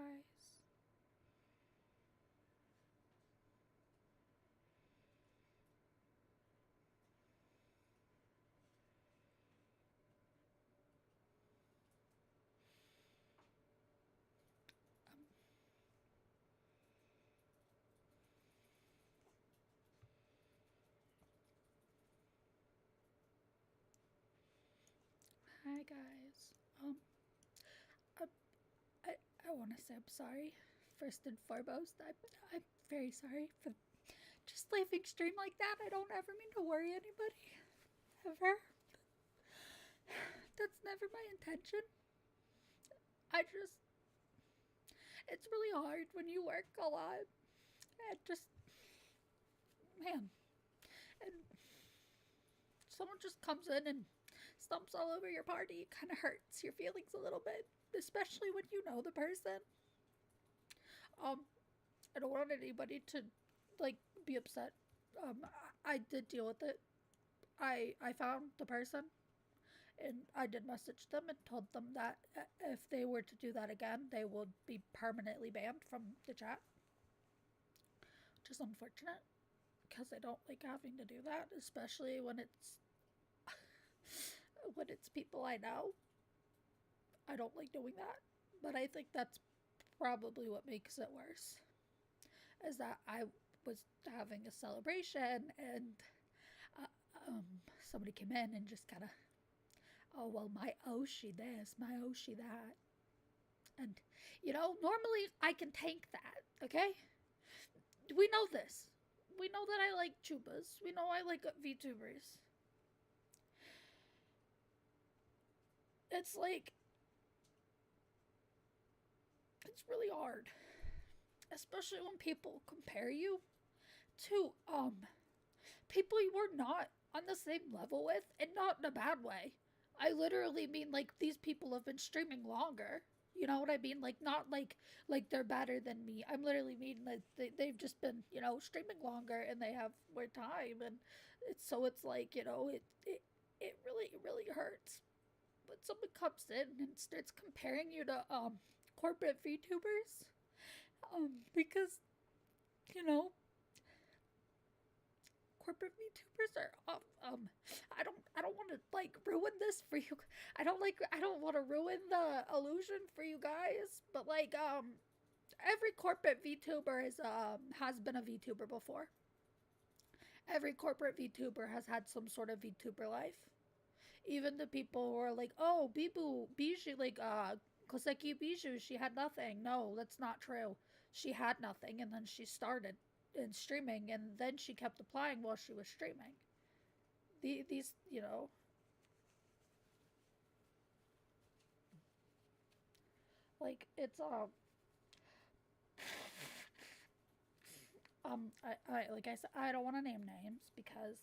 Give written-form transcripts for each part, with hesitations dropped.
guys. Hi guys. I, I, I want to say I'm sorry. First and foremost, I'm very sorry for just leaving stream like that. I don't ever mean to worry anybody. Ever. That's never my intention. I just, it's really hard when you work a lot. And just, man. And someone just comes in and stumps all over your party. It kind of hurts your feelings a little bit. Especially when you know the person. Um, I don't want anybody to like be upset. I did deal with it. I found the person and I did message them and told them that if they were to do that again, they would be permanently banned from the chat. Which is unfortunate because I don't like having to do that, especially when it's people I know. I don't like doing that, but I think that's probably what makes it worse. Is that I was having a celebration and uh, somebody came in and just kind of, oh well, my Oshi this, my Oshi that, and normally I can tank that. Okay, we know this. We know that I like Chubas. We know I like VTubers. It's like it's really hard, especially when people compare you to people you were not on the same level with, and not in a bad way. I literally mean like these people have been streaming longer. You know what I mean? Like not like they're better than me. I'm literally mean like they've just been streaming longer and they have more time, and it's like it really hurts when someone comes in and starts comparing you to corporate VTubers because you know corporate VTubers are I don't want to like ruin this for you. I don't want to ruin the illusion for you guys, but like every corporate VTuber has been a VTuber before. Every corporate VTuber has had some sort of VTuber life. Even the people who are like, "Oh, Bibu Bijou like Koseki Bijou, she had nothing." No, that's not true. She had nothing and then she started in streaming, and then she kept applying while she was streaming. These like it's I like I said, I don't want to name names because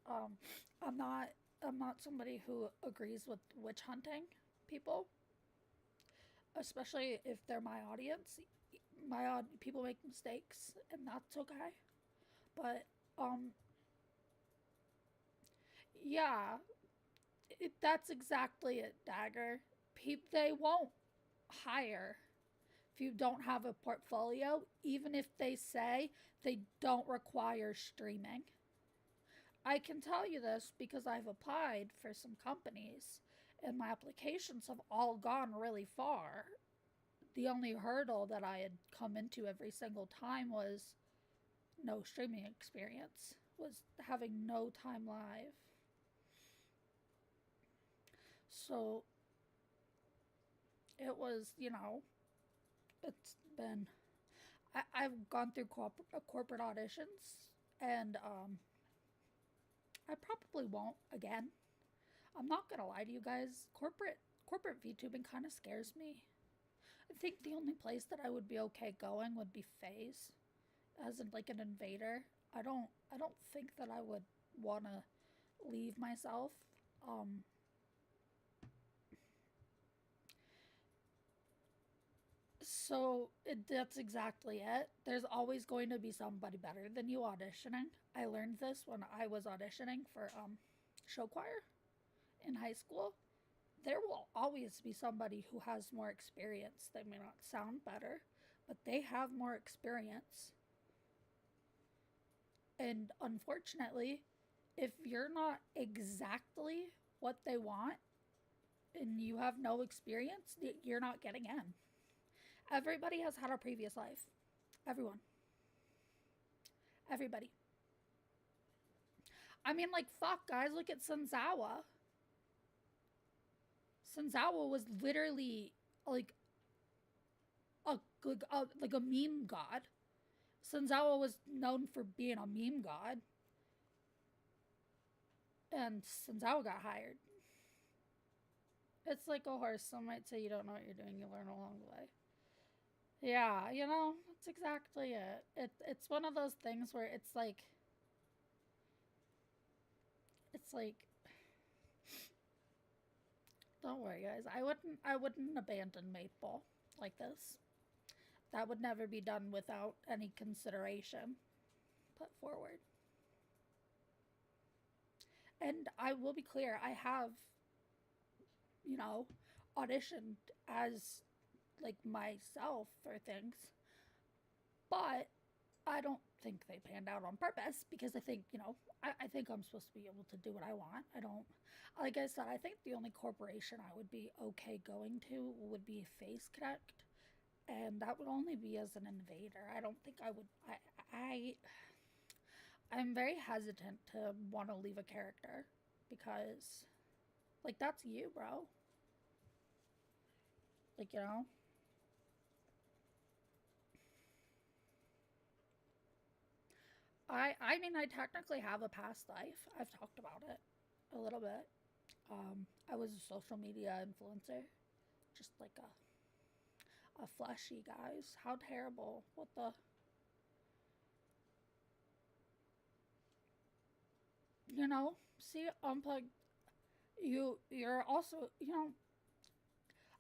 I'm not I'm not somebody who agrees with witch hunting people, especially if they're my audience. People make mistakes and that's okay. But um yeah, that's exactly it, Dagger. They won't hire if you don't have a portfolio, even if they say they don't require streaming. I can tell you this because I've applied for some companies and my applications have all gone really far. The only hurdle that I had come into every single time was no streaming experience, was having no time live. So it was, it's been. I've gone through corporate auditions, and I probably won't again. I'm not gonna lie to you guys. Corporate VTubing kind of scares me. I think the only place that I would be okay going would be phase, as in like an invader. I don't think that I would wanna leave myself. Um, that's exactly it. There's always going to be somebody better than you auditioning. I learned this when I was auditioning for show choir in high school. there will always be somebody who has more experience. They may not sound better, but they have more experience. And unfortunately, if you're not exactly what they want and you have no experience, you're not getting in. Everybody has had a previous life. Everyone. Everybody. I mean, like, fuck, guys, look at Senzawa. Senzawa was literally like like a meme god. Senzawa was known for being a meme god, and Senzawa got hired. It's like a horse. Some might say you don't know what you're doing, you learn along the way. Yeah, you know, that's exactly it. It's one of those things where it's like don't worry guys. I wouldn't abandon Maple like this. That would never be done without any consideration put forward. And I will be clear, I have, you know, auditioned as like myself for things, but I don't think they panned out on purpose because I think, you know, I think I'm supposed to be able to do what I want. I don't, like I said, I think the only corporation I would be okay going to would be Face Connect. And that would only be as an invader. I don't think I would, I'm very hesitant to want to leave a character because, like, that's you, bro. Like, you know? I mean, I technically have a past life. I've talked about it a little bit. I was a social media influencer, just like a fleshy, guys. How terrible! What the? You know? See, unplug. You're also, you know.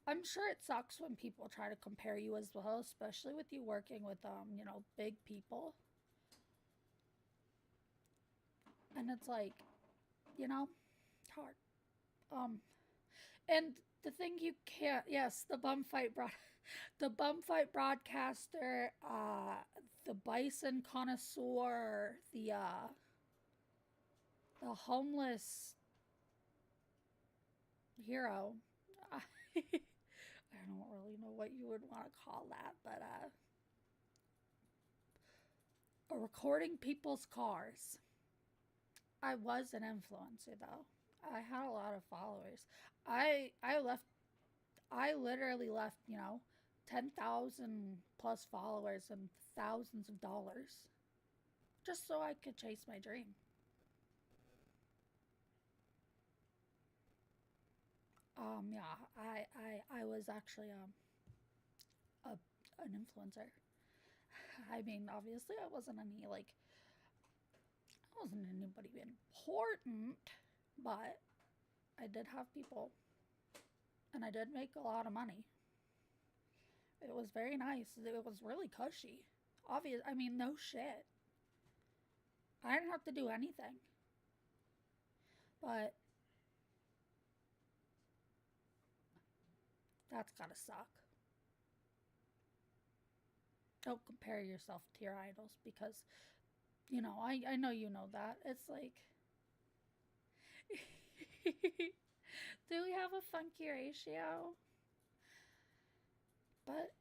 I'm sure it sucks when people try to compare you as well, especially with you working with you know, big people. And it's like, you know, it's hard. Um, and the thing you can't, yes, the bum fight the bum fight broadcaster, the bison connoisseur, the homeless hero. I don't really know what you would want to call that, but recording people's cars. I was an influencer though. I had a lot of followers. I left. I literally left. You know, 10,000 plus followers and thousands of dollars just so I could chase my dream. Yeah, I was actually a an influencer. I mean, obviously, I wasn't any like I wasn't anybody important, but I did have people, and I did make a lot of money. It was very nice. It was really cushy. Obvious. I mean, no shit. I didn't have to do anything, but that's gotta suck. Don't compare yourself to your idols because, you know, I know you know that. It's like, do we have a funky ratio? But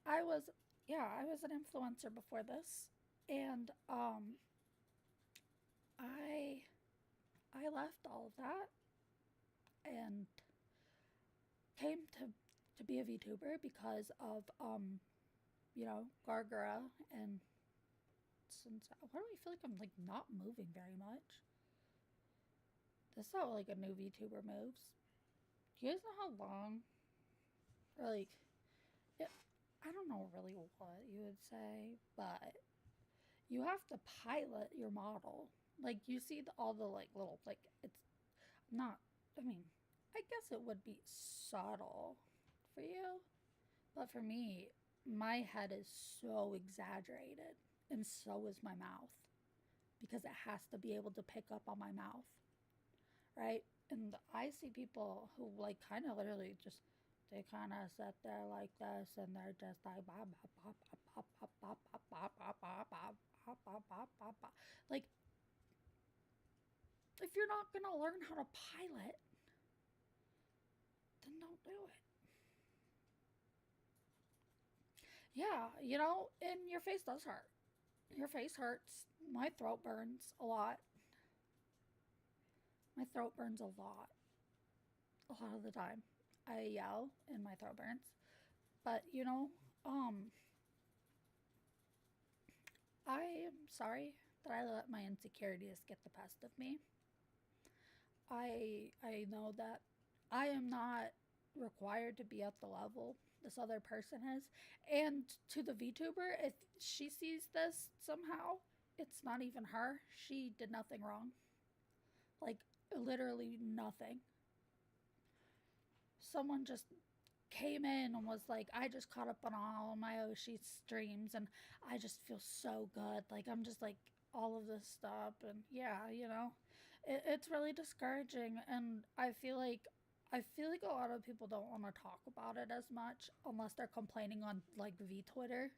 I was yeah, I was an influencer before this, and I I left all of that and came to be a VTuber because of you know, Gargara and since why do I feel like I'm like not moving very much? That's not like a new VTuber moves. Do you guys know how long? Or like, it, I don't know really what you would say, but you have to pilot your model. Like you see all the like little like it's not. I mean, I guess it would be subtle for you, but for me, my head is so exaggerated, and so is my mouth because it has to be able to pick up on my mouth, right? And I see people who like kind of literally just they kind of sit there like this and they're just like bop bop bop bop bop bop bop bop bop bop bop bop bop bop bop bop. Like if you're not gonna learn how to pilot, then don't do it. Yeah, and your face does hurt. Your face hurts. My throat burns a lot. My throat burns a lot of the time. I yell and my throat burns. But um, I am sorry that I let my insecurities get the best of me. I know that I am not required to be at the level this other person is. And to the VTuber, if she sees this somehow, it's not even her. She did nothing wrong. Like literally nothing. Someone just came in and was like, I just caught up on all my Oshi streams and I just feel so good. Like, I'm just like all of this stuff. And yeah, it's really discouraging. And I feel like a lot of people don't want to talk about it as much unless they're complaining on like V Twitter,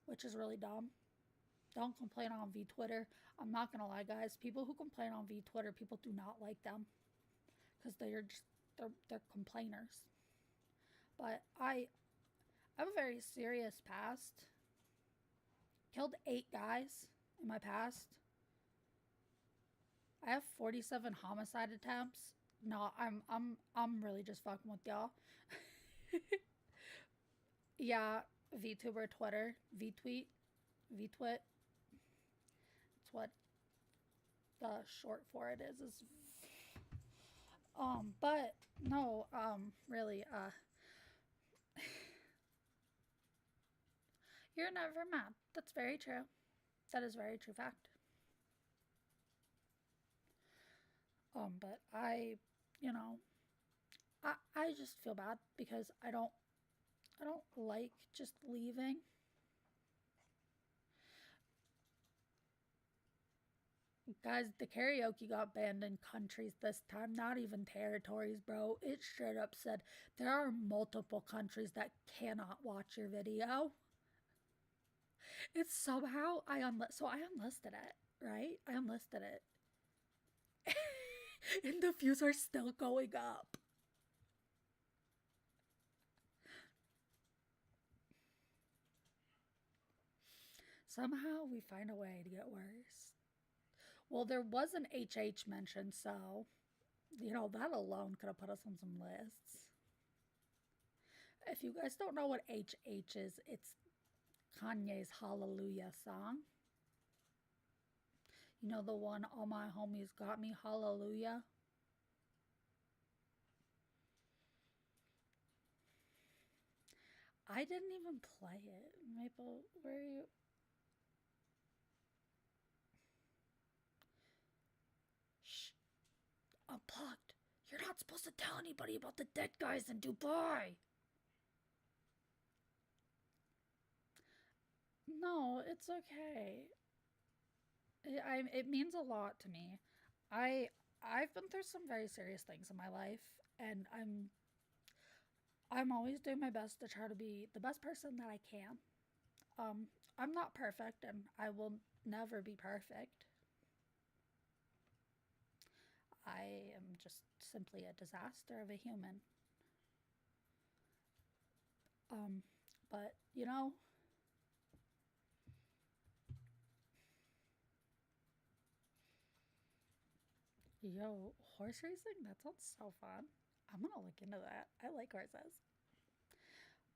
which is really dumb. Don't complain on V Twitter. I'm not gonna lie, guys. People who complain on V Twitter, people do not like them because they're complainers. But I have a very serious past. Killed 8 guys in my past. I have 47 homicide attempts. No, I'm really just fucking with y'all. Yeah, VTuber Twitter, VTweet, VTwit. That's what the short for it is. But no, really, you're never mad. That's very true. That is very true fact. But you know, I just feel bad because I don't like just leaving. Guys, the karaoke got banned in countries this time, not even territories, bro. It straight up said there are multiple countries that cannot watch your video. It's somehow I unlisted it, right? I unlisted it. And the views are still going up. Somehow we find a way to get worse. Well, there was an HH mentioned, so that alone could have put us on some lists. If you guys don't know what HH is, it's Kanye's Hallelujah song. You know the one, All My Homies Got Me, Hallelujah? I didn't even play it. Maple, where are you? Shh. Unplugged. You're not supposed to tell anybody about the dead guys in Dubai. No, it's okay. It means a lot to me. I I've been through some very serious things in my life, and I'm always doing my best to try to be the best person that I can. Um, I'm not perfect, and I will never be perfect. I am just simply a disaster of a human. But yo, horse racing? That sounds so fun. I'm gonna look into that. I like horses.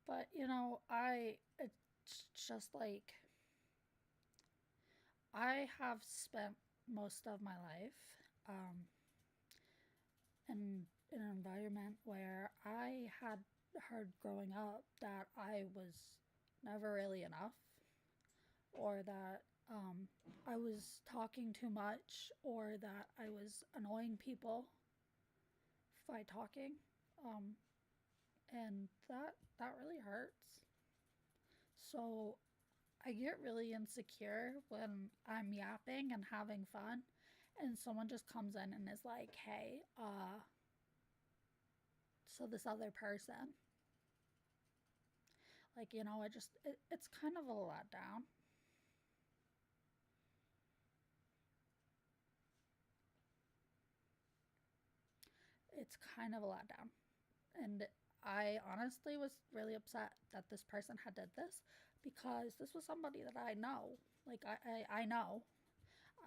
But it's just like I have spent most of my life um, in an environment where I had heard growing up that I was never really enough, or that I was talking too much, or that I was annoying people by talking. Um, and that really hurts. So I get really insecure when I'm yapping and having fun, and someone just comes in and is like, hey, so this other person, like, it's kind of a letdown. It's kind of a letdown. And I honestly was really upset that this person had did this, because this was somebody that I know. Like, I know.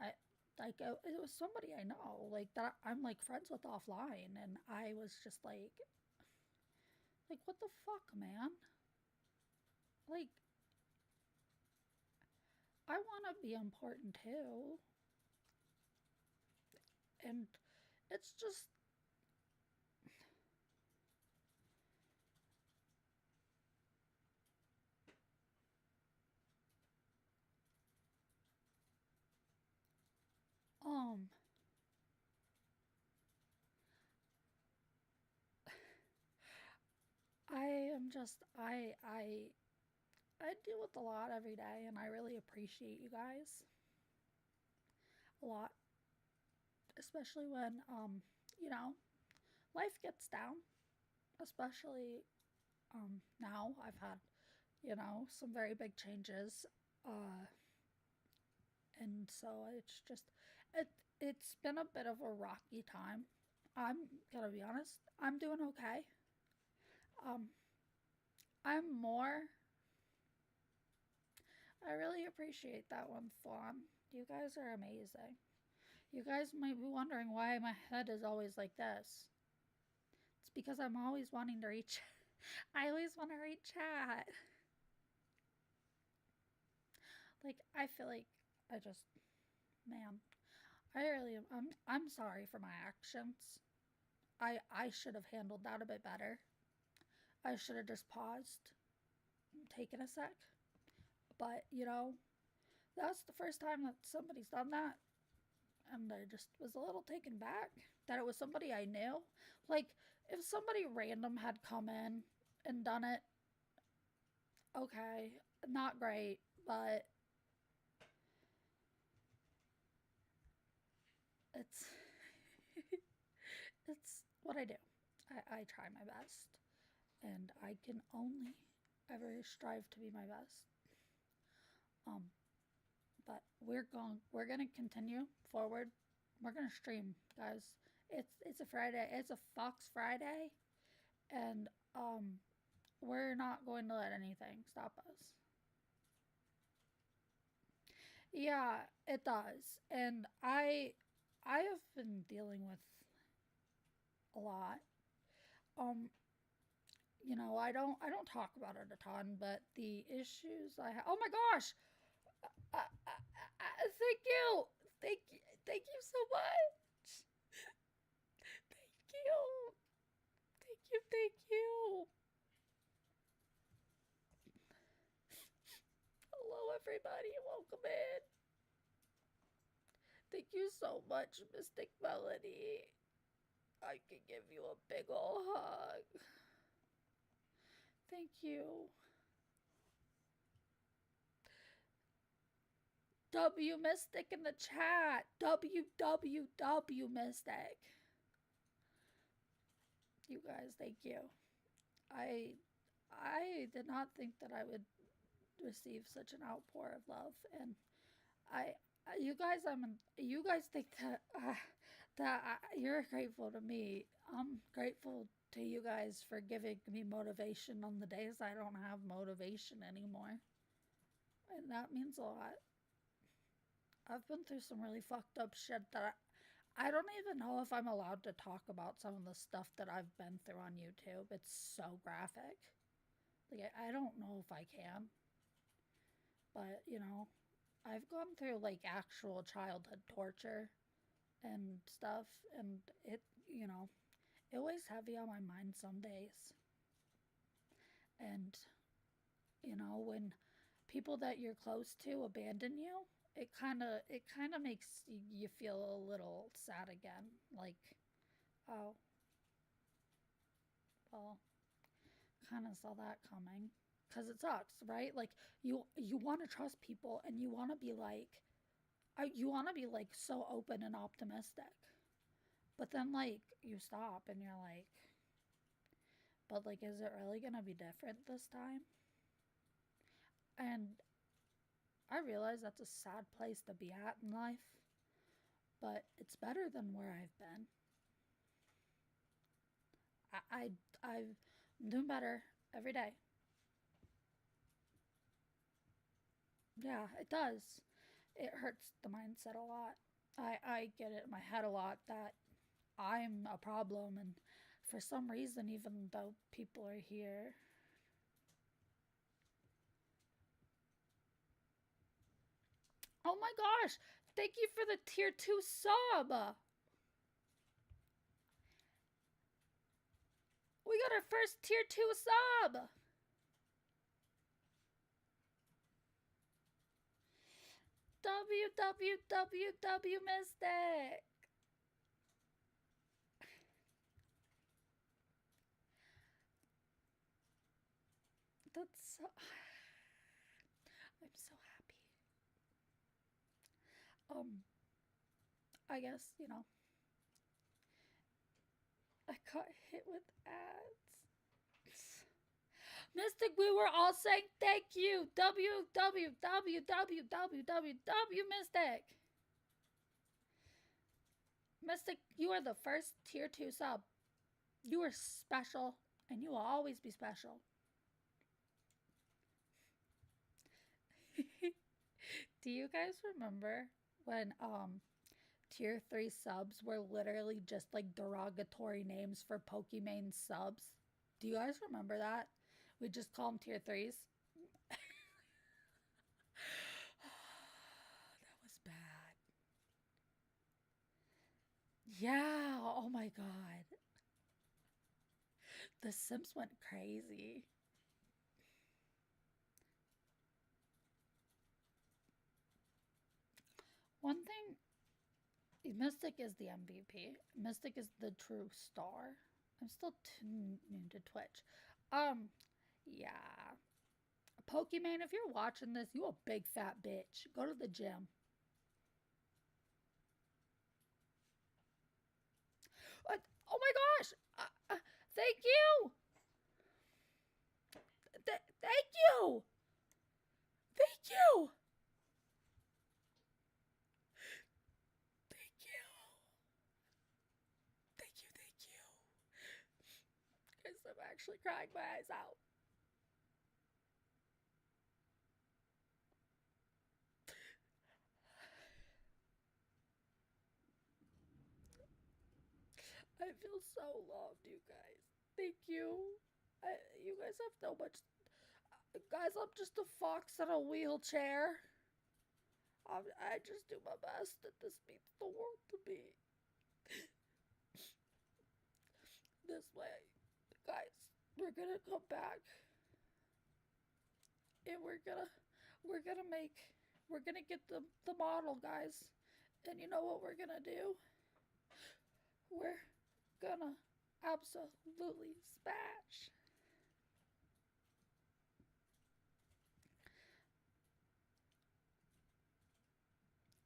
I it was somebody I know, like, that I'm like friends with offline, and I was just like, what the fuck, man? Like, I want to be important too. And it's just, um, I am just, I deal with a lot every day, and I really appreciate you guys a lot, especially when, you know, life gets down, especially, now I've had, some very big changes, uh, and so it's just, it, it's been a bit of a rocky time. I'm gonna be honest, I'm doing okay. Um, I'm more. I really appreciate that one, Fawn. You guys are amazing. You guys might be wondering why my head is always like this. It's because I'm always wanting to reach. I always want to reach chat. Like, I feel like I just, man, I really am. I'm sorry for my actions. I should have handled that a bit better. I should have just paused, taken a sec. But, that's the first time that somebody's done that. And I just was a little taken back that it was somebody I knew. Like, if somebody random had come in and done it, okay, not great, but it's it's what I do. I try my best, and I can only ever strive to be my best. Um, but we're gonna continue forward. We're gonna stream, guys. It's a Friday. It's a Fox Friday, and we're not going to let anything stop us. Yeah, it does, and I have been dealing with a lot. Um, I don't talk about it a ton, but the issues I have. Oh my gosh! Thank you, thank you so much. Thank you, thank you. Hello, everybody, welcome in. Thank you so much, Mystic Melody. I can give you a big ol' hug. Thank you. W Mystic in the chat. W Mystic. You guys, thank you. I I did not think that I would receive such an outpour of love, and I you guys think that you're grateful to me. I'm grateful to you guys for giving me motivation on the days I don't have motivation anymore, and that means a lot. I've been through some really fucked up shit that I don't even know if I'm allowed to talk about some of the stuff that I've been through on YouTube. It's so graphic. Like, I don't know if I can. But, I've gone through like actual childhood torture and stuff. And it weighs heavy on my mind some days. And, when people that you're close to abandon you, it kind of makes you feel a little sad again. Like, oh, well, kind of saw that coming, because it sucks, right? Like, you want to trust people, and you want to be like, you want to be like so open and optimistic, but then like you stop and you're like, but like, is it really gonna be different this time? And I realize that's a sad place to be at in life, but it's better than where I've been. I'm doing better every day. Yeah, it does. It hurts the mindset a lot. I get it in my head a lot that I'm a problem, and for some reason, even though people are here. Oh my gosh! Thank you for the tier 2 sub! We got our first tier 2 sub! WWWW Mystic! That's so. I'm so happy. I guess, I got hit with ads. Mystic, we were all saying thank you. WWWWWW Mystic. Mystic, you are the first tier 2 sub. You are special, and you will always be special. Do you guys remember when tier 3 subs were literally just like derogatory names for Pokimane subs? Do you guys remember that? We just call them tier 3s. That was bad. Yeah, oh my god. The Sims went crazy. One thing, Mystic is the MVP. Mystic is the true star. I'm still too new to Twitch. Yeah. Pokimane, if you're watching this, you a big fat bitch. Go to the gym. Oh my gosh! Thank you! Thank you! Thank you! Thank you! Thank you, thank you. Guys, I'm actually crying my eyes out. I feel so loved, you guys. Thank you. You guys have so much. Guys, I'm just a fox in a wheelchair. I just do my best, and this means the world to me. This way, guys, we're gonna come back, and we're gonna get the model, guys. And you know what we're gonna do? We're gonna absolutely smash.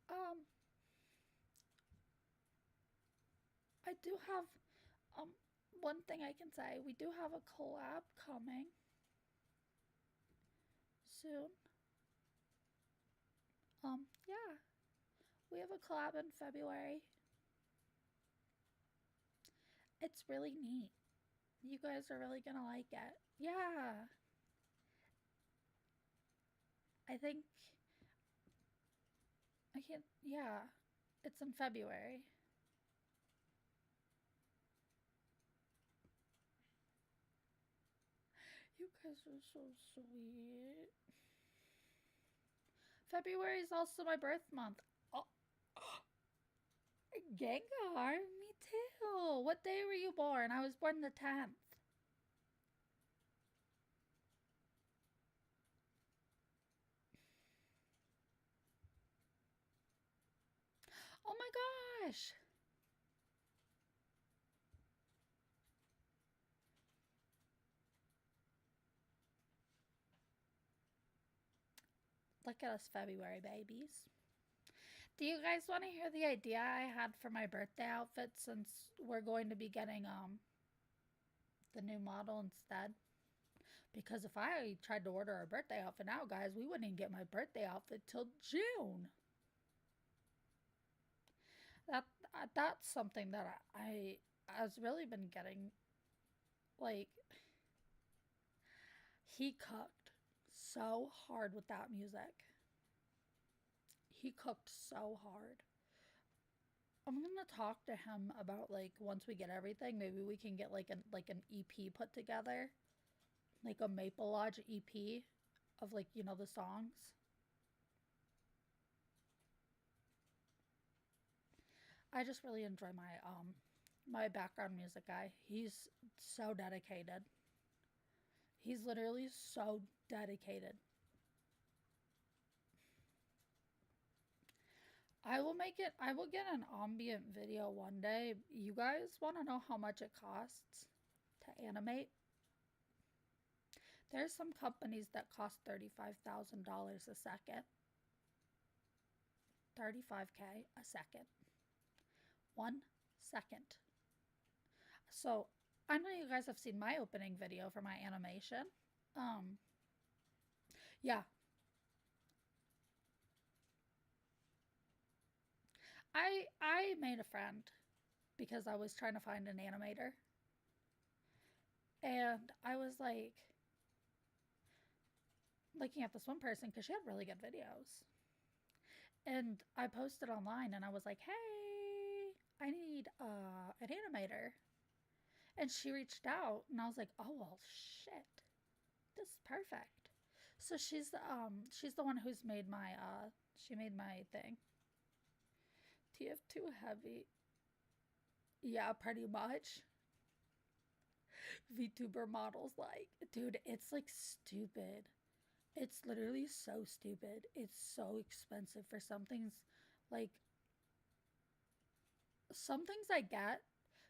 Um, I do have one thing I can say. We do have a collab coming soon. Yeah, we have a collab in February. It's really neat. You guys are really gonna like it. Yeah, I think I can't. Yeah, it's in February. You guys are so sweet. February is also my birth month. Oh, Gengar, me too. What day were you born? I was born the 10th. Oh my gosh. Look at us, February babies. Do you guys want to hear the idea I had for my birthday outfit since we're going to be getting the new model instead? Because if I tried to order a birthday outfit now, guys, we wouldn't get my birthday outfit till June. That that's something that I has really been getting, like, he cooked so hard with that music. He cooked so hard. I'm gonna talk to him about, like, once we get everything, maybe we can get like an EP put together, like a Maple Lodge EP of, like, the songs. I just really enjoy my background music guy. He's so dedicated. He's literally so dedicated. I will get an ambient video one day. You guys want to know how much it costs to animate? There's some companies that cost $35,000 a second. 35K a second. 1 second. So, I know you guys have seen my opening video for my animation. Um, yeah, I made a friend because I was trying to find an animator, and I was like looking at this one person because she had really good videos, and I posted online and I was like, hey, I need an animator, and she reached out and I was like, oh well, shit, this is perfect. So she's the one who's made my she made my thing. TF too heavy. Yeah, pretty much. VTuber models, like, dude, it's like stupid. It's literally so stupid. It's so expensive for some things. Like, some things I get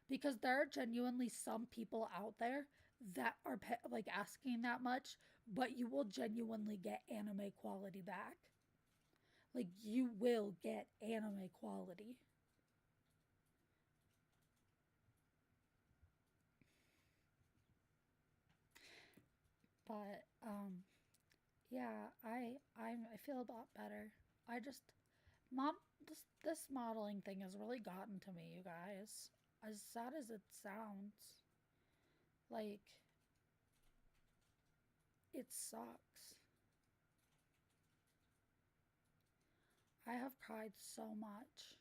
because there are genuinely some people out there that are like asking that much, but you will genuinely get anime quality back. Like, you will get anime quality. But yeah, I feel a lot better. I just mom this modeling thing has really gotten to me, you guys. As sad as it sounds, like, it sucks. I have cried so much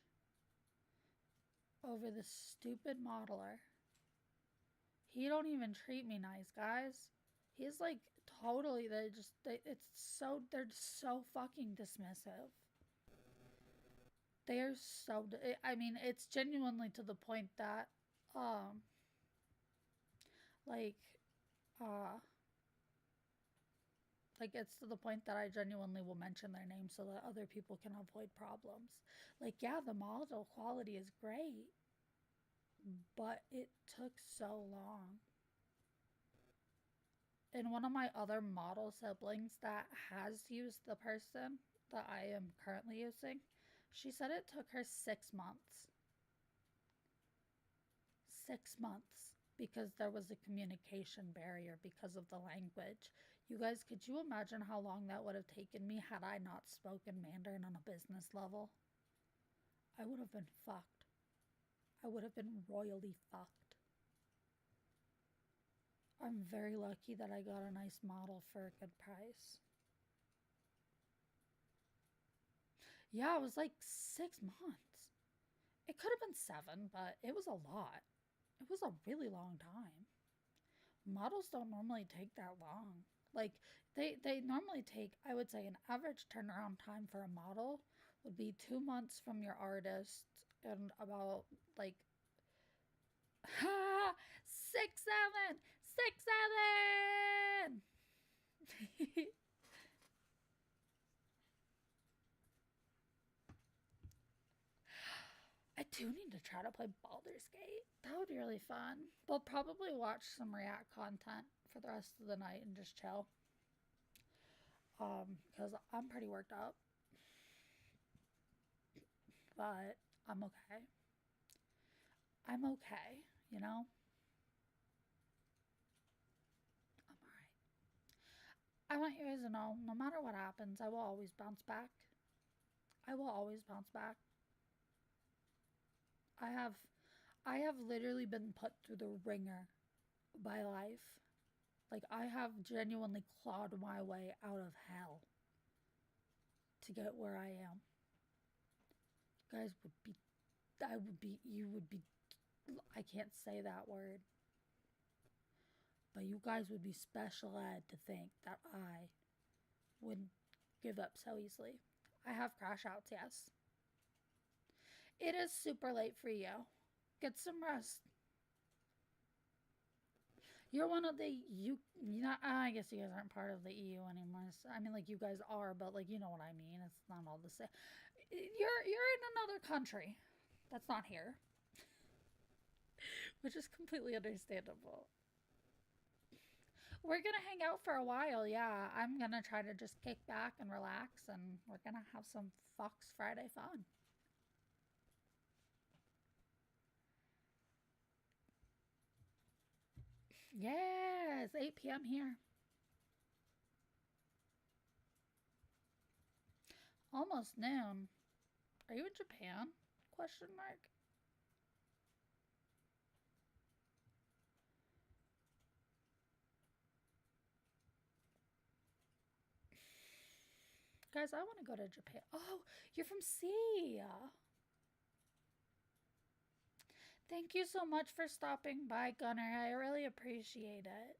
over this stupid modeler. He don't even treat me nice, guys. He's like totally it's so they're so fucking dismissive. They're so I mean, it's genuinely to the point that um like uh it's to the point that I genuinely will mention their name so that other people can avoid problems. Like, yeah, the model quality is great, but it took so long. And one of my other model siblings that has used the person that I am currently using, she said it took her 6 months. 6 months because there was a communication barrier because of the language. You guys, could you imagine how long that would have taken me had I not spoken Mandarin on a business level? I would have been fucked. I would have been royally fucked. I'm very lucky that I got a nice model for a good price. Yeah, it was like 6 months. It could have been 7, but it was a lot. It was a really long time. Models don't normally take that long. Like, they normally take, I would say, an average turnaround time for a model would be 2 months from your artist and about like 6, 7, 6, 7. I do need to try to play Baldur's Gate. That would be really fun. We'll probably watch some React content for the rest of the night and just chill. Because I'm pretty worked up. but I'm okay. I'm okay, you know? I'm alright. I want you guys to know no matter what happens, I will always bounce back. I will always bounce back. I have I have literally been put through the ringer by life. Like I have genuinely clawed my way out of hell to get where I am. You guys would be I would be you would be I can't say that word. But you guys would be special ed to think that I would give up so easily. I have crashouts, yes. It is super late for you. Get some rest. You're one of the you know, I guess you guys aren't part of the EU anymore. So, I mean, like you guys are, but like you know what I mean. It's not all the same. You're in another country that's not here, which is completely understandable. We're gonna hang out for a while, yeah. I'm gonna try to just kick back and relax, and we're gonna have some Fox Friday fun. Yes, 8 p.m. here. Almost noon. Are you in Japan? Question mark. Guys, I want to go to Japan. Oh, you're from C. Thank you so much for stopping by, Gunner. I really appreciate it.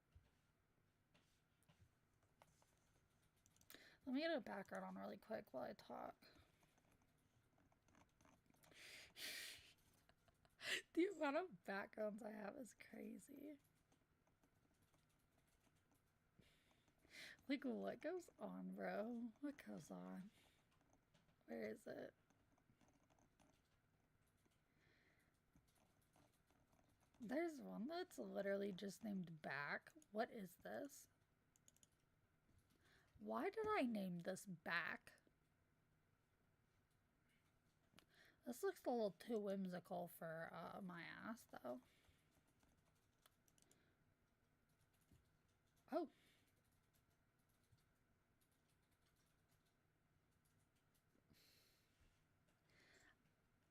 Let me get a background on really quick while I talk. The amount of backgrounds I have is crazy. Like, what goes on, bro? What goes on? Where is it? There's one that's literally just named back. What is this? Why did I name this back? This looks a little too whimsical for my ass, though. Oh.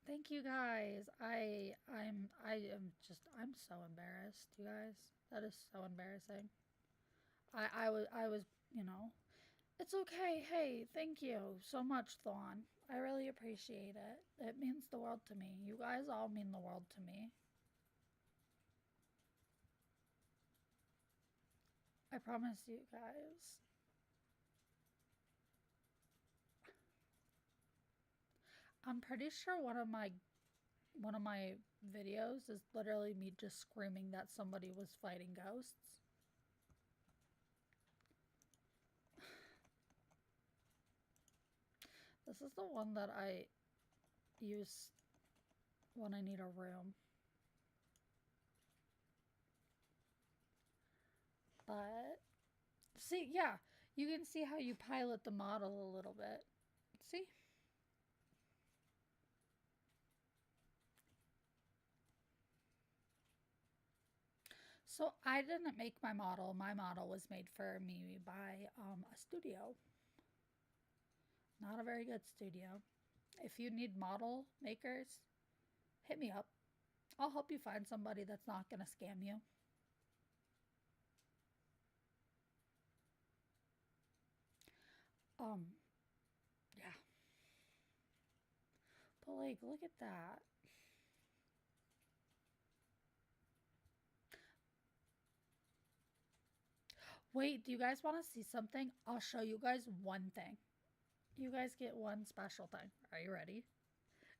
Thank you guys. I'm so embarrassed, you guys. That is so embarrassing. I was, you know. It's okay. Hey, thank you so much, Thawne. I really appreciate it. It means the world to me. You guys all mean the world to me. I promise you guys. I'm pretty sure one of my videos is literally me just screaming that somebody was fighting ghosts. This is the one that I use when I need a room. But see, yeah, you can see how you pilot the model a little bit. See? So I didn't make my model. My model was made for me by a studio. Not a very good studio. If you need model makers, hit me up. I'll help you find somebody that's not going to scam you. Um, yeah. But like, look at that. Wait, do you guys want to see something? I'll show you guys one thing. You guys get one special thing. Are you ready?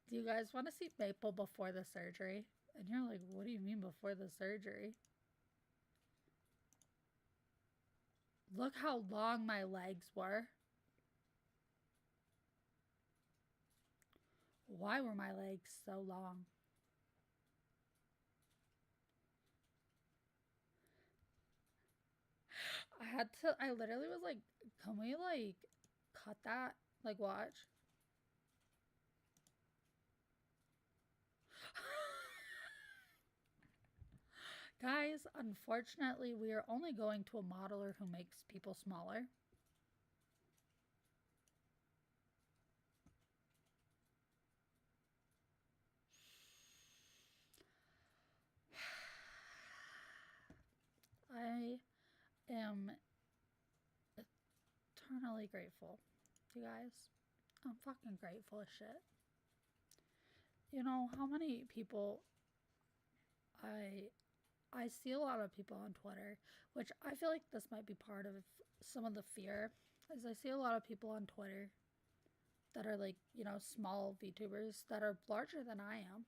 Do you guys want to see Maple before the surgery? And you're like, what do you mean before the surgery? Look how long my legs were. Why were my legs so long? I literally was like, can we like cut that? Like, watch. unfortunately, we are only going to a modeler who makes people smaller. I am eternally grateful, you guys. I'm fucking grateful as shit. You know how many people I I see a lot of people on Twitter, which I feel like this might be part of some of the fear, is I see a lot of people on Twitter that are like, you know, small VTubers that are larger than I am.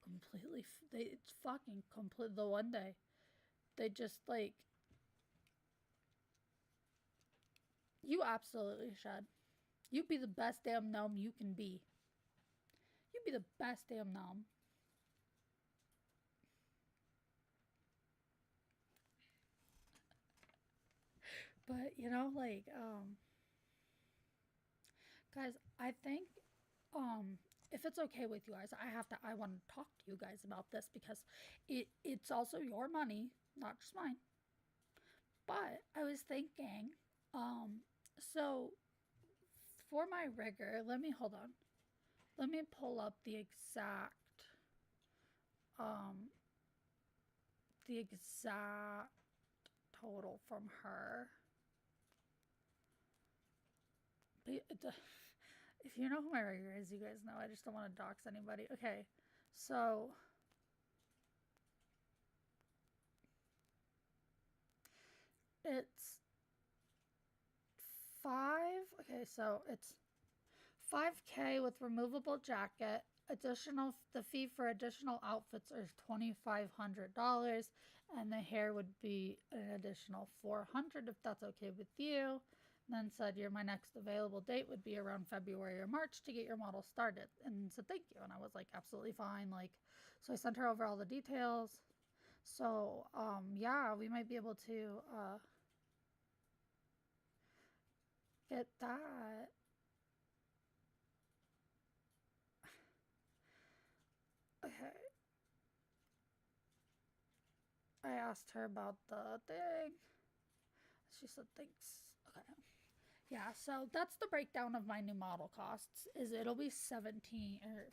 Completely, it's fucking complete. The one day, they just like, you absolutely should. You be the best damn gnome you can be. You be the best damn gnome. But you know, like, guys, I think, if it's okay with you guys, I want to talk to you guys about this because it's also your money, not just mine. But I was thinking, so for my rigger, let me hold on. Let me pull up um, the exact total from her. If you know who my rigger is, you guys know. I just don't want to dox anybody. Okay, so it's five. Okay, so it's 5K with removable jacket. The fee for additional outfits is $2,500, and the hair would be an additional $400 if that's okay with you. And then said my next available date would be around February or March to get your model started, and said thank you. And I was like, absolutely fine. Like, so I sent her over all the details. So yeah, we might be able to get that. Okay. I asked her about the thing. She said thanks. Okay. Yeah, so that's the breakdown of my new model costs. Is it'll be 17 or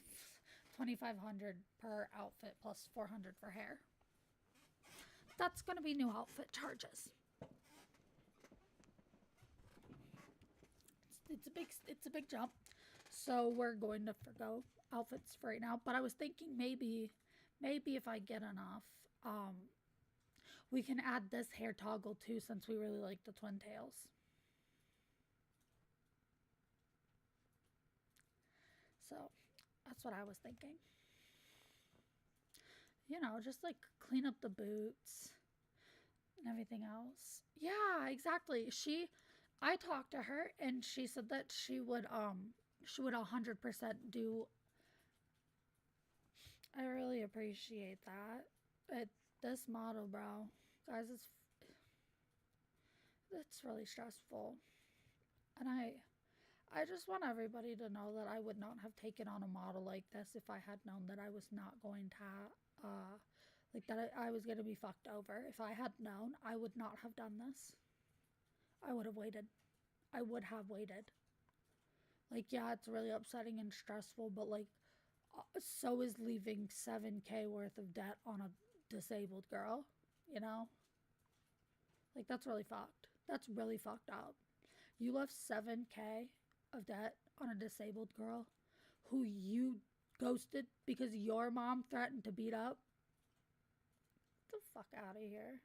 2,500 per outfit plus 400 for hair. That's going to be new outfit charges. It's a big jump. So we're going to forgo outfits for right now, but I was thinking maybe if I get enough, we can add this hair toggle too, since we really like the twin tails. So that's what I was thinking. You know, just like clean up the boots and everything else. Yeah, exactly. I talked to her and she said that she would 100% do. I really appreciate that. This model, bro, guys, it's really stressful, and I just want everybody to know that I would not have taken on a model like this if I had known that I was not going to, like that I was going to be fucked over. If I had known, I would not have done this. I would have waited. I would have waited. Like, yeah, it's really upsetting and stressful, but like, so is leaving 7K worth of debt on a disabled girl, you know? Like, that's really fucked. That's really fucked up. You left 7K of debt on a disabled girl who you ghosted because your mom threatened to beat up. Get the fuck out of here.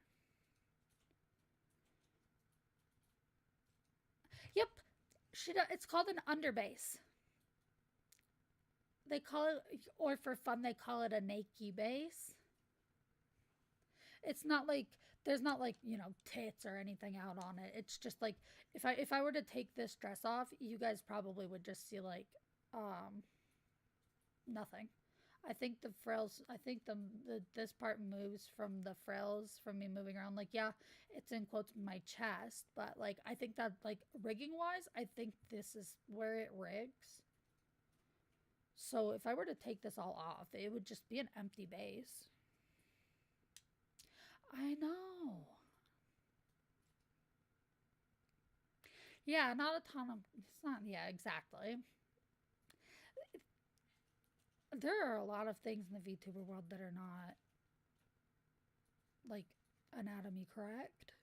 Yep. It's called an underbase. They call it, or for fun, they call it a naked base. It's not like, there's not like, you know, tits or anything out on it. It's just like, if I were to take this dress off, you guys probably would just see like nothing. I think the frills, I think this part moves from the frills from me moving around. Like, yeah, it's in quotes my chest, but like I think that like rigging wise, I think this is where it rigs. So if I were to take this all off, it would just be an empty base. I know. Yeah, not a ton of. It's not. Yeah, exactly. There are a lot of things in the VTuber world that are not like anatomy correct.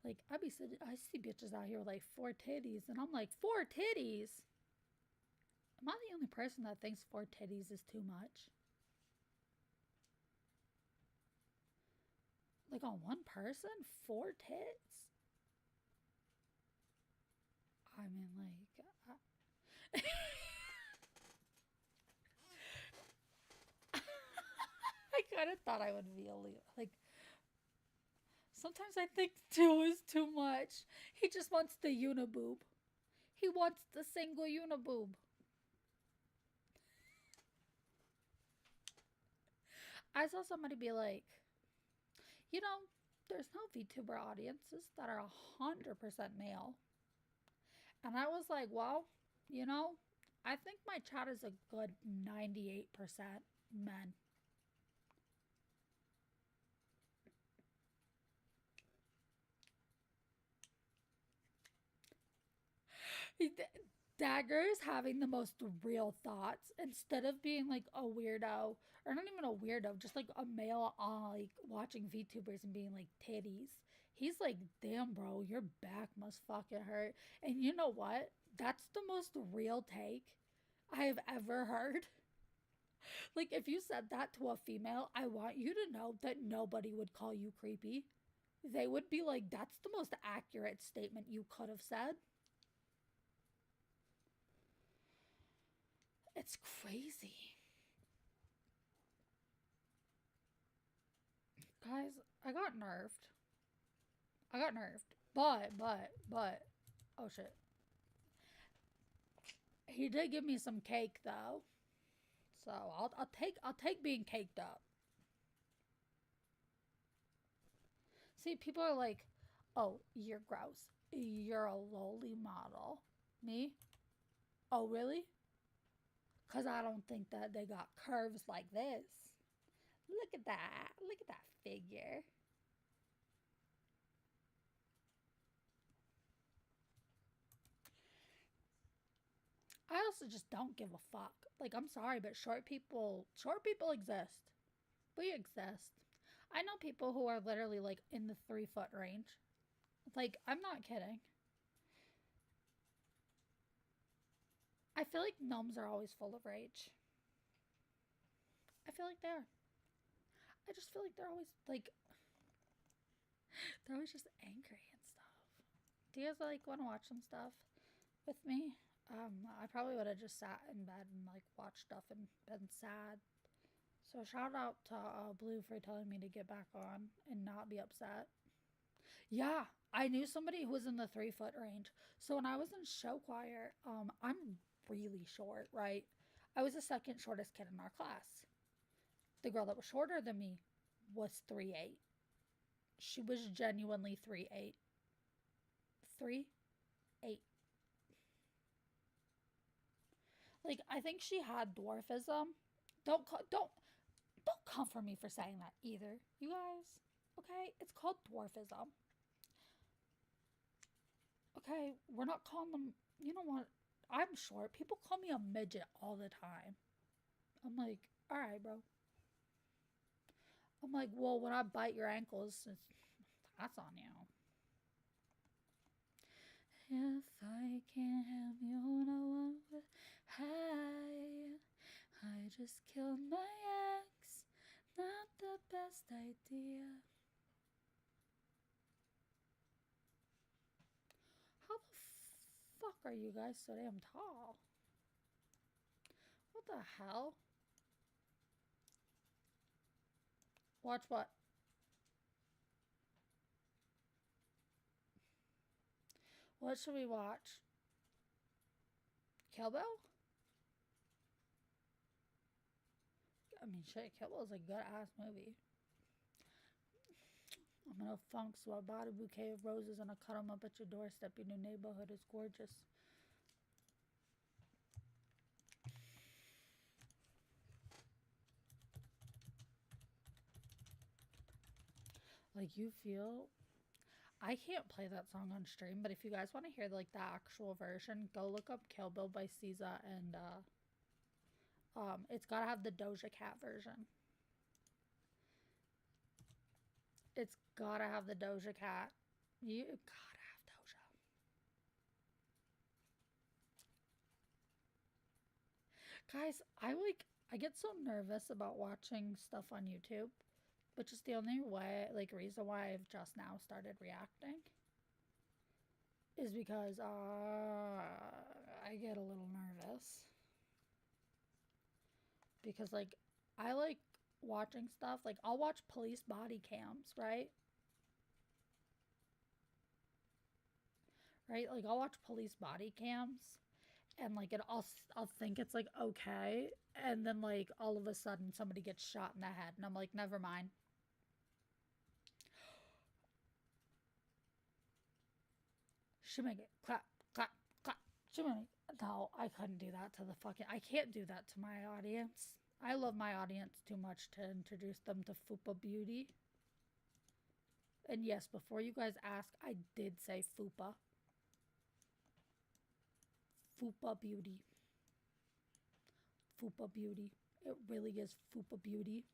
Like I see bitches out here with like four titties, and I'm like, four titties. Am I the only person that thinks four titties is too much? Like on one person, four tits. I mean, I, I kind of thought I would be illegal. Like sometimes I think two is too much. He just wants the uniboob. He wants the single uniboob. I saw somebody be like, you know, there's no VTuber audiences that are 100% male. And I was like, well, you know, I think my chat is a good 98% men. Dagger is having the most real thoughts instead of being like a weirdo, or not even a weirdo, just like a male on like watching VTubers and being like titties. He's like, damn, bro, your back must fucking hurt. And you know what? That's the most real take I have ever heard. Like, if you said that to a female, I want you to know that nobody would call you creepy. They would be like, that's the most accurate statement you could have said. It's crazy. Guys, I got nerfed. I got nerfed. But, oh shit. He did give me some cake though. So I'll take being caked up. See, people are like, oh, you're gross. You're a lowly model. Me? Oh, really? Because I don't think that they got curves like this. Look at that. Look at that figure. I also just don't give a fuck. Like, I'm sorry, but short people exist. We exist. I know people who are literally like in the 3 foot range. Like, I'm not kidding. I feel like gnomes are always full of rage. I feel like they are. I just feel like they're always just angry and stuff. Do you guys like want to watch some stuff with me? I probably would have just sat in bed and like watched stuff and been sad. So shout out to Blue for telling me to get back on and not be upset. Yeah, I knew somebody who was in the 3 foot range. So when I was in show choir, I'm really short, right? I was the second shortest kid in our class. The girl that was shorter than me was 3'8". She was genuinely 3'8". 3'8". Like I think she had dwarfism. Don't come for me for saying that either, you guys. Okay, it's called dwarfism. Okay, we're not calling them. You know what? I'm short. People call me a midget all the time. I'm like, all right, bro. I'm like, well, when I bite your ankles, that's on you. If I can't have you, no one will. Hi, I just killed my ex. Not the best idea. How the fuck are you guys so damn tall? What the hell? Watch what? What should we watch? Kill Bill? I mean, shit, Kill Bill is a good ass movie. I'm gonna funk, so I bought a bouquet of roses and I cut them up at your doorstep. Your new neighborhood is gorgeous. Like you feel I can't play that song on stream, but if you guys want to hear like the actual version, go look up Kill Bill by SZA and it's gotta have the Doja Cat version. It's gotta have the Doja Cat. You gotta have Doja. Guys, I get so nervous about watching stuff on YouTube, which is the only way like reason why I've just now started reacting is because I get a little nervous because like I like watching stuff like I'll watch police body cams, right? Right? Like I'll watch police body cams and like I'll think it's like okay and then like all of a sudden somebody gets shot in the head and I'm like never mind. Shimmy it, clap, clap, clap, shimmy. No, I couldn't do that to the fucking. I can't do that to my audience. I love my audience too much to introduce them to Fupa Beauty. And yes, before you guys ask, I did say Fupa. Fupa Beauty. Fupa Beauty. It really is Fupa Beauty.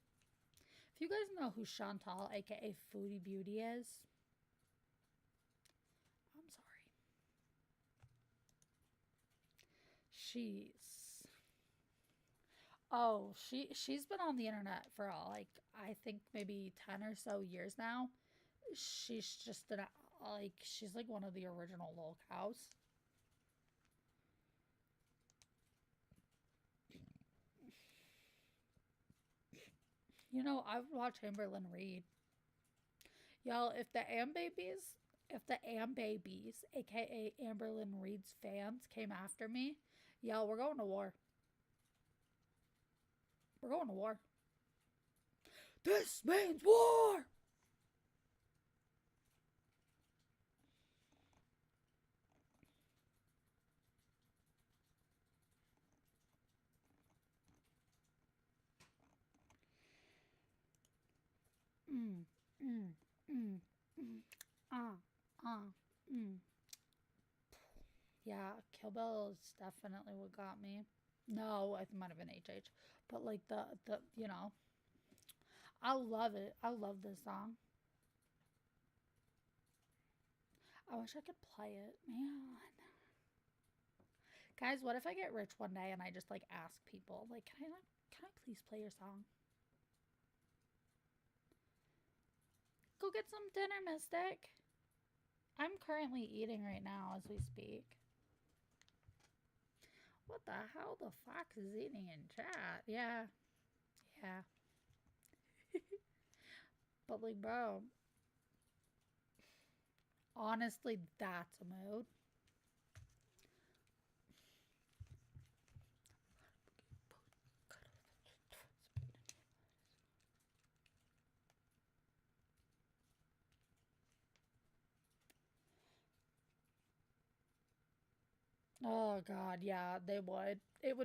If you guys know who Chantal, aka Foodie Beauty, is, I'm sorry. She's she's been on the internet for like I think maybe 10 or so years now. She's just like she's like one of the original lol cows. You know, I've watched Amberlyn Reed. Y'all, if the Am Babies, aka Amberlyn Reed's fans, came after me, y'all, we're going to war. We're going to war. This means war! Mm, mm, mm, mm. Ah, ah, mm. Yeah, Kill Bill is definitely what got me. No, it might have been HH, but like the you know, I love it. I love this song. I wish I could play it, man. Guys, what if I get rich one day and I just like ask people, like, can I please play your song? Go get some dinner, Mystic. I'm currently eating right now as we speak. What the hell? The fox is eating in chat. Yeah. Yeah. But like, bro, honestly, that's a mood. Oh god, yeah, they would. It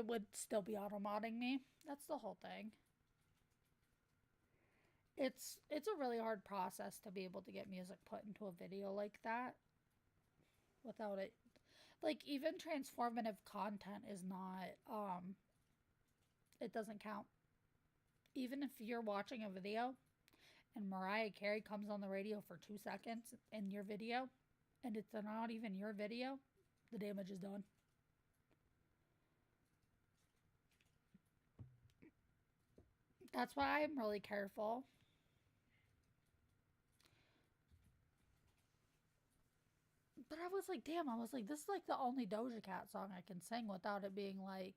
would still be auto-modding me. That's the whole thing. It's a really hard process to be able to get music put into a video like that without it. Like even transformative content is not it doesn't count. Even if you're watching a video and Mariah Carey comes on the radio for 2 seconds in your video and it's not even your video, the damage is done. That's why I'm really careful. But I was like, damn, I was like, this is like the only Doja Cat song I can sing without it being like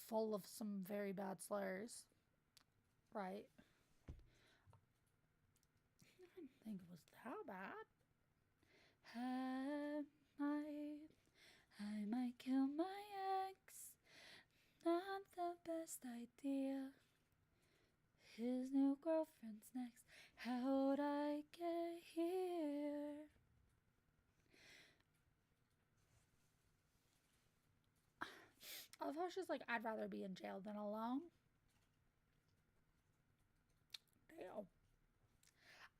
full of some very bad slurs. Right? I didn't think it was that bad. I might kill my ex. Not the best idea. His new girlfriend's next. How'd I get here? I love how she's like, I'd rather be in jail than alone. Damn.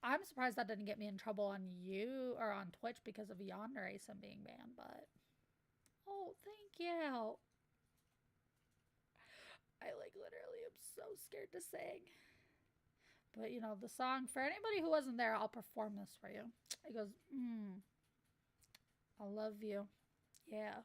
I'm surprised that didn't get me in trouble on you or on Twitch because of Yandere and being banned, but oh, thank you. I like literally am so scared to sing. But you know, the song for anybody who wasn't there, I'll perform this for you. It goes, I love you. Yeah.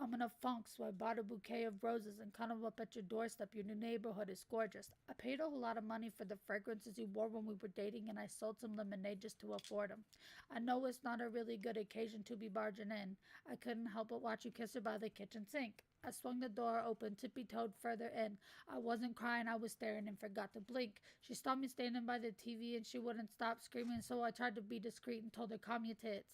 I'm in a funk, so I bought a bouquet of roses and cut them up at your doorstep. Your new neighborhood is gorgeous. I paid a whole lot of money for the fragrances you wore when we were dating, and I sold some lemonade just to afford them. I know it's not a really good occasion to be barging in. I couldn't help but watch you kiss her by the kitchen sink. I swung the door open, tippy-toed further in. I wasn't crying, I was staring and forgot to blink. She saw me standing by the TV and she wouldn't stop screaming, so I tried to be discreet and told her, calm your tits.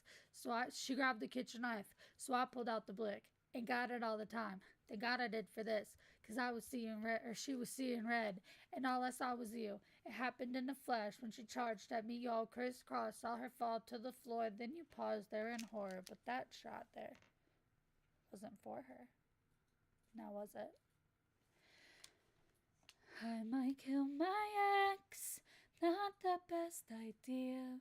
She grabbed the kitchen knife, so I pulled out the blick and got it all the time. Thank God I did for this, because I was seeing red, or she was seeing red, and all I saw was you. It happened in the flesh when she charged at me, y'all crisscross, saw her fall to the floor, then you paused there in horror, but that shot there wasn't for her. Now was it? I might kill my ex, not the best idea.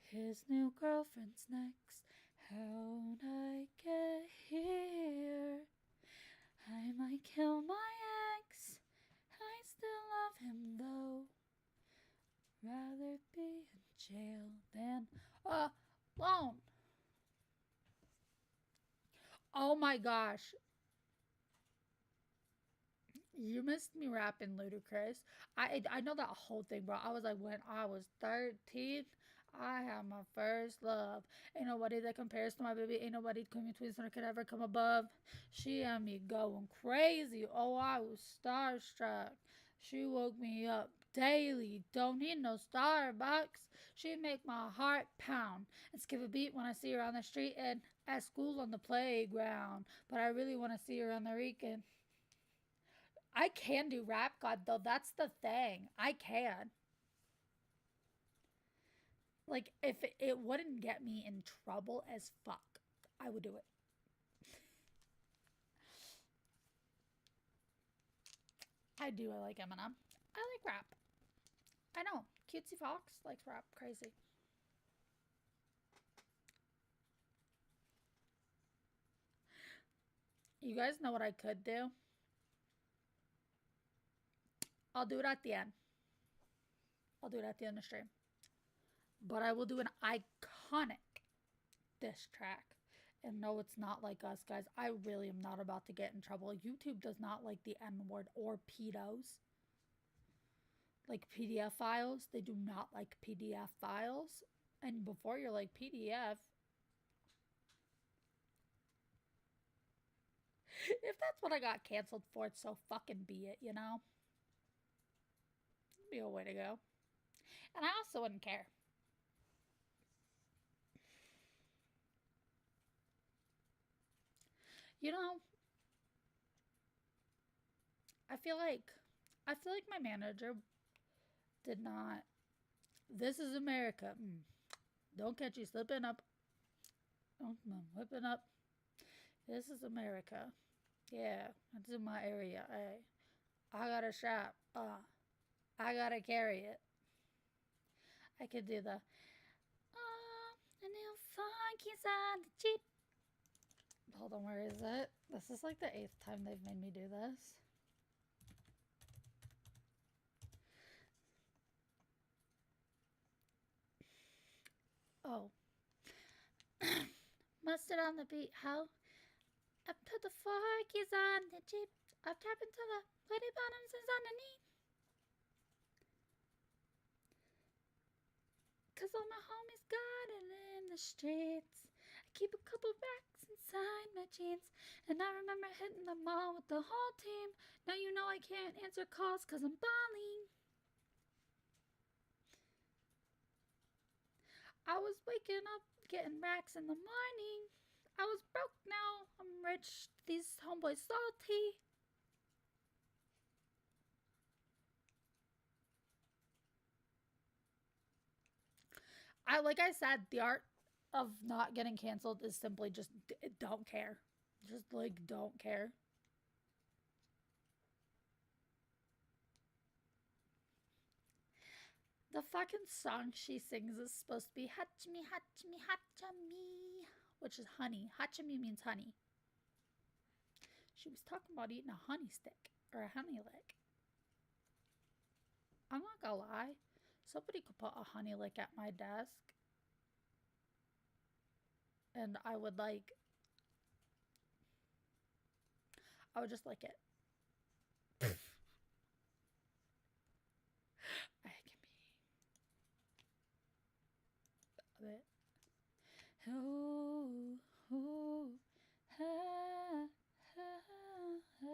His new girlfriend's next. How'd I get here? I might kill my ex. I still love him though. Rather be in jail than alone. Oh my gosh. You missed me rapping Ludacris. I know that whole thing, bro. I was like, when I was 13, I had my first love. Ain't nobody that compares to my baby. Ain't nobody between center could ever come above. She had me going crazy. Oh, I was starstruck. She woke me up daily. Don't need no Starbucks. She'd make my heart pound and skip a beat when I see her on the street and at school on the playground. But I really want to see her on the weekend. I can do rap god though. That's the thing. I can. Like if it wouldn't get me in trouble as fuck, I would do it. I do. I like Eminem. I like rap. I know. Cutesy Fox likes rap. Crazy. You guys know what I could do? I'll do it at the end. I'll do it at the end of the stream. But I will do an iconic diss track. And no, it's not like us, guys. I really am not about to get in trouble. YouTube does not like the N-word or pedos. Like PDF files. They do not like PDF files. And before you're like, PDF? If that's what I got canceled for, so fucking be it, you know? It'd be a way to go. And I also wouldn't care. You know, I feel like my manager did not. This is America. Don't catch you slipping up. Whipping up. This is America. Yeah, it's in my area. Hey, I got a shop. I gotta carry it. I could do the. A new funky's on the Jeep. Hold on, where is it? This is like the 8th time they've made me do this. Oh. Mustard on the beat, how? I put the forkies on the Jeep. I've tapped into the lady bottoms is underneath. Cause all my homies got it in the streets. I keep a couple racks inside my jeans. And I remember hitting the mall with the whole team. Now you know I can't answer calls cause I'm balling. I was waking up getting racks in the morning. I was broke, now I'm rich. These homeboys salty. Like I said, the art of not getting canceled is simply just don't care. Just like don't care. The fucking song she sings is supposed to be Hachimi, Hachimi, Hachami, which is honey. Hachimi means honey. She was talking about eating a honey stick or a honey lick. I'm not gonna lie. Somebody could put a honey lick at my desk and I would just like it. I can be a bit. Oh, oh, ha, ha, ha.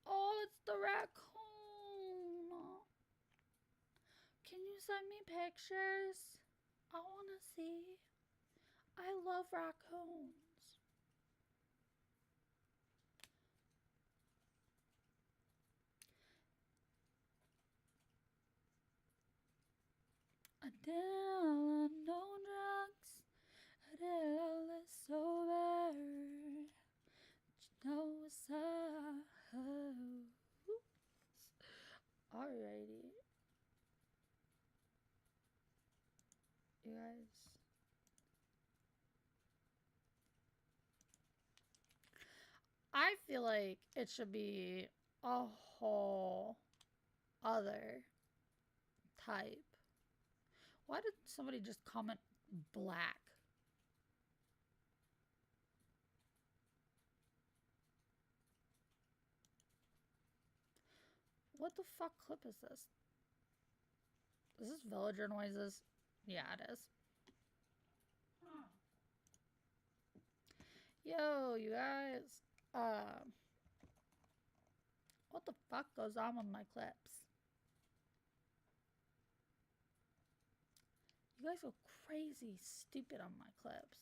Oh, it's the raccoon. Can you send me pictures? I want to see. I love raccoons. Adele, no drugs. Adele is sober. No, what's up? Alrighty. You guys. I feel like it should be a whole other type. Why did somebody just comment black? What the fuck clip is this? Is this villager noises? Yeah, it is. Yo, you guys. What the fuck goes on with my clips? You guys go crazy stupid on my clips.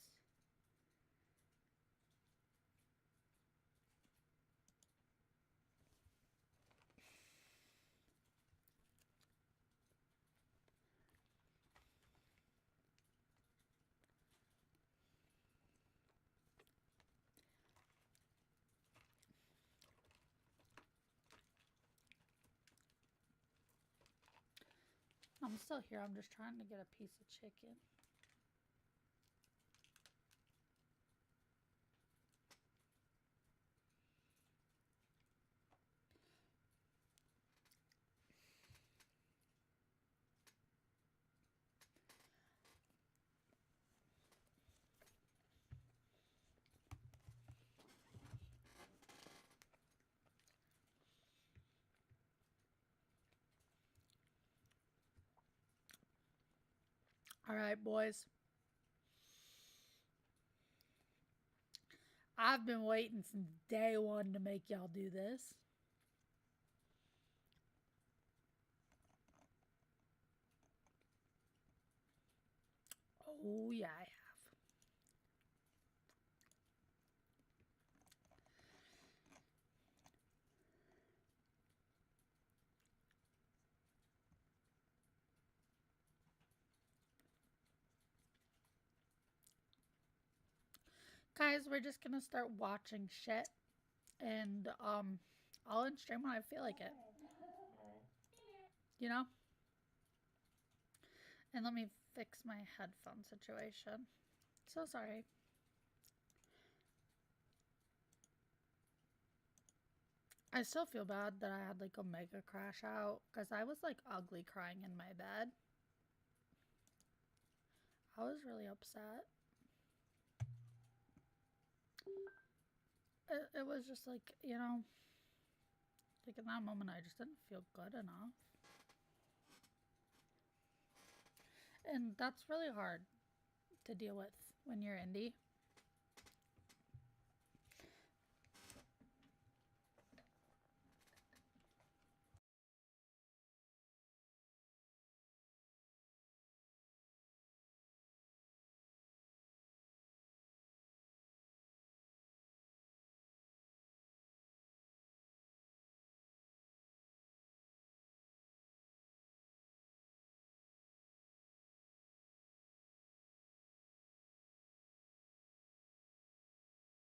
I'm still here. I'm just trying to get a piece of chicken. All right, boys. I've been waiting since day one to make y'all do this. Oh, yeah, I have. Guys, we're just gonna start watching shit. And, I'll end stream when I feel like it. You know? And let me fix my headphone situation. So sorry. I still feel bad that I had like a mega crash out because I was like ugly crying in my bed. I was really upset. It was just like, like in that moment, I just didn't feel good enough. And that's really hard to deal with when you're indie.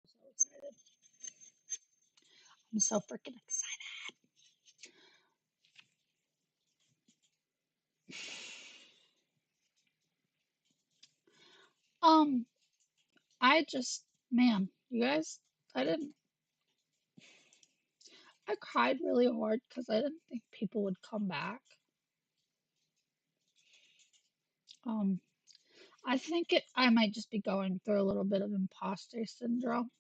So excited. I'm so freaking excited. just, man, you guys, I didn't, I cried really hard because I didn't think people would come back. Um, I think I might just be going through a little bit of imposter syndrome.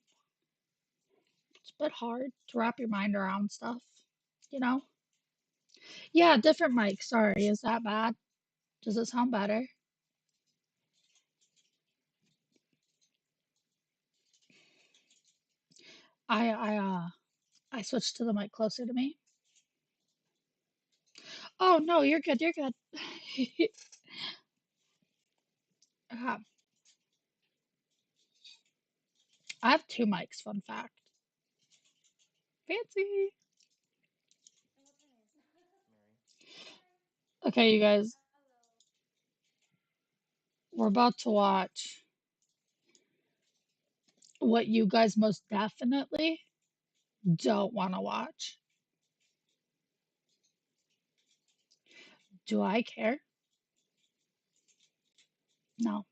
It's a bit hard to wrap your mind around stuff, you know? Yeah, different mic. Sorry, is that bad? Does it sound better? I I uh I switched to the mic closer to me. Oh no, you're good. You're good. Uh, I have two mics. Fun fact. Fancy. Okay, you guys, we're about to watch what you guys most definitely don't want to watch. Do I care? No,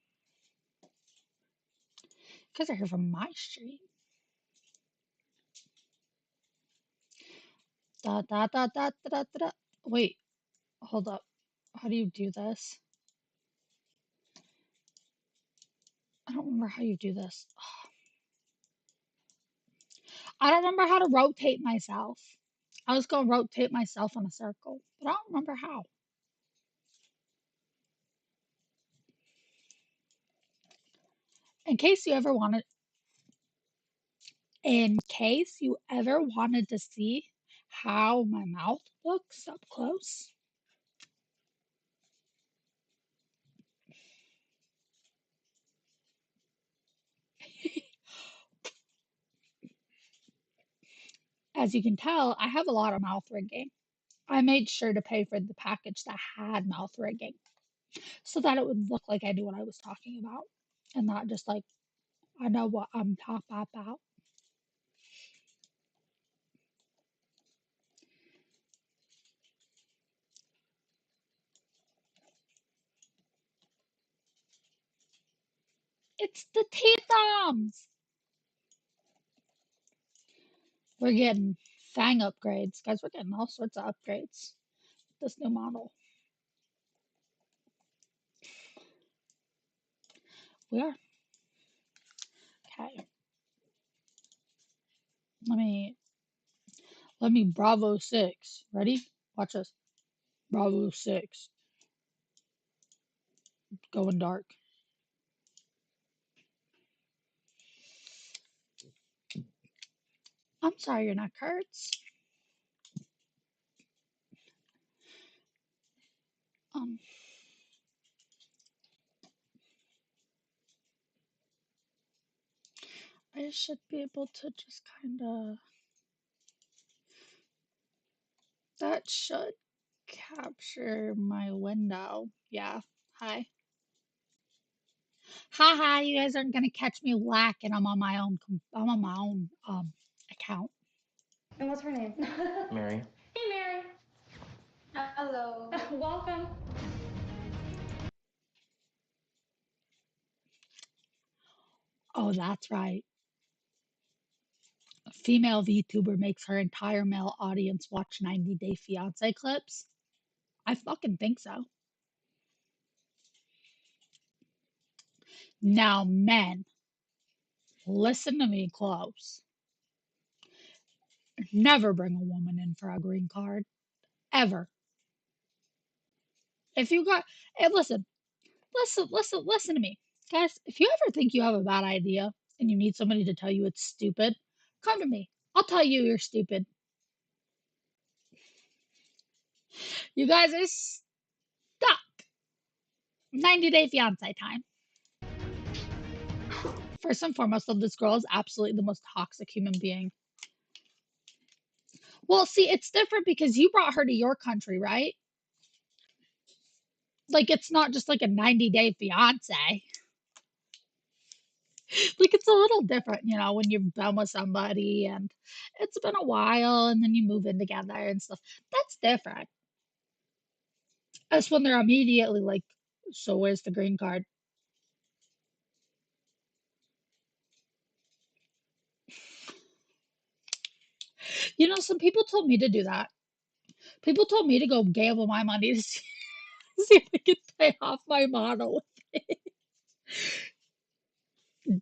because they're here from my street. Da da da da da da da. Wait, hold up. How do you do this? I don't remember how you do this. I don't remember how to rotate myself. I was gonna rotate myself in a circle, but I don't remember how. In case you ever wanted, in case you ever wanted to see how my mouth looks up close, as you can tell, I have a lot of mouth rigging. I made sure to pay for the package that had mouth rigging so that it would look like I knew what I was talking about and not just like I know what I'm talking about. It's the T-thumbs. We're getting fang upgrades. Guys, we're getting all sorts of upgrades. This new model. We are. Okay. Let me Bravo 6. Ready? Watch this. Bravo 6. Going dark. I'm sorry your neck hurts. Um, I should be able to just kind of. That should capture my window. Yeah. Hi. Haha, you guys aren't gonna catch me lacking. I'm on my own account. And what's her name? Mary. Hey, Mary. Hello. Welcome. Oh, that's right. A female VTuber makes her entire male audience watch 90 Day Fiance clips. I fucking think so. Now, men, listen to me close. Never bring a woman in for a green card. Ever. If you got, hey, listen to me. Guys, if you ever think you have a bad idea and you need somebody to tell you it's stupid, come to me. I'll tell you you're stupid. You guys are stuck. 90 Day Fiance time. First and foremost, this girl is absolutely the most toxic human being. Well, see, it's different because you brought her to your country, right? Like, it's not just like a 90-day fiance. Like, it's a little different, when you've been with somebody and it's been a while and then you move in together and stuff. That's different. As when they're immediately like, so where's the green card? You know, some people told me to do that. People told me to go gamble my money to see, see if I could pay off my model.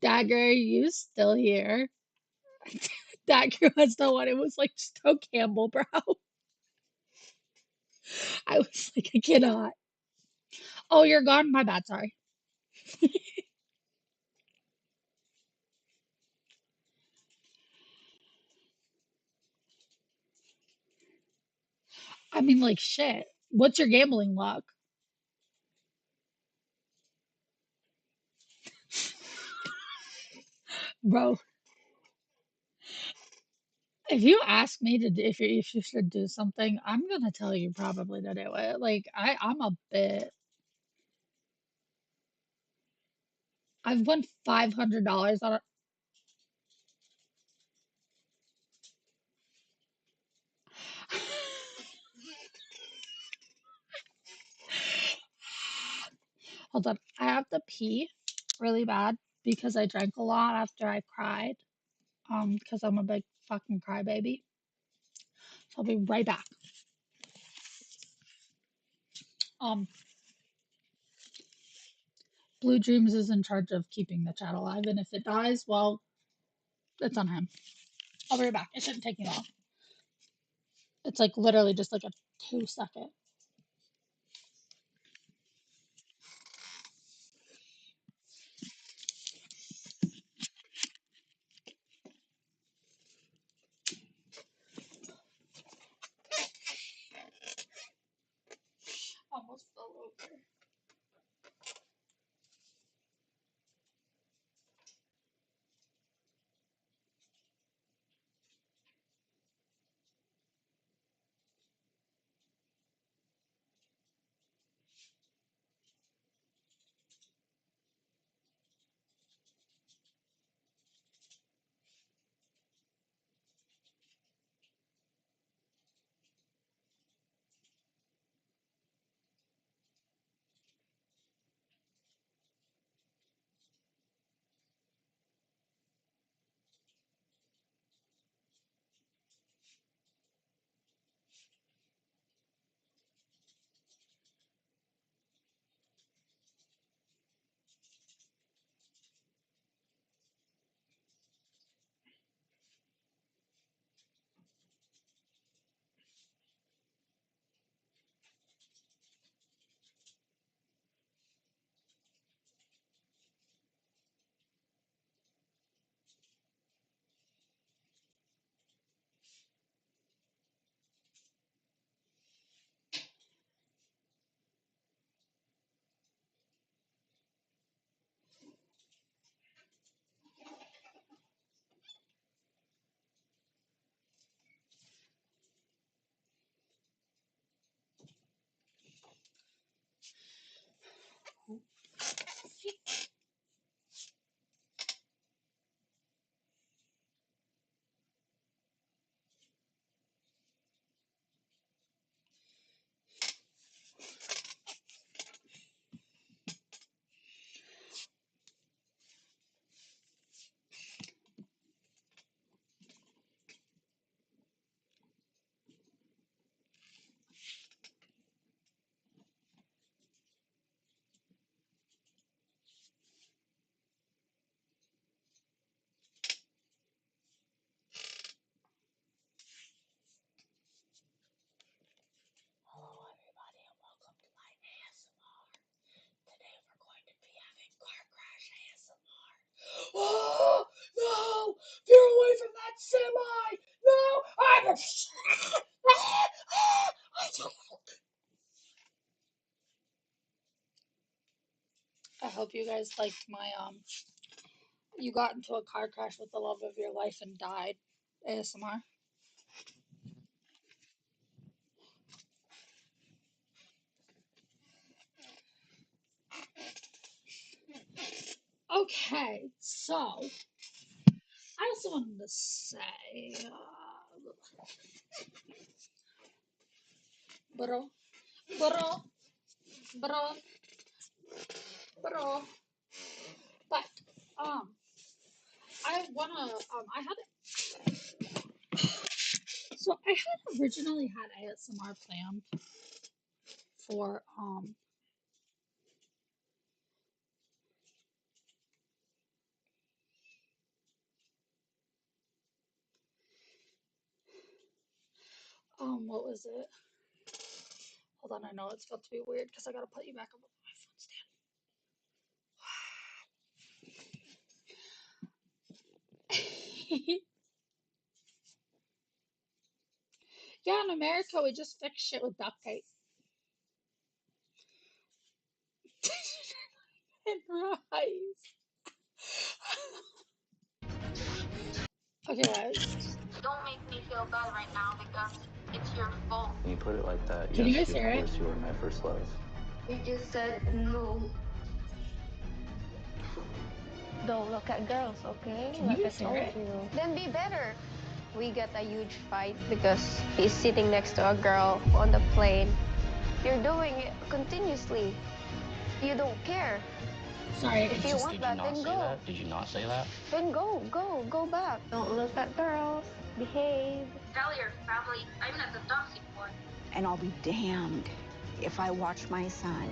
Dagger, are you still here? Dagger was the one. It was like, just go gamble, bro. I was like, I cannot. Oh, you're gone? My bad, sorry. I mean, like, shit. What's your gambling luck? Bro, if you ask me to do, if you should do something, I'm gonna tell you probably to do it. Like, I'm a bit. I've won $500 on it. Hold on, I have to pee really bad because I drank a lot after I cried. Because I'm a big fucking crybaby. So I'll be right back. Um, Blue Dreams is in charge of keeping the chat alive, and if it dies, well, it's on him. I'll be right back. It shouldn't take me long. It's like literally just like a 2 second. Almost fell over. Hello, everybody, and welcome to my ASMR. Today we're going to be having car crash ASMR. Oh no! Veer away from that semi! No! I hope you guys liked my you got into a car crash with the love of your life and died ASMR. Okay, so I also wanted to say, bro, bro, bro, bro, but um, I wanna I had So I had originally had ASMR planned for what was it? Hold on, I know it's about to be weird because I gotta put you back on my phone stand. Yeah, in America we just fix shit with duct tape. And rice. Okay, guys. Don't make me feel bad right now because it's your fault. When you put it like that, Can you yes, guys of hear it? course you were my first love. You just said no. Don't look at girls, okay? Can Like you I hear told it? you. Then be better. We got a huge fight because he's sitting next to a girl on the plane. You're doing it continuously. You don't care. Sorry, If you want that, then go. Did you not say that? Then go back. Don't look at girls. Behave. Tell your family I'm not the toxic one. And I'll be damned if I watch my son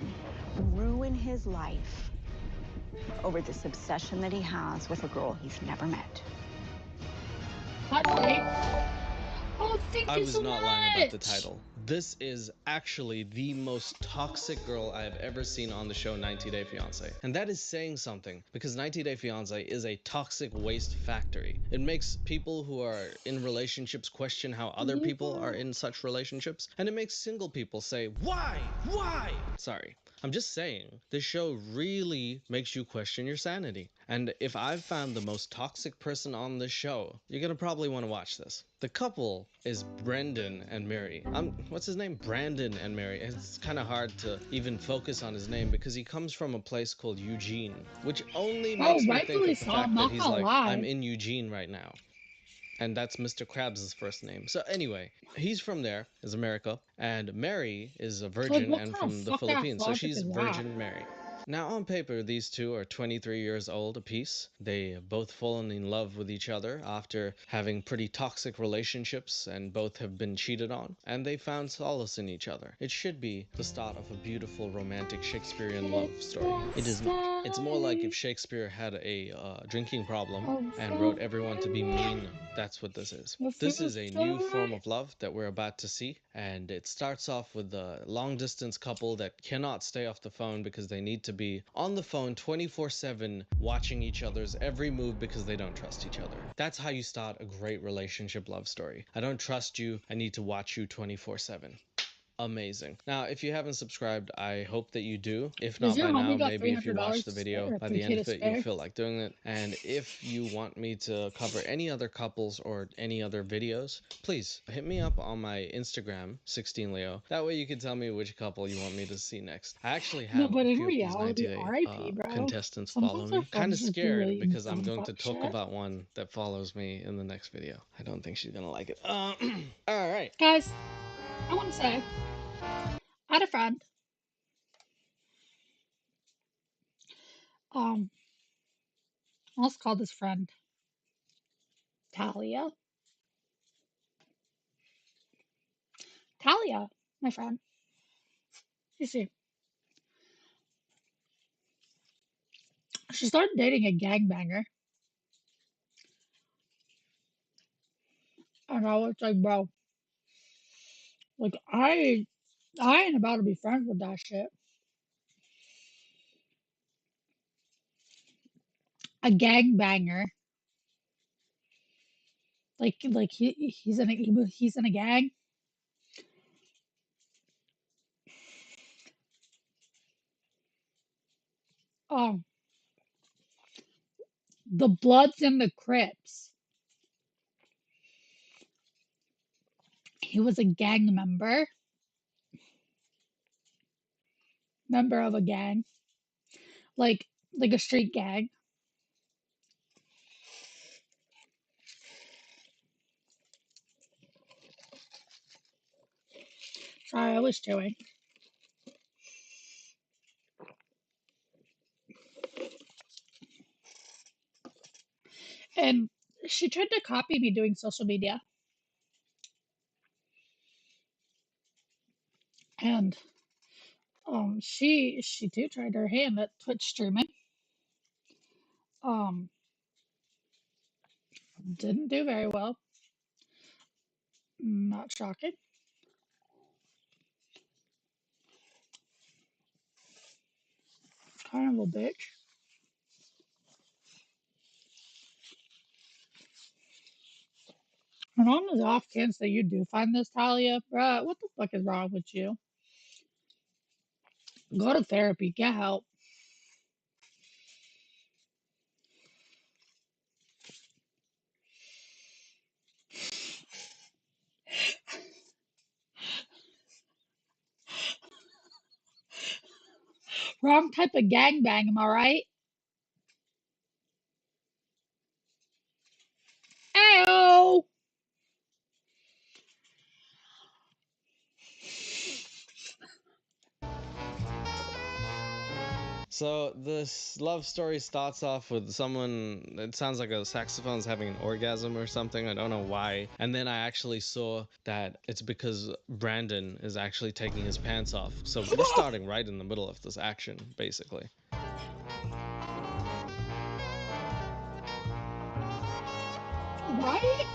ruin his life over this obsession that he has with a girl he's never met. Hot take. Oh, thank I you was so not much. lying about the title. This is actually the most toxic girl I have ever seen on the show 90 Day Fiancé. And that is saying something, because 90 Day Fiancé is a toxic waste factory. It makes people who are in relationships question how other people are in such relationships, and it makes single people say, why? Why? Sorry. I'm just saying, this show really makes you question your sanity. And if I've found the most toxic person on this show, you're gonna probably want to watch this. The couple is Brendan and Mary. What's his name? Brandon and Mary. It's kind of hard to even focus on his name because he comes from a place called Eugene, which only makes me think rightfully of the so, fact I'm that not he's gonna like, lie. I'm in Eugene right now. And that's Mr. Krabs' first name. So anyway, he's from there, is America, and Mary is a virgin what and kind of from the fuck-ass Philippines, so logic she's is that? Virgin Mary. Now, on paper, these two are 23 years old apiece. They both fallen in love with each other after having pretty toxic relationships, and both have been cheated on, and they found solace in each other. It should be the start of a beautiful romantic Shakespearean love story. It is not. It's more like if Shakespeare had a drinking problem and wrote everyone to be mean. That's what this is. This is a new form of love that we're about to see, and it starts off with a long distance couple that cannot stay off the phone because they need to be on the phone 24/7 watching each other's every move because they don't trust each other. That's how you start a great relationship love story. I don't trust you, I need to watch you 24/7. Amazing. Now, if you haven't subscribed, I hope that you do. If Does not your by now, homie got maybe if you watch the $300 video, or by the end $3K of to it, you'll spare? feel like doing it. And if you want me to cover any other couples or any other videos, please hit me up on my Instagram, 16leo. That way you can tell me which couple you want me to see next. I actually No, have but a in few of these reality, 90-day RIP, bro. contestants follow Sometimes our me. Kind of friends just do scared really because I'm dumb going fuck to talk shit. about one that follows me in the next video. I don't think she's gonna like it. All right. Guys, I want to say, I had a friend. Let's call this friend Talia. Talia, my friend. You see, she started dating a gangbanger, and I was like, bro, like I ain't about to be friends with that shit. A gangbanger, like he's in a gang. Um, the Bloods and the Crips. He was a gang member of a gang, like a street gang. Sorry, I was chewing. And she tried to copy me doing social media. And she too tried her hand at Twitch streaming. Um, didn't do very well. Not shocking. Kind of a bitch. And on the off chance that you do find this, Talia, bruh, what the fuck is wrong with you? Go to therapy, get help. Wrong type of gangbang, am I right? Ow! So this love story starts off with someone, it sounds like a saxophone's having an orgasm or something. I don't know why. And then I actually saw that it's because Brandon is actually taking his pants off. So we're starting right in the middle of this action, basically. Right?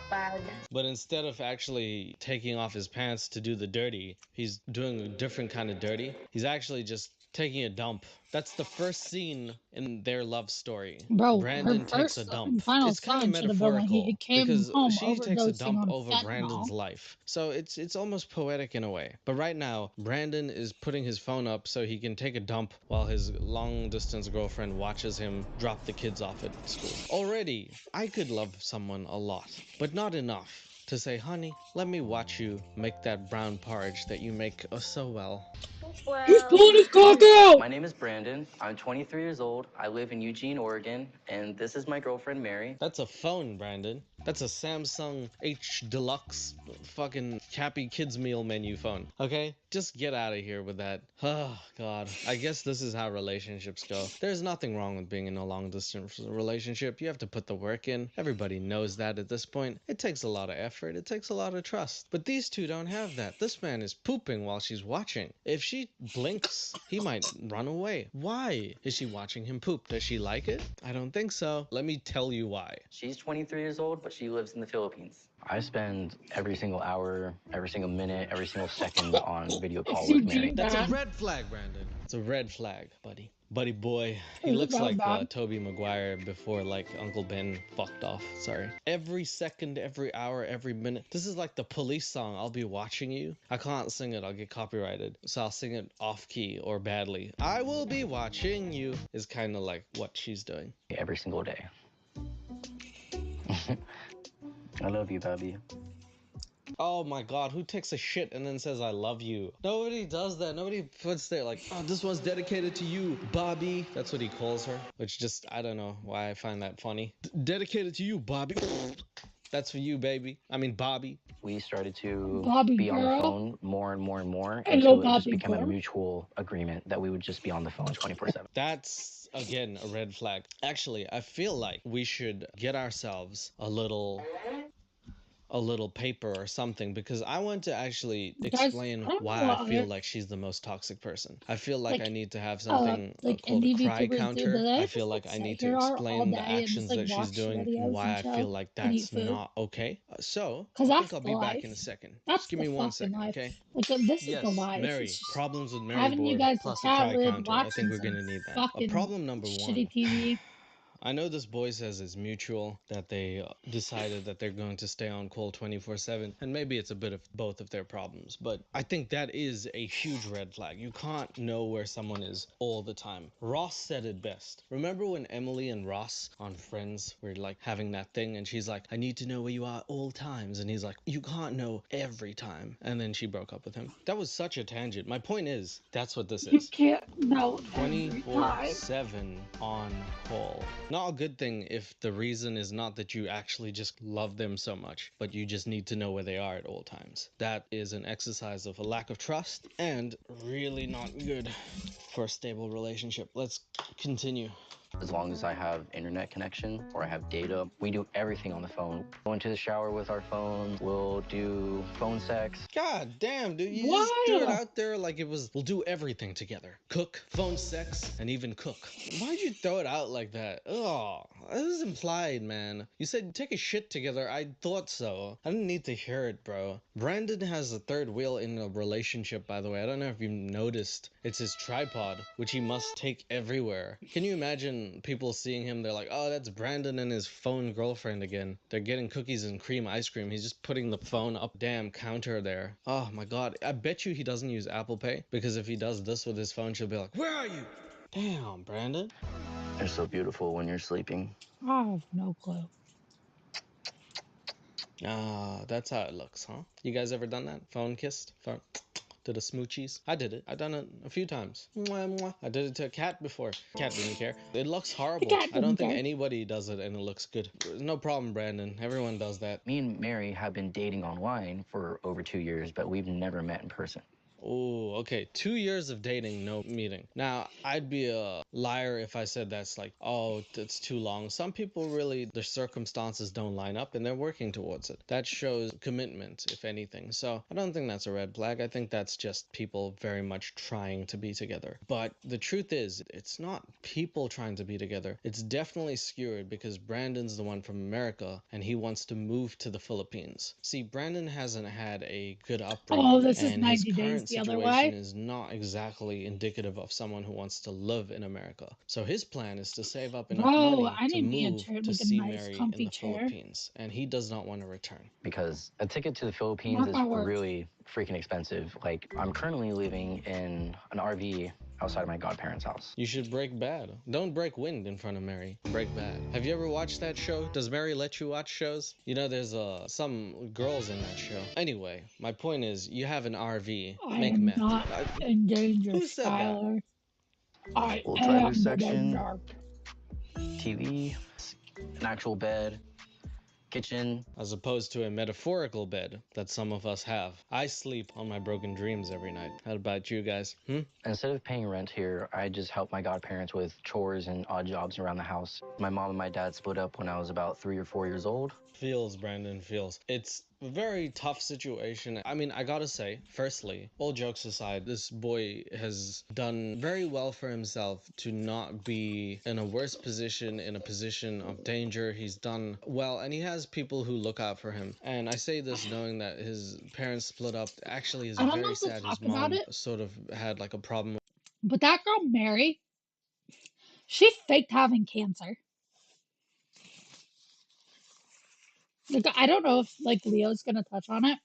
Bad. But instead of actually taking off his pants to do the dirty, he's doing a different kind of dirty. He's actually just taking a dump. That's the first scene in their love story. Bro, Brandon her takes first a and dump. final It's kind of sign should have been when he metaphorical came because home she takes a overdosing dump on over Brandon's fentanyl. life. So it's almost poetic in a way. But right now, Brandon is putting his phone up so he can take a dump while his long distance girlfriend watches him drop the kids off at school. Already, I could love someone a lot, but not enough to say, honey, let me watch you make that brown porridge that you make so well. He's Well, pulling his cock out! My name is Brandon. I'm 23 years old. I live in Eugene, Oregon, and this is my girlfriend, Mary. That's a phone, Brandon. That's a Samsung H Deluxe fucking Happy Kids Meal menu phone. Okay? Just get out of here with that. Oh, God. I guess this is how relationships go. There's nothing wrong with being in a long distance relationship. You have to put the work in. Everybody knows that at this point. It takes a lot of effort. It takes a lot of trust. But these two don't have that. This man is pooping while she's watching. If she blinks, he might run away. Why is she watching him poop? Does she like it? I don't think so. Let me tell you why. She's 23 years old, but she lives in the Philippines. I spend every single hour, every single minute, every single second on video call with Mary. That's a red flag, Brandon. It's a red flag, buddy. Buddy boy. He Is it looks that like bad? Toby Maguire before like Uncle Ben fucked off. Sorry. Every second, every hour, every minute. This is like the Police song, I'll be watching you. I can't sing it, I'll get copyrighted. So I'll sing it off key or badly. I will be watching you is kind of like what she's doing. Every single day. I love you, Bobby. Oh my god, who takes a shit and then says I love you? Nobody does that. Nobody puts there like, oh, this one's dedicated to you, Bobby. That's what he calls her. Which just, I don't know why I find that funny. Dedicated to you, Bobby. That's for you, baby. I mean, Bobby. We started to Bobby be on the girl. phone more and more and more Hello, until it just Bobby became a girl. mutual agreement that we would just be on the phone 24/7. That's, again, a red flag. Actually, I feel like we should get ourselves a little paper or something because I want to actually Guys, explain I don't why know I what feel other- like she's the most toxic person. I feel like Like, I need to have something like called a indie cry VTubers do, counter. but they I just feel like like I sit need to here all explain the day and actions just like that she's watch doing and videos why and I shit feel like and eat that's food. not okay. So, 'Cause I that's think I'll the be life. back in a second. That's Just give the me one fucking second, life. okay? Like this is Yes, the life. Mary. It's just Problems with Mary having you board guys plus a chat cry with, counter. I think watching we're some gonna need that. fucking Problem number shitty one. TV. I know this boy says it's mutual, that they decided that they're going to stay on call 24/7, and maybe it's a bit of both of their problems, but I think that is a huge red flag. You can't know where someone is all the time. Ross said it best. Remember when Emily and Ross on Friends were like having that thing, and she's like, I need to know where you are all times, and he's like, you can't know every time, and then she broke up with him. That was such a tangent. My point is, that's what this You is. can't know every time. 24/7 on call. Not a good thing if the reason is not that you actually just love them so much, but you just need to know where they are at all times. That is an exercise of a lack of trust and really not good for a stable relationship. Let's continue. As long as I have internet connection or I have data, we do everything on the phone. Go into the shower with our phones. We'll do phone sex. God damn, dude, you just threw it Why? out there like it was, we'll do everything together. Cook, phone sex, and even cook. Why'd you throw it out like that? Oh, that was implied, man. You said take a shit together. I thought so. I didn't need to hear it, bro. Brandon has a third wheel in a relationship, by the way. I don't know if you've noticed. It's his tripod, which he must take everywhere. Can you imagine people seeing him? They're like, oh, that's Brandon and his phone girlfriend again. They're getting cookies and cream ice cream. He's just putting the phone up damn counter there. Oh my god. I bet you he doesn't use Apple Pay, because if he does this with his phone, she'll be like, where are you? Damn, Brandon. They're so beautiful when you're sleeping. I have no clue. Ah, that's how it looks, huh? You guys ever done that? Phone kissed? Phone to the smoochies? I did it. I've done it a few times. Mwah, mwah. I did it to a cat before. Cat didn't care. It looks horrible. cat I don't didn't think care. anybody does it and it looks good. No problem, Brandon. Everyone does that. Me and Mary have been dating online for over 2 years, but we've never met in person. Oh, okay. 2 years of dating, no meeting. Now, I'd be a liar if I said that's like, oh, it's too long. Some people really, their circumstances don't line up and they're working towards it. That shows commitment, if anything. So I don't think that's a red flag. I think that's just people very much trying to be together. But the truth is, it's not people trying to be together. It's definitely skewed because Brandon's the one from America and he wants to move to the Philippines. See, Brandon hasn't had a good upbringing. Oh, this is and his 90 days current the other situation way. is not exactly indicative of someone who wants to live in America. So his plan is to save up enough Bro, money I to need me a move chair, to like a see nice, Mary in comfy the chair. Philippines, and he does not want to return. Because a ticket to the Philippines Mark is my words. really freaking expensive. Like, I'm currently living in an RV outside of my godparents' house. You should break bad. Don't break wind in front of Mary. Break bad. Have you ever watched that show? Does Mary let you watch shows? You know, there's some girls in that show. Anyway, my point is, you have an RV. I Make am meth. not in danger, Who said that? Skylar. I Little am driver's the section. dark. TV, an actual bed, kitchen. As opposed to a metaphorical bed that some of us have. I sleep on my broken dreams every night. How about you guys? Instead of paying rent here, I just help my godparents with chores and odd jobs around the house. My mom and my dad split up when I was about 3 or 4 years old. Feels, Brandon, feels. It's a very tough situation. I mean, I gotta say, firstly, all jokes aside, this boy has done very well for himself to not be in a worse position, in a position of danger. He's done well, and he has people who look out for him. And I say this knowing that his parents split up. Actually, is I don't know very if to sad. His talk about mom it, sort of had like a problem. but that girl, Mary, she faked having cancer. Like, I don't know if, like, Leo's gonna touch on it,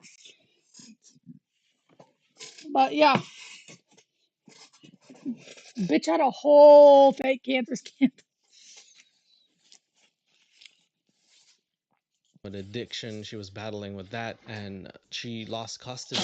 but yeah, bitch had a whole fake cancer scan. With addiction, she was battling with that, and she lost custody,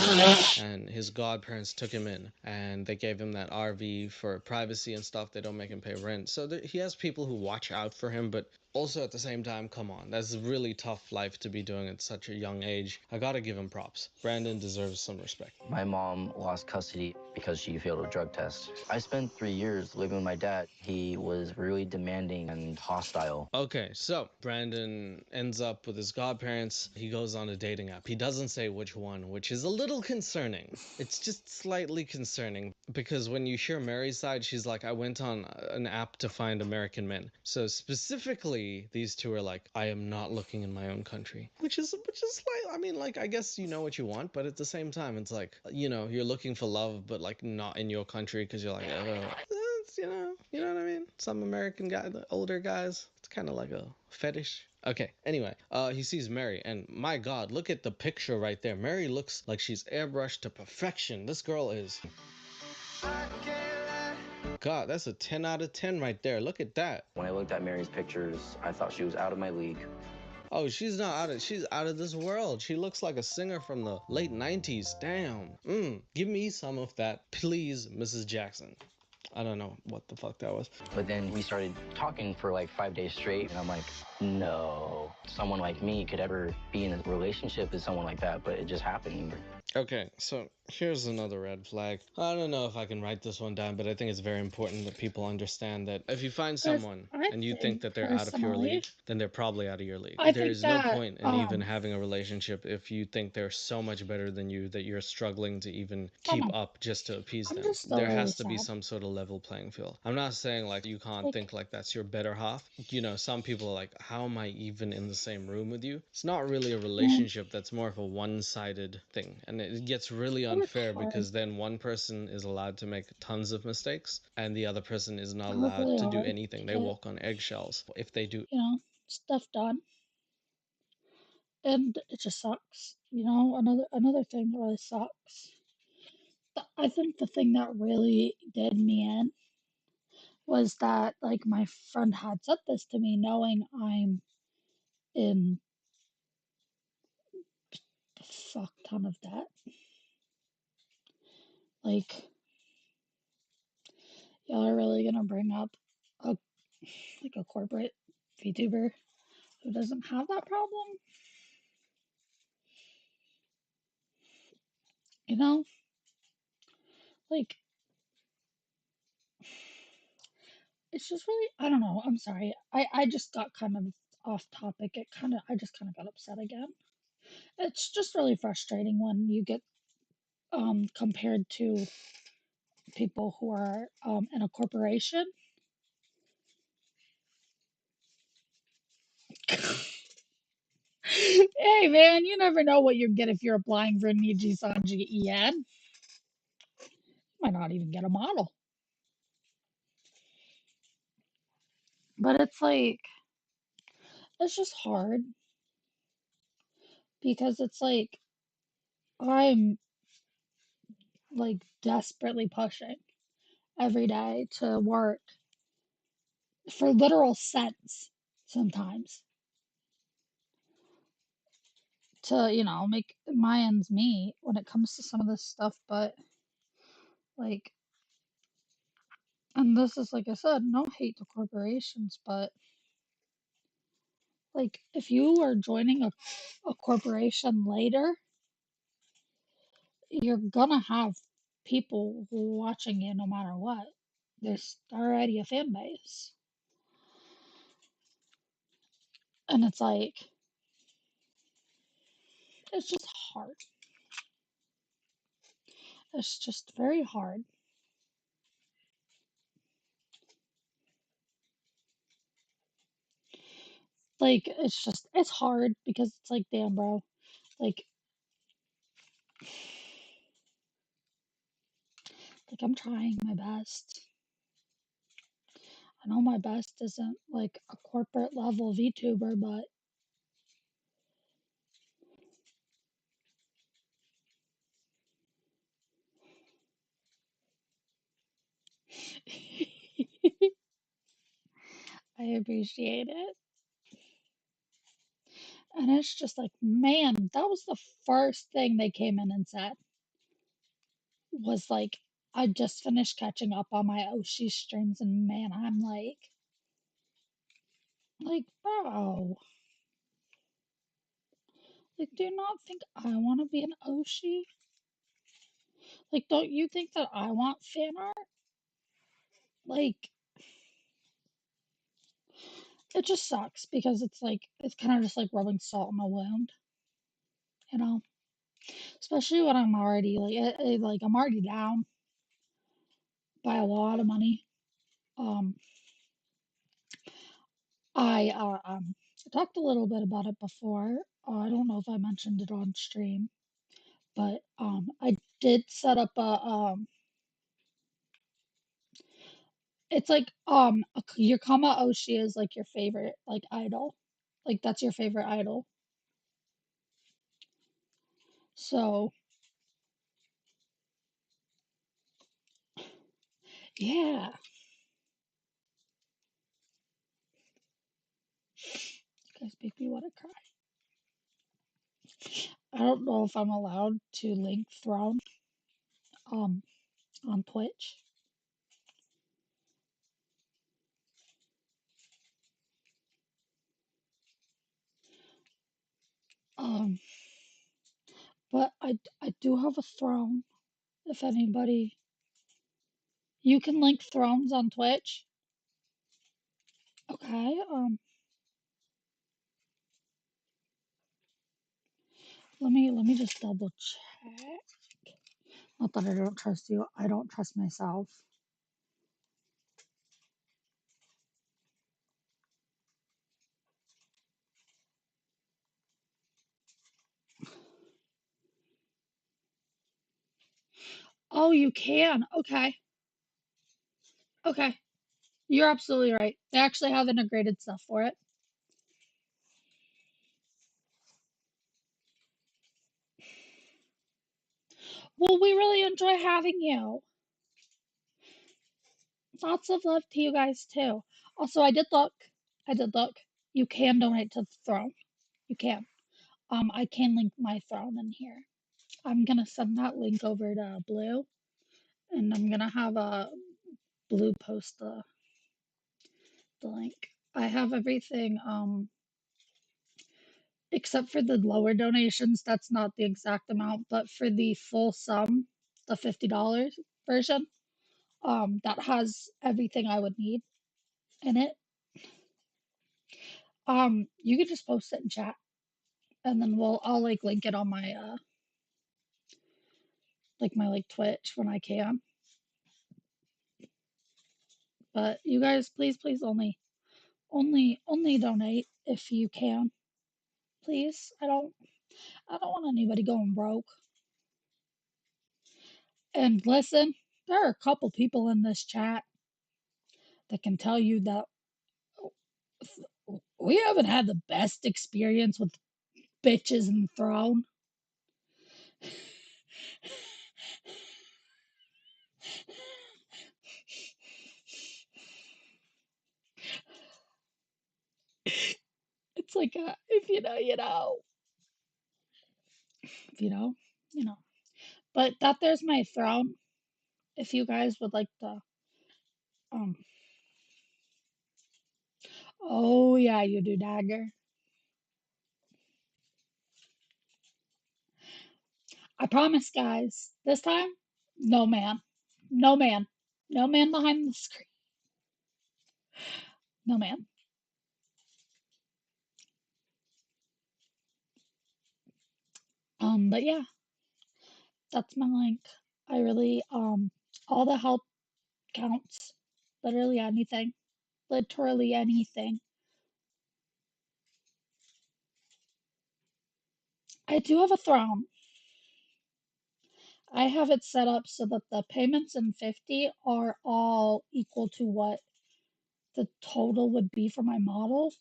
and his godparents took him in, and they gave him that RV for privacy and stuff. They don't make him pay rent, so he has people who watch out for him, but also at the same time, come on, that's a really tough life to be doing at such a young age. I gotta give him props. Brandon deserves some respect. My mom lost custody because she failed a drug test. I spent 3 years living with my dad. He was really demanding and hostile. Okay, so Brandon ends up with his godparents. He goes on a dating app. He doesn't say which one, which is a little concerning. It's just slightly concerning because when you hear Mary's side, she's like, I went on an app to find American men. So specifically, these two are like, I am not looking in my own country, which is like, I mean, like, I guess you know what you want, but at the same time, it's like, you know, you're looking for love, but like not in your country because you're like, it's, you know what I mean? Some American guy, the older guys, it's kind of like a fetish. Okay, anyway, he sees Mary, and my God, look at the picture right there. Mary looks like she's airbrushed to perfection. This girl is... God, that's a 10 out of 10 right there. Look at that. When I looked at Mary's pictures, I thought she was out of my league. Oh, she's out of this world. She looks like a singer from the late 90s. Damn. Give me some of that, please, Mrs. Jackson. I don't know what the fuck that was. But then we started talking for like 5 days straight, and I'm like, no someone like me could ever be in a relationship with someone like that, but it just happened. Okay, so here's another red flag. I don't know if I can write this one down, but I think it's very important that people understand that if you find someone I and you think think that they're out of your personally, league, then they're probably out of your league. I There think is no that point in even having a relationship if you think they're so much better than you that you're struggling to even keep no, up just to appease I'm them. just There really has to be sad. some sort of level playing field. I'm not saying like you can't Like, think like that's your better half. You know, some people are like, how am I even in the same room with you? It's not really a well, relationship, that's more of a one-sided thing. And it gets really oh, it's unfair hard. because then one person is allowed to make tons of mistakes and the other person is not It was allowed really to do hard anything. to They get, walk on eggshells if they do. stuff done. And it just sucks. Another thing that really sucks. I think the thing that really did me in was that, like, my friend had said this to me knowing I'm in a fuck ton of debt. Like, y'all are really gonna bring up a a corporate VTuber who doesn't have that problem? You know? Like, it's just really, I don't know. I'm sorry. I just got kind of off topic. I just kind of got upset again. It's just really frustrating when you get compared to people who are in a corporation. Hey man, you never know what you get if you're applying for a Niji Sanji EN. You might not even get a model. But it's like, it's just hard because it's like I'm like desperately pushing every day to work for literal cents sometimes to, make my ends meet when it comes to some of this stuff. But, like, and this is, like I said, no hate to corporations, but, like, if you are joining a corporation later, you're gonna have people watching you no matter what. There's already a fan base. And it's like, it's just hard. It's just very hard. Like, it's hard because it's like, damn, bro. Like, I'm trying my best. I know my best isn't like a corporate level VTuber, but I appreciate it. And it's just like, man, that was the first thing they came in and said was like, I just finished catching up on my Oshi streams, and man, I'm like, bro, like, do you not think I want to be an Oshi? Like, don't you think that I want fan art? Like, it just sucks because it's like, it's kind of just like rubbing salt in a wound, you know? Especially when I'm already like I'm already down by a lot of money. Um, I talked a little bit about it before. I don't know if I mentioned it on stream, but I did set up it's like your Kama Oshi is like your favorite like idol, like that's your favorite idol. So yeah, you guys make me want to cry. I don't know if I'm allowed to link Throne um on Twitch. Um, but I do have a throne. If anybody, you can link thrones on Twitch. Okay. Let me just double check. Not that I don't trust you. I don't trust myself. Oh, you can. Okay. Okay. You're absolutely right. They actually have integrated stuff for it. Well, we really enjoy having you. Lots of love to you guys too. Also, I did look. I did look. You can donate to the throne. You can. I can link my throne in here. I'm gonna send that link over to Blue, and I'm gonna have a Blue post the link. I have everything except for the lower donations. That's not the exact amount, but for the full sum, the $50 version, that has everything I would need in it. You could just post it in chat, and then I'll like link it on my my Twitch when I can. But you guys, please only donate if you can. Please. I don't want anybody going broke. And listen, there are a couple people in this chat that can tell you that we haven't had the best experience with bitches in the throne. It's like if you know, you know. If you know, you know. But there's my throne. If you guys would like to um oh yeah, you do dagger. I promise guys, this time, no man. No man. No man behind the screen. No man. But yeah, that's my link. I really all the help counts. Literally anything. Literally anything. I do have a throne. I have it set up so that the payments in 50 are all equal to what the total would be for my model.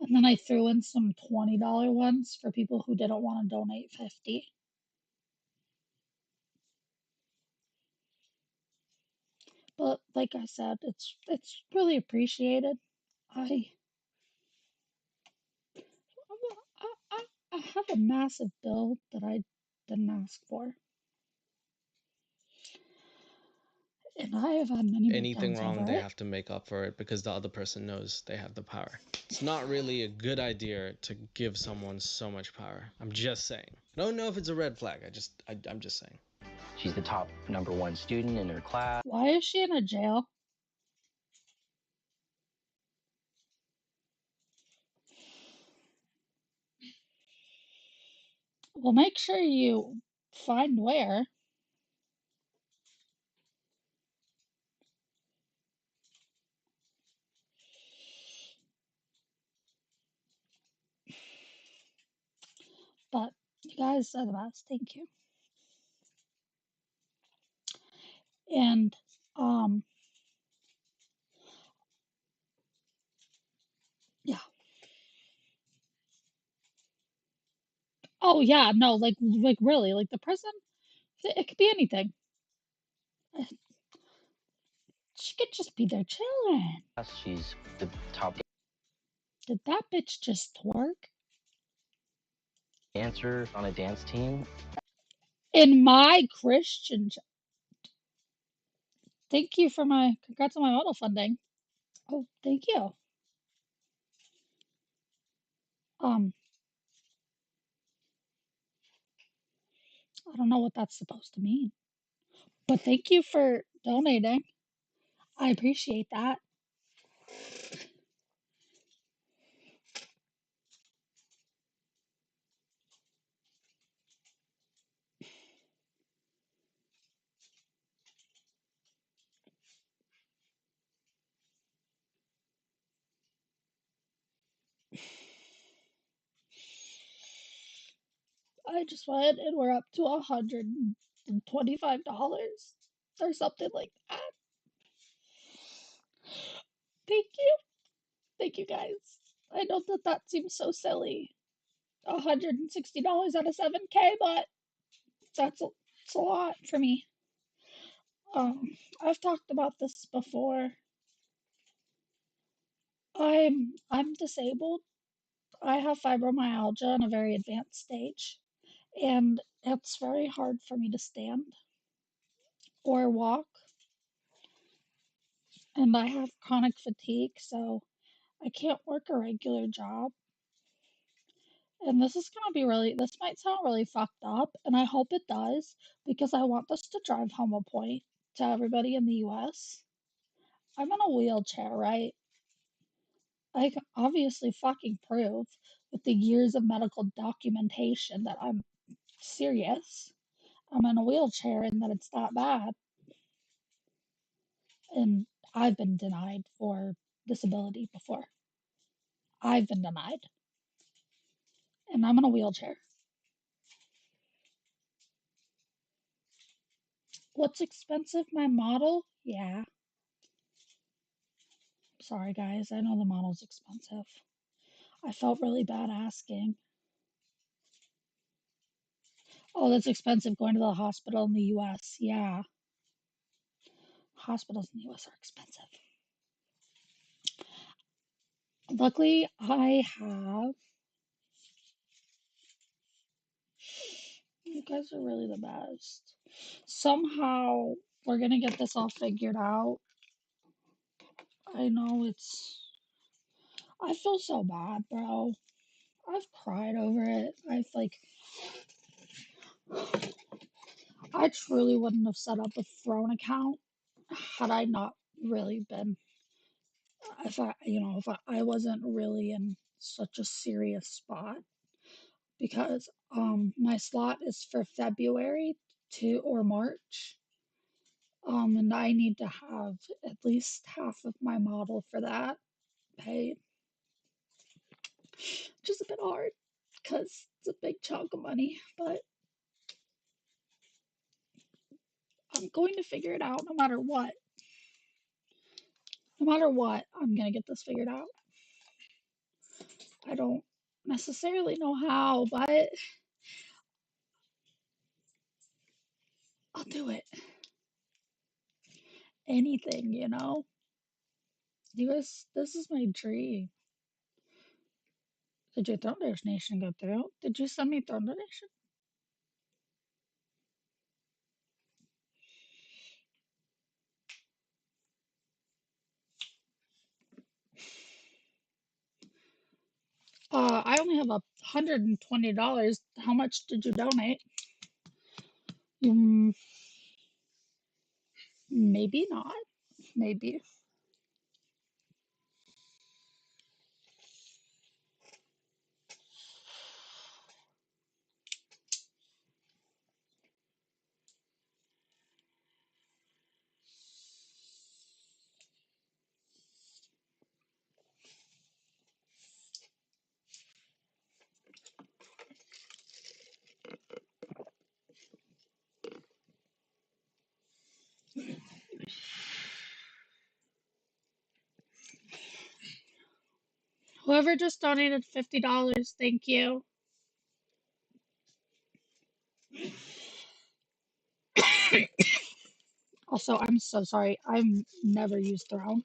And then I threw in some $20 ones for people who didn't want to donate 50. But like I said, it's really appreciated. I I have a massive bill that I didn't ask for. And I have had many Anything breakdowns wrong, over they it. have to make up for it because the other person knows they have the power. It's not really a good idea to give someone so much power. I'm just saying. I don't know if it's a red flag. I'm just saying. She's the top #1 student in her class. Why is she in a jail? Well, make sure you find where. But you guys are the best. Thank you. And yeah. Oh yeah, no, like really, like the prison, it could be anything. She could just be there chilling. She's the top Did that bitch just twerk? dancer on a dance team. In my Christian thank you for my congrats on my model funding. Oh, thank you. Um, I don't know what that's supposed to mean. But thank you for donating. I appreciate that. I just went and we're up to $125 or something like that. Thank you. Thank you guys. I know that that seems so silly. $160 out of 7K, but it's a lot for me. I've talked about this before. I'm disabled. I have fibromyalgia in a very advanced stage, and it's very hard for me to stand or walk, and I have chronic fatigue, so I can't work a regular job. And this might sound really fucked up, and I hope it does, because I want this to drive home a point to everybody in the US. I'm in a wheelchair, right? I can obviously fucking prove with the years of medical documentation that I'm serious. I'm in a wheelchair and that it's that bad. And I've been denied for disability before. I've been denied. And I'm in a wheelchair. What's expensive? My model? Yeah. Sorry, guys. I know the model's expensive. I felt really bad asking. Oh, that's expensive going to the hospital in the US. Yeah. Hospitals in the US are expensive. Luckily, I have. You guys are really the best. Somehow, we're gonna get this all figured out. I know it's. I feel so bad, bro. I've cried over it. I truly wouldn't have set up a Throne account had I not really been, if I wasn't really in such a serious spot, because my slot is for February to or March, and I need to have at least half of my model for that paid, which is a bit hard because it's a big chunk of money, but I'm going to figure it out no matter what. No matter what, I'm gonna get this figured out. I don't necessarily know how, but I'll do it. Anything, you know? You guys, this is my dream. Did your Throne donation go through? Did you send me Throne donation? I only have $120. How much did you donate? Mm, maybe not. Maybe. Whoever just donated $50, thank you. Also, I'm so sorry. I've never used Throne.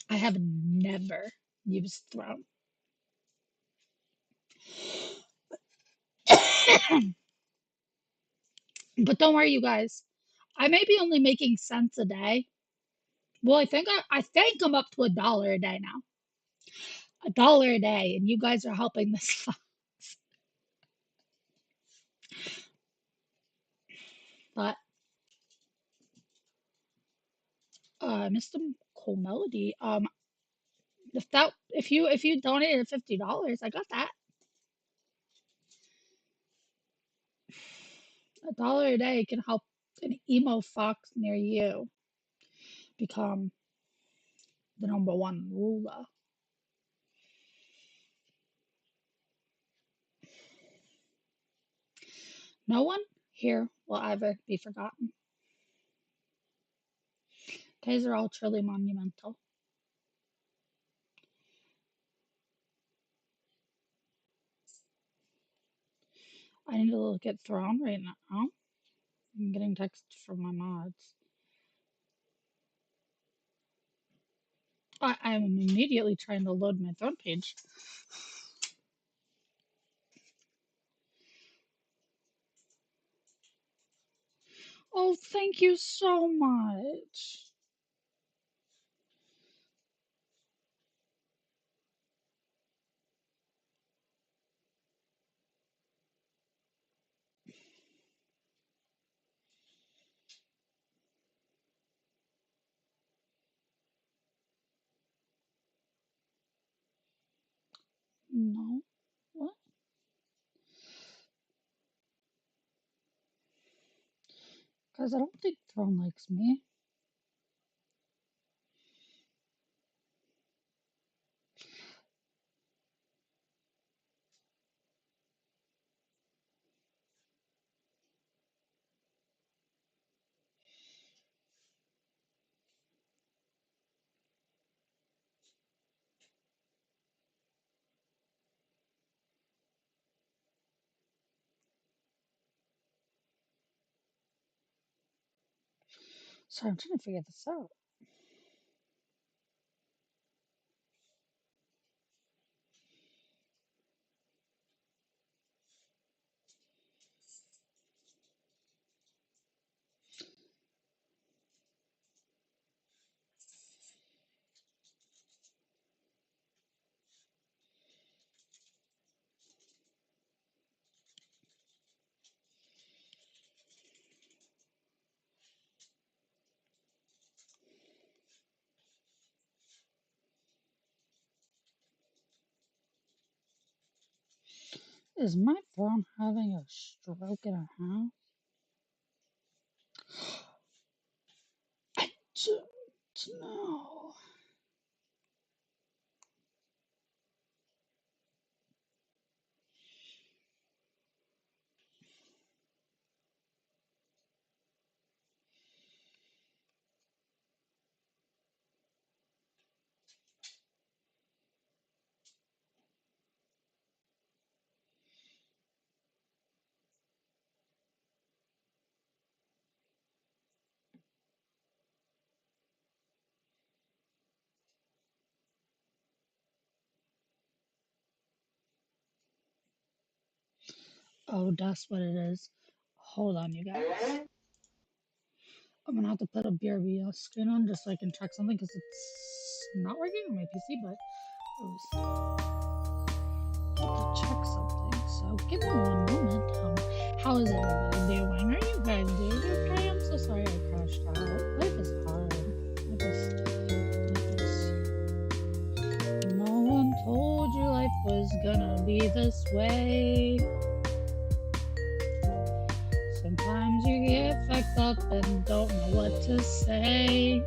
I have never used Throne. But don't worry, you guys. I may be only making cents a day. Well, I think I'm up to $1 a day now. $1 a day, and you guys are helping this. But I missed the cool melody. If you donated $50, I got that. $1 a day can help an emo fox near you become the #1 ruler. No one here will ever be forgotten. Days are all truly monumental. I need to look at Throne right now. I'm getting text from my mods. I'm immediately trying to load my Throne page. Oh, thank you so much. No. What? Because I don't think Throne likes me. Sorry, I'm trying to figure this out. Is my Throne having a stroke and a half? I don't know. Oh, that's what it is. Hold on, you guys. I'm gonna have to put a BRB screen on just so I can check something because it's not working on my PC, but I was to check something. So give me one moment. How is everybody doing? Are you guys doing okay? I'm so sorry I crashed out. Life is hard. No one told you life was gonna be this way. Sometimes you get fucked up and don't know what to say.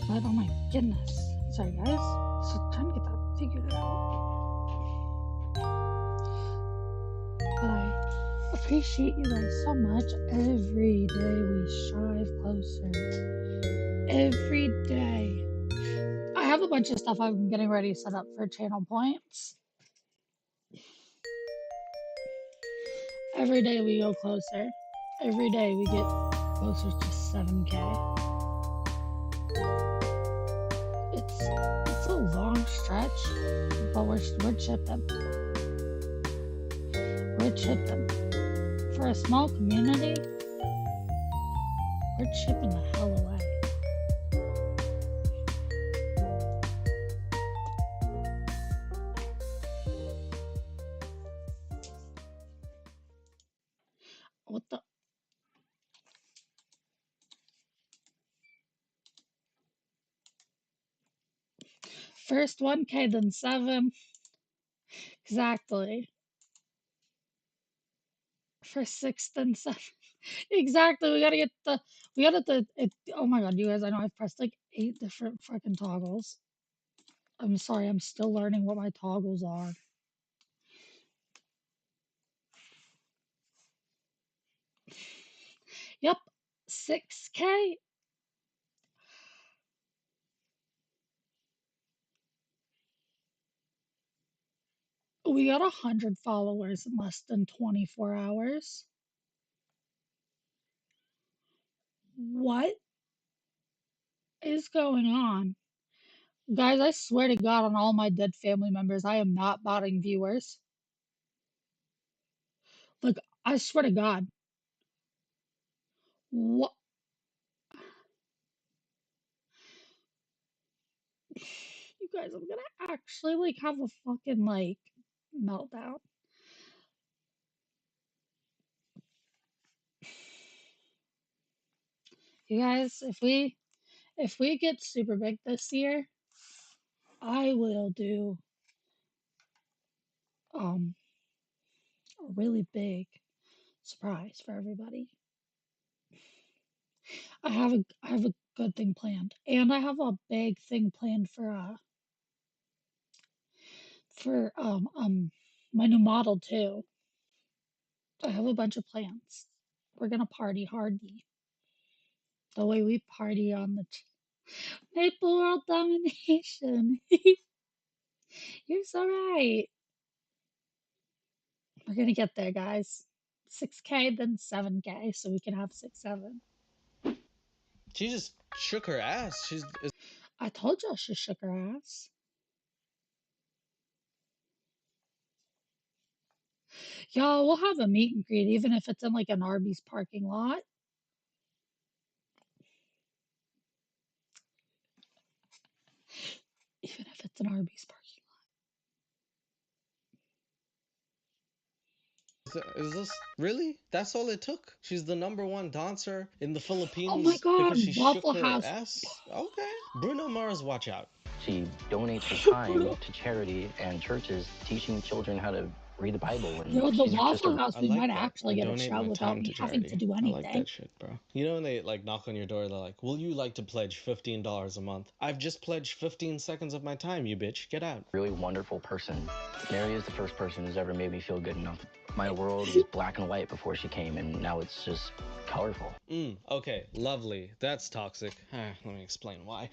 But oh my goodness. Sorry guys. So trying to get that figured out. But I appreciate you guys so much. Every day we strive closer. Every day. I have a bunch of stuff I'm getting ready to set up for channel points. Every day we go closer. Every day we get closer to 7K. It's a long stretch, but we're chipping. We're chipping. For a small community, we're chipping the hell away. What the? First 1K, then 7. Exactly. First 6, then 7. Exactly. We gotta get oh my god, you guys, I know I've pressed like 8 different fucking toggles. I'm sorry, I'm still learning what my toggles are. Yep. 6K. We got 100 followers in less than 24 hours. What is going on? Guys, I swear to God on all my dead family members, I am not botting viewers. Like, I swear to God. What? You guys, I'm gonna actually, like, have a fucking, like, meltdown. You guys, if we get super big this year, I will do, a really big surprise for everybody. I have a good thing planned, and I have a big thing planned for my new model too. I have a bunch of plans. We're gonna party hardy, the way we party on the Maple World Domination. You're so right. We're gonna get there, guys. 6K, then 7K, so we can have 6, 7. She just shook her ass. I told you she shook her ass. Y'all, we'll have a meet and greet, even if it's in like an Arby's parking lot. Even if it's an Arby's parking lot. Is this really? That's all it took? She's the #1 dancer in the Philippines Oh my god, because she Waffle shook her House. ass? Okay. Bruno Mars, watch out. She donates her time to charity and churches, teaching children how to read the Bible. And Yo, the she's just Waffle a House, I we like might that. actually I get a donate show my without time me to having to charity. do I anything. like that shit, bro. You know when they like knock on your door, they're like, "Will you like to pledge $15 a month?" I've just pledged 15 seconds of my time, you bitch. Get out. really wonderful person. Mary is the first person who's ever made me feel good enough. My world was black and white before she came, and now it's just colorful. Okay, lovely. That's toxic. Let me explain why.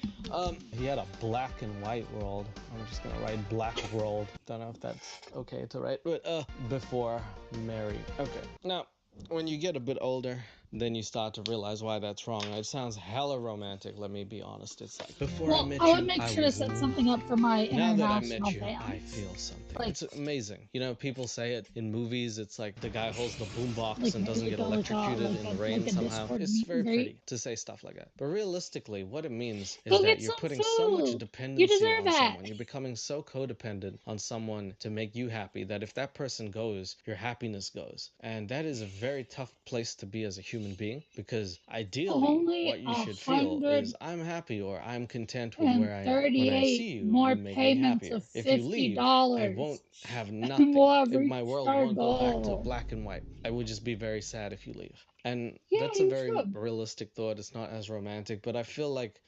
He had a black and white world. I'm just gonna write black world. Don't know if that's okay to write, but before Mary. Okay. Now, when you get a bit older, then you start to realize why that's wrong. It sounds hella romantic, let me be honest. It's like, before I Well, met I you, would make I sure to was set something up for my now that I international met you, fans. I feel something. Like, It's amazing. You know, people say it in movies. It's like the guy holds the boombox like and doesn't maybe get electrocuted in the rain like a somehow. Discord It's meet very and greet. pretty to say stuff like that. But realistically, what it means is Go that get you're some putting so much food. You dependency deserve on it. someone. You're becoming so codependent on someone to make you happy that if that person goes, your happiness goes. And that is a very tough place to be as a human being, because ideally, Only what you should feel is I'm happy or I'm content with where I am. When I see 138 you, more you make me payments happier. of If you leave, I $50. won't have And nothing. we'll have My reached world our won't go back to goal. black and white. I would just be very sad if you leave. And Yeah, that's a you very should. realistic thought. It's not as romantic, but I feel like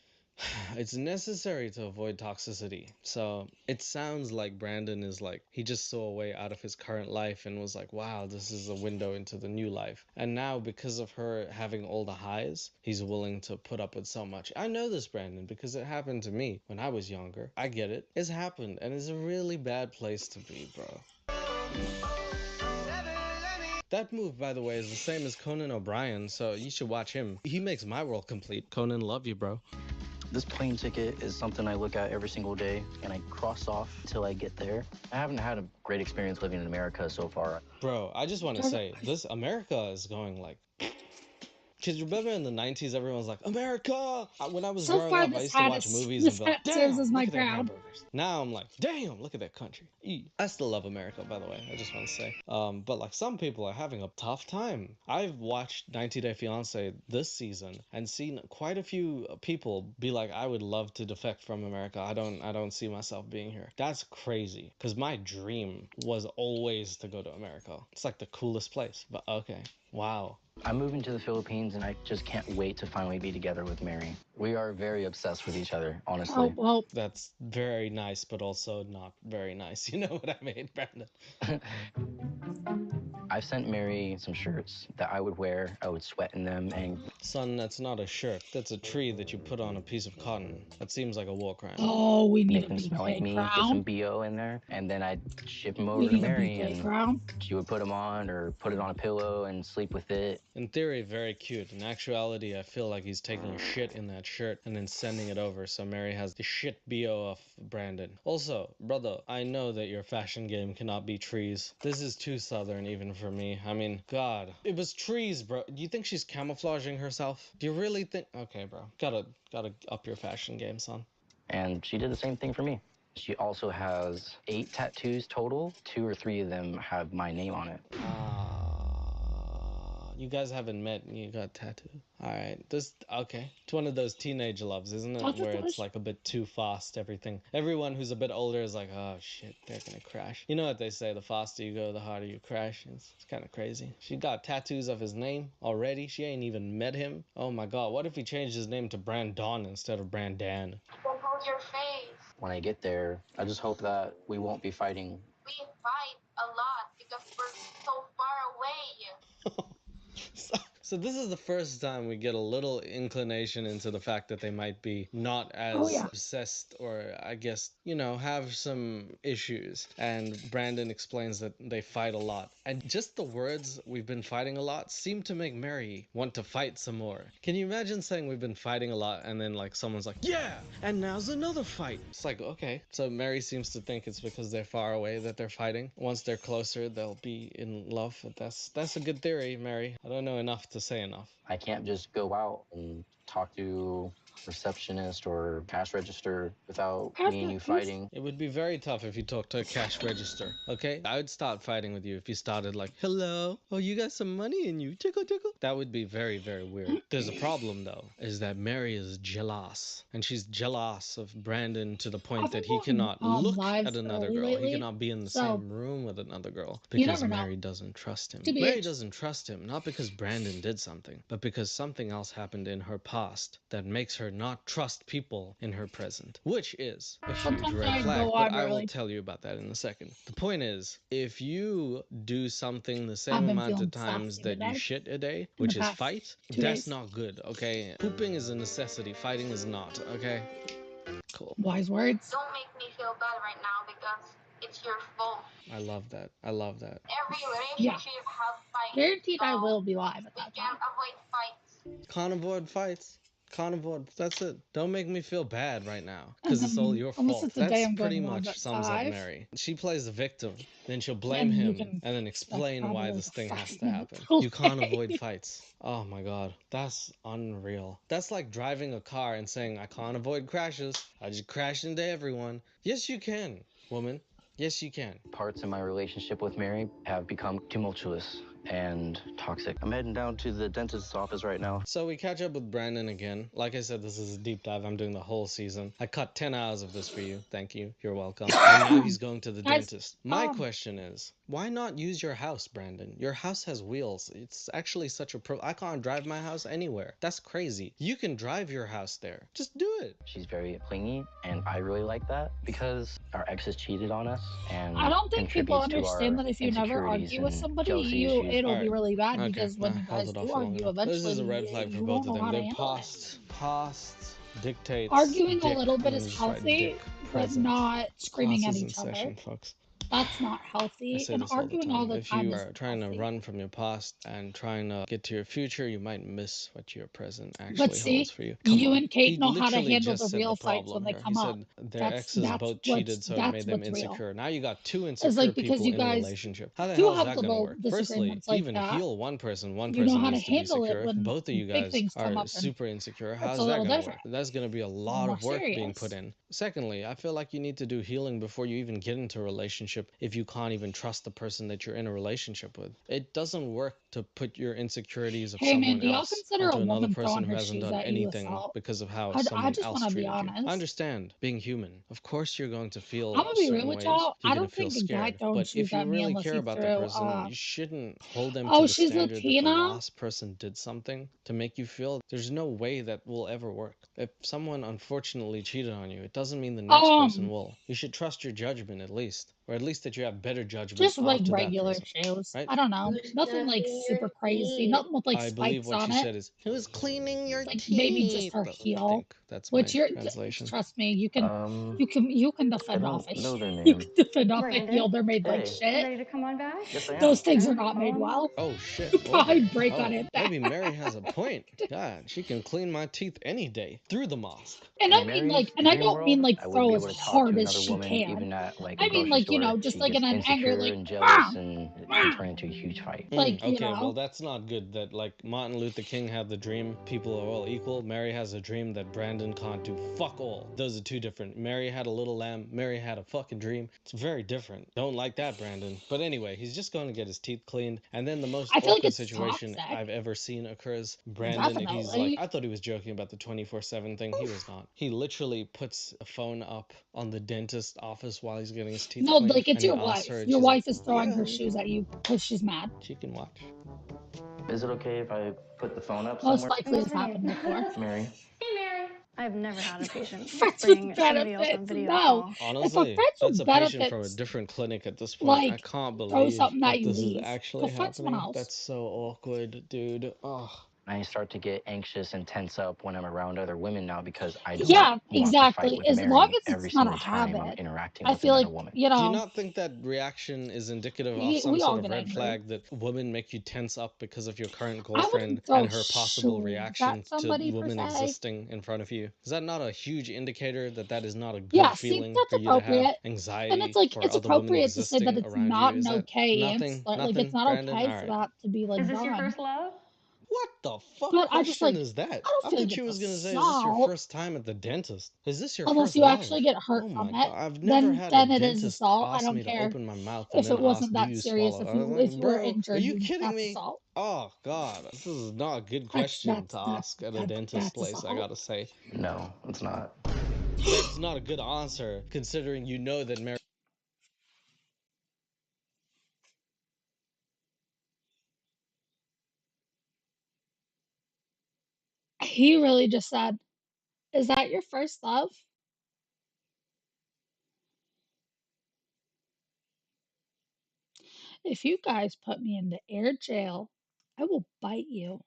It's necessary to avoid toxicity. So it sounds like Brandon is like, he just saw a way out of his current life and was like, wow, this is a window into the new life. And now, because of her having all the highs, he's willing to put up with so much. I know this, Brandon, because it happened to me when I was younger. I get it. It's happened, and it's a really bad place to be, bro. That move, by the way, is the same as Conan O'Brien, so you should watch him. He makes my world complete. Conan, love you, bro. This plane ticket is something I look at every single day, and I cross off until I get there. I haven't had a great experience living in America so far. Bro, I just want to say, this America is going like... Because remember in the 90s, everyone's like, America! When I was growing up, I used to watch movies and be like, damn, look at their hamburgers. Now I'm like, damn, look at that country. I still love America, by the way. I just want to say. But like, some people are having a tough time. I've watched 90 Day Fiancé this season and seen quite a few people be like, I would love to defect from America. I don't see myself being here. That's crazy. Because my dream was always to go to America. It's like the coolest place. But okay. Wow. I'm moving to the Philippines, and I just can't wait to finally be together with Mary. We are very obsessed with each other, honestly. Oh, That's very nice, but also not very nice. You know what I mean, Brandon? I've sent Mary some shirts that I would wear. I would sweat in them, and... Son, that's not a shirt. That's a tree that you put on a piece of cotton. That seems like a war crime. Oh, we need make a them smell like BK me, get crown. some BO in there, and then I'd ship them We over to need a Mary, BK and crown. she would put them on or put it on a pillow and sleep with it. In theory, very cute. In actuality, I feel like he's taking a shit in that shirt and then sending it over so Mary has the shit BO of Brandon. Also, brother, I know that your fashion game cannot be trees. This is too southern even for me. I mean, God. It was trees, bro. Do you think she's camouflaging herself? Do you really think... Okay, bro. Gotta up your fashion game, son. And she did the same thing for me. She also has 8 tattoos total. 2 or 3 of them have my name on it. You guys haven't met and you got tattooed. Alright, okay. It's one of those teenage loves, isn't it? Where it's like a bit too fast, everything. Everyone who's a bit older is like, oh shit, they're gonna crash. You know what they say, the faster you go, the harder you crash. It's kind of crazy. She got tattoos of his name already. She ain't even met him. Oh my god, what if he changed his name to Brandon instead of Brandan? Then hold your face. When I get there, I just hope that we won't be fighting. We fight a lot because we're so far away. So this is the first time we get a little inclination into the fact that they might be not as obsessed, or I guess, you know, have some issues. And Brandon explains that they fight a lot. And just the words, we've been fighting a lot, seem to make Mary want to fight some more. Can you imagine saying we've been fighting a lot and then like someone's like, yeah, and now's another fight. It's like, okay. So Mary seems to think it's because they're far away that they're fighting. Once they're closer, they'll be in love. That's a good theory, Mary. I don't know enough to say enough. I can't just go out and talk to receptionist or cash register without me and you fighting. It would be very tough if you talked to a cash register, okay? I would start fighting with you if you started like, hello, oh, you got some money in you, tickle tickle. That would be very, very weird. There's a problem though, is that Mary is jealous, and she's jealous of Brandon to the point that he cannot look at another girl. He cannot be in the same room with another girl because Mary doesn't trust him. Mary doesn't trust him, not because Brandon did something, but because something else happened in her past that makes her not trust people in her present, which is a huge red flag, but I will tell you about that in a second. The point is, if you do something the same amount of times that you shit a day, which is fight, that's not good, okay? Pooping is a necessity, fighting is not, okay? Cool. Wise words. Don't make me feel bad right now because it's your fault. I love that. I love that. Every relationship has fights. Guaranteed I will be live at We that can't time. avoid fights. Can't avoid fights. Can't avoid. That's it. Don't make me feel bad right now, because it's all your fault. That's pretty much sums up Mary. She plays the victim, then she'll blame him, and then explain why this thing has to happen. You can't avoid fights. Oh my god, that's unreal. That's like driving a car and saying, I can't avoid crashes. I just crash into everyone. Yes, you can, woman. Yes, you can. Parts of my relationship with Mary have become tumultuous, and toxic. I'm heading down to the dentist's office right now. So we catch up with Brandon again. Like I said, this is a deep dive. I'm doing the whole season. I cut 10 hours of this for you. Thank you. You're welcome. And now he's going to the Guys, dentist. My question is, why not use your house, Brandon? Your house has wheels. It's actually such a I can't drive my house anywhere. That's crazy. You can drive your house there. Just do it. She's very clingy, and I really like that because our exes cheated on us, and I don't think people contributes to our understand that if you never insecurities argue with and somebody, jealousy issues. it'll Alright. be really bad Okay, because when you held guys it off do for long argue, enough. eventually This is a red flag for you both won't of know them. how to Their handle it. past dictates Arguing dick. a little bit I'm is gonna just write healthy, dick. but Present. not screaming Class at is in each other. session, folks. That's not I healthy. say And this all the arguing time. all the If time you is are trying to healthy. run from your past and trying to get to your future, you might miss what your present But actually holds see, for you. you on. and Kate He know how to literally handle just the said real the fights when problem they here. He come up. said their exes both cheated, so it made them insecure. Now you got two It's insecure like because people you in a guys relationship. How the do hell is have that gonna little work? Firstly, disagreements to like even that. heal one person You know how to needs to be handle it secure. If when both of you big guys things come are up and super insecure, it's how's a that little gonna different. work? That's gonna be a lot More of work being put serious. in. Secondly, I feel like you need to do healing before you even get into a relationship if you can't even trust the person that you're in a relationship with. It doesn't work to put your insecurities of Hey man, someone do y'all else consider a onto another woman person throwing who her hasn't shoes done at you anything assault? because of how I someone just else want to be treated you. I honest. understand being human. Of course you're going to I'm feel gonna be real certain with ways. y'all. You're I gonna don't feel think a guy scared. throwing But if shoes you at me really unless care he about threw that person, you shouldn't hold them to oh, the she's standard that the Latina. last person did something to make you feel. There's no way that will ever work. If someone unfortunately cheated on you, it doesn't mean the next person will. You should trust your judgment at least, or at least that you have better judgment Just like after that regular person, shoes. right? I don't know. Nothing like super crazy. Nothing with like I believe spikes what on she it. said is, "Who's cleaning your Like teeth?" maybe just her I heel. think that's my Which you're translation. trust me, you can I defend off don't a know their you name. can defend off a Brandon, heel. They're made like Hey, you shit. ready to come on back? yes I am. Those things are Alright, not made follow me. well. Oh shit. Probably Okay. break on Oh, it maybe back. Mary has a point. God, she can clean my teeth any day through the mosque. And In I mean Mary's like, and I dream don't mean world, like I wouldn't throw be as able to talk hard to as another she woman, can. even at like a I mean grocery like, you store. know, just She like gets in an angry insecure like, and jealous, and it can turn into a huge fight. like, you Okay, well know. that's not good. That like Martin Luther King had the dream, people are all equal. Mary has a dream that Brandon can't do fuck all. Those are two different. Mary had a little lamb. Mary had a fucking dream. It's very different. Don't like that, Brandon. But anyway, he's just going to get his teeth cleaned, and then the most I feel like awkward it's situation toxic. I've ever seen occurs. Brandon, he's like, Definitely. I thought he was joking about the 24/7 thing. He was not. He literally puts a phone up on the dentist office while he's getting his teeth No, cleaned, like it's and he your asks wife. her, and Your she's like, wife is throwing yeah, her shoes at you because she's mad. she can watch. Is it okay if I put the phone up Most somewhere? likely And what's it's her happened name? before. Mary. Hey, Mary. I've never had a patient Friends with bring somebody else on benefits. video No. call. If a Honestly, friends that's with a patient from a benefits different clinic at this point. I like can't throw believe something at that you, this is leave. actually Go find someone happening. else. That's so awkward, dude. Ugh. I start to get anxious and tense up when I'm around other women now because I don't Yeah, want to fight exactly. with As long Mary as every it's not a single time I'm habit. interacting I with feel like, another woman. you Do you know, not think that reaction is indicative of some we all sort of get red angry. flag that women make you tense up because of your current I girlfriend wouldn't throw and her possible shoes reaction at to somebody per women se. existing in front of you? Is that not a huge indicator that that is not a good Yeah, see, feeling that's for you to have appropriate. And anxiety it's like, for it's other women appropriate to say that existing it's around you? not Is an that okay nothing? answer. Like, it's Nothing, not Brandon? okay All for right. that to be like Is this your done. first love? What the fuck But I just question like, is that? I I don't feel thought like she it's was gonna say, "Is this your assault first time at the dentist? Is this your unless first you love?" actually get hurt Oh from my it. god, I've never had a Then it is dentist assault. I ask don't me to care open my mouth and if it then ask, wasn't "Do that you serious. swallow?" If I was you like, were "Bro, are injured, you kidding that's me?" assault. Oh god, this is not a good question to ask at a dentist That's place. I assault. gotta say, No, it's not. that's not a good answer considering you know that Mary. He really just said, "Is that your first love?" If you guys put me into air jail, I will bite you.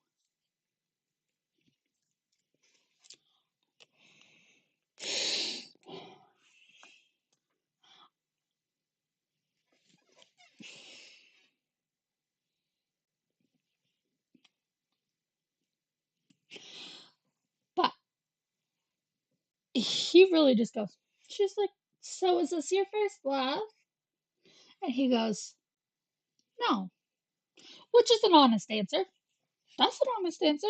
But he really just goes, she's like, "So is this your first love?" And he goes, "No," which is an honest answer. That's an honest answer.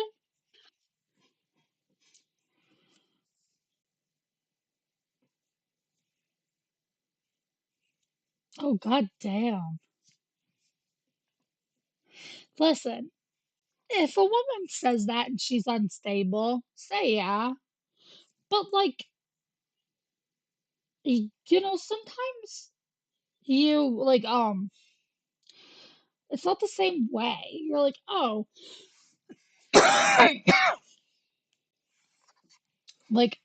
Oh, god damn. Listen, if a woman says that and she's unstable, say yeah. But like, sometimes you like it's not the same way. You're like, oh, like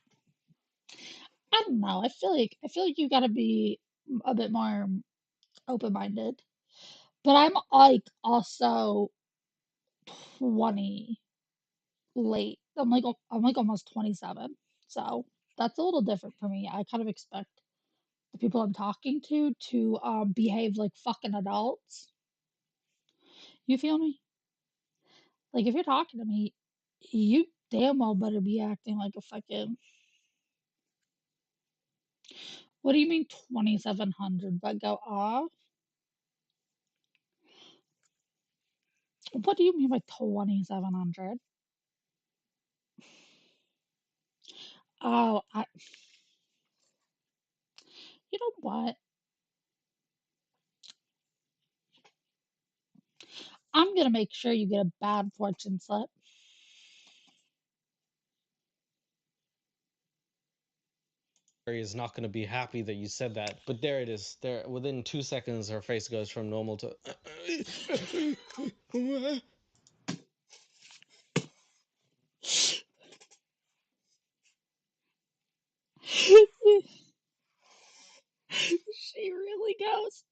I don't know. I feel like you gotta be a bit more open-minded. But I'm like also 20 late. I'm like almost 27. So that's a little different for me. I kind of expect the people I'm talking to behave like fucking adults. You feel me? Like if you're talking to me, you damn well better be acting like a fucking. What do you mean 2700 but go off? What do you mean by 2700? Oh, you know what? I'm gonna make sure you get a bad fortune slip. Is not going to be happy that you said that, but there it is. There, within 2 seconds, her face goes from normal to. She really goes.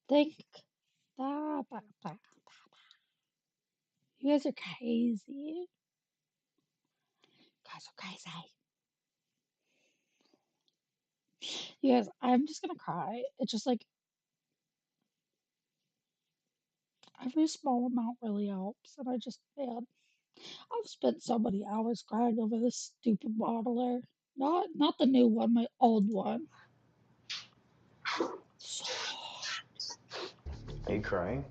Think that. You guys are crazy. You guys are crazy. You guys, I'm just gonna cry. It's just like every small amount really helps, and man, I've spent so many hours crying over this stupid modeler. Not the new one, my old one. So Are you crying?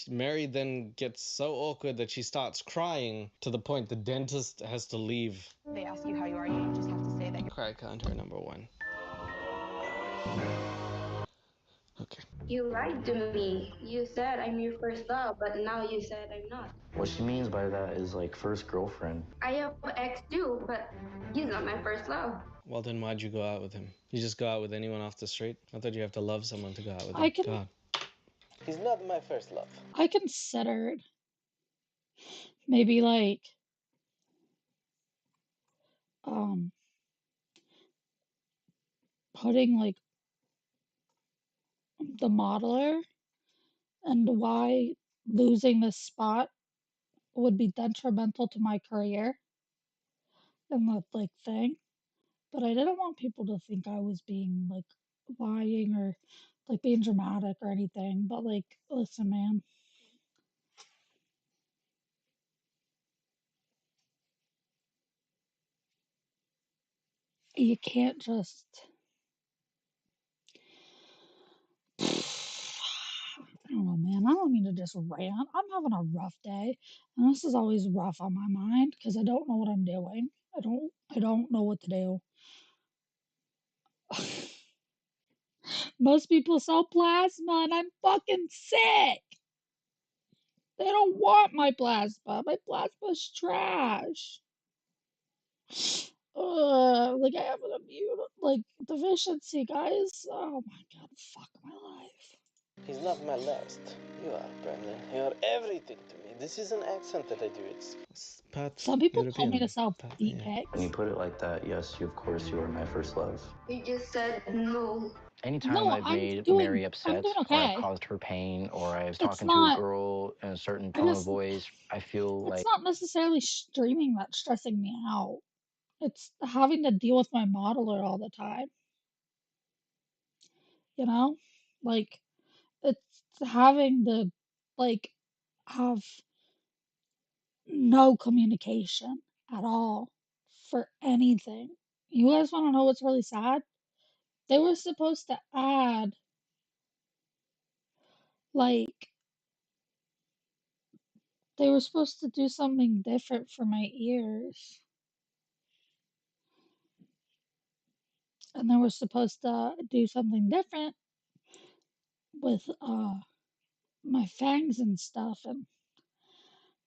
Mary then gets so awkward that she starts crying to the point the dentist has to leave. They ask you how you are, you just have to say that you're. Cry counter number 1. Okay. You lied to me. You said I'm your first love, but now you said I'm not. What she means by that is like first girlfriend. I have an ex too, but he's not my first love. Well, then why'd you go out with him? You just go out with anyone off the street? I thought you have to love someone to go out with I him. can God. He's not my first love. I considered maybe like um putting like the modeler and why losing this spot would be detrimental to my career and the like thing. But I didn't want people to think I was being like lying or like being dramatic or anything. But like, listen, man, you can't just. I don't know, man. I don't mean to just rant. I'm having a rough day, and this is always rough on my mind because I don't know what I'm doing. I don't know what to do. Most people sell plasma, and I'm fucking sick. They don't want my plasma. My plasma's trash. Like I have an immune like deficiency, guys. Oh my god, fuck my life. He's not my last. You are, Brandon. You are everything to me. This is an accent that I do. It's part Some people European. told me to sell Part, feet yeah. When you pics. put it like that, yes, of course you are my first love. You just said no. Anytime No, I've made Mary I'm upset, doing or I've okay. caused her pain, or I was It's talking to a not girl in a certain I tone of just voice, I feel it's like not necessarily streaming that's stressing me out. It's having to deal with my modeler all the time, you know? Like it's having to like have no communication at all for anything. You guys want to know what's really sad? They were supposed to add like They were supposed to do something different for my ears. And they were supposed to do something different with my fangs and stuff, and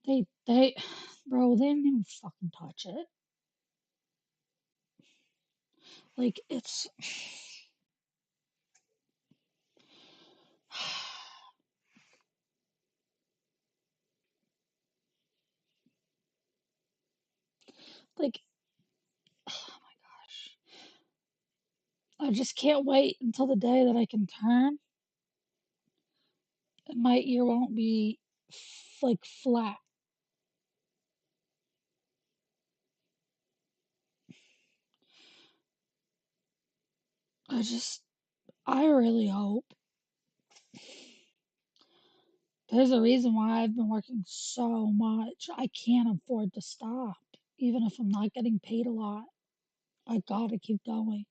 they bro, they didn't even fucking touch it. Like, it's like, oh my gosh. I just can't wait until the day that I can turn and my ear won't be like flat. I really hope. There's a reason why I've been working so much. I can't afford to stop, even if I'm not getting paid a lot. I gotta keep going.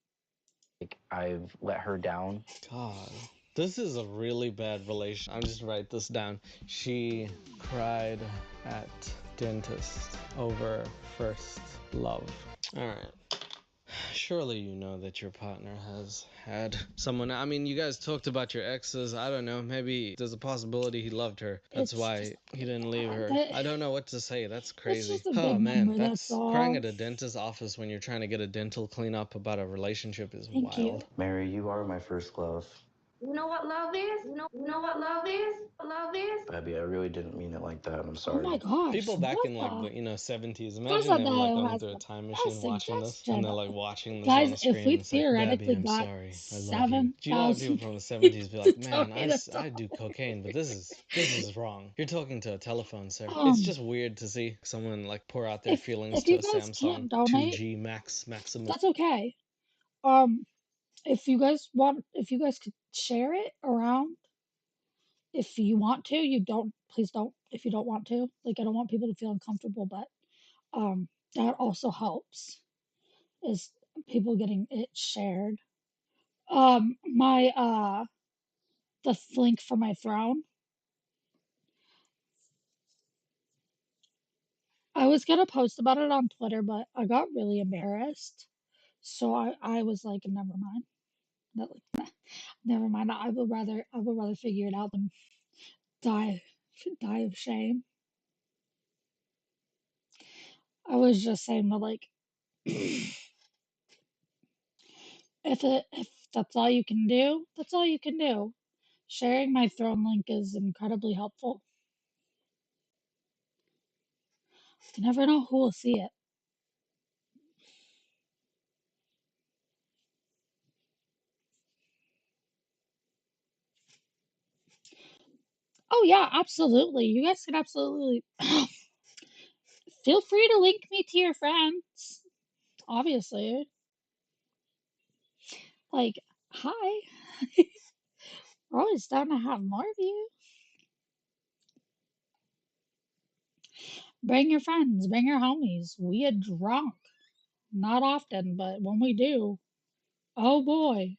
Like, I've let her down. God, this is a really bad relation. I'm just write this down. She cried at dentist over first love. All right. Surely you know that your partner has had someone. I mean, you guys talked about your exes. I don't know. Maybe there's a possibility he loved her. That's It's why just he didn't leave her. I don't know what to say. That's it's crazy. just a Oh big man, number, that's that's crying all. at a dentist's office when you're trying to get a dental cleanup about a relationship is Thank you. wild. Mary, you are my first love. You know what love is? You know what love is? Love is? Baby, I really didn't mean it like that. I'm Oh sorry. my gosh, People back what in like the? the 70s, That's imagine not them like that going has through a the time best machine watching this, and suggestion. they're like watching this Guys, on the if screen. we It's like, Babby, theoretically I'm got sorry, I love you. Do you know how people 7,000 from the 70s be people like, to man, donate us I do cocaine, but this is wrong. You're talking to a telephone, sir. It's um, just weird to see someone like pour out their feelings if to you a guys Samsung can't donate, 2G maximum. that's okay. Um, if you guys could share it around. If you want to, you don't. Please don't. If you don't want to, like, I don't want people to feel uncomfortable, but that also helps. Is people getting it shared. My the link for my throne. I was gonna post about it on Twitter, but I got really embarrassed. So I was like, never mind. Not like, never mind. I would rather figure it out than die die of shame. I was just saying that, like, if that's all you can do, that's all you can do. Sharing my throne link is incredibly helpful. You never know who will see it. Oh yeah, absolutely. You guys can absolutely feel free to link me to your friends. Obviously. Like, hi. We're always down to have more of you. Bring your friends, bring your homies. We get drunk. Not often, but when we do, oh boy,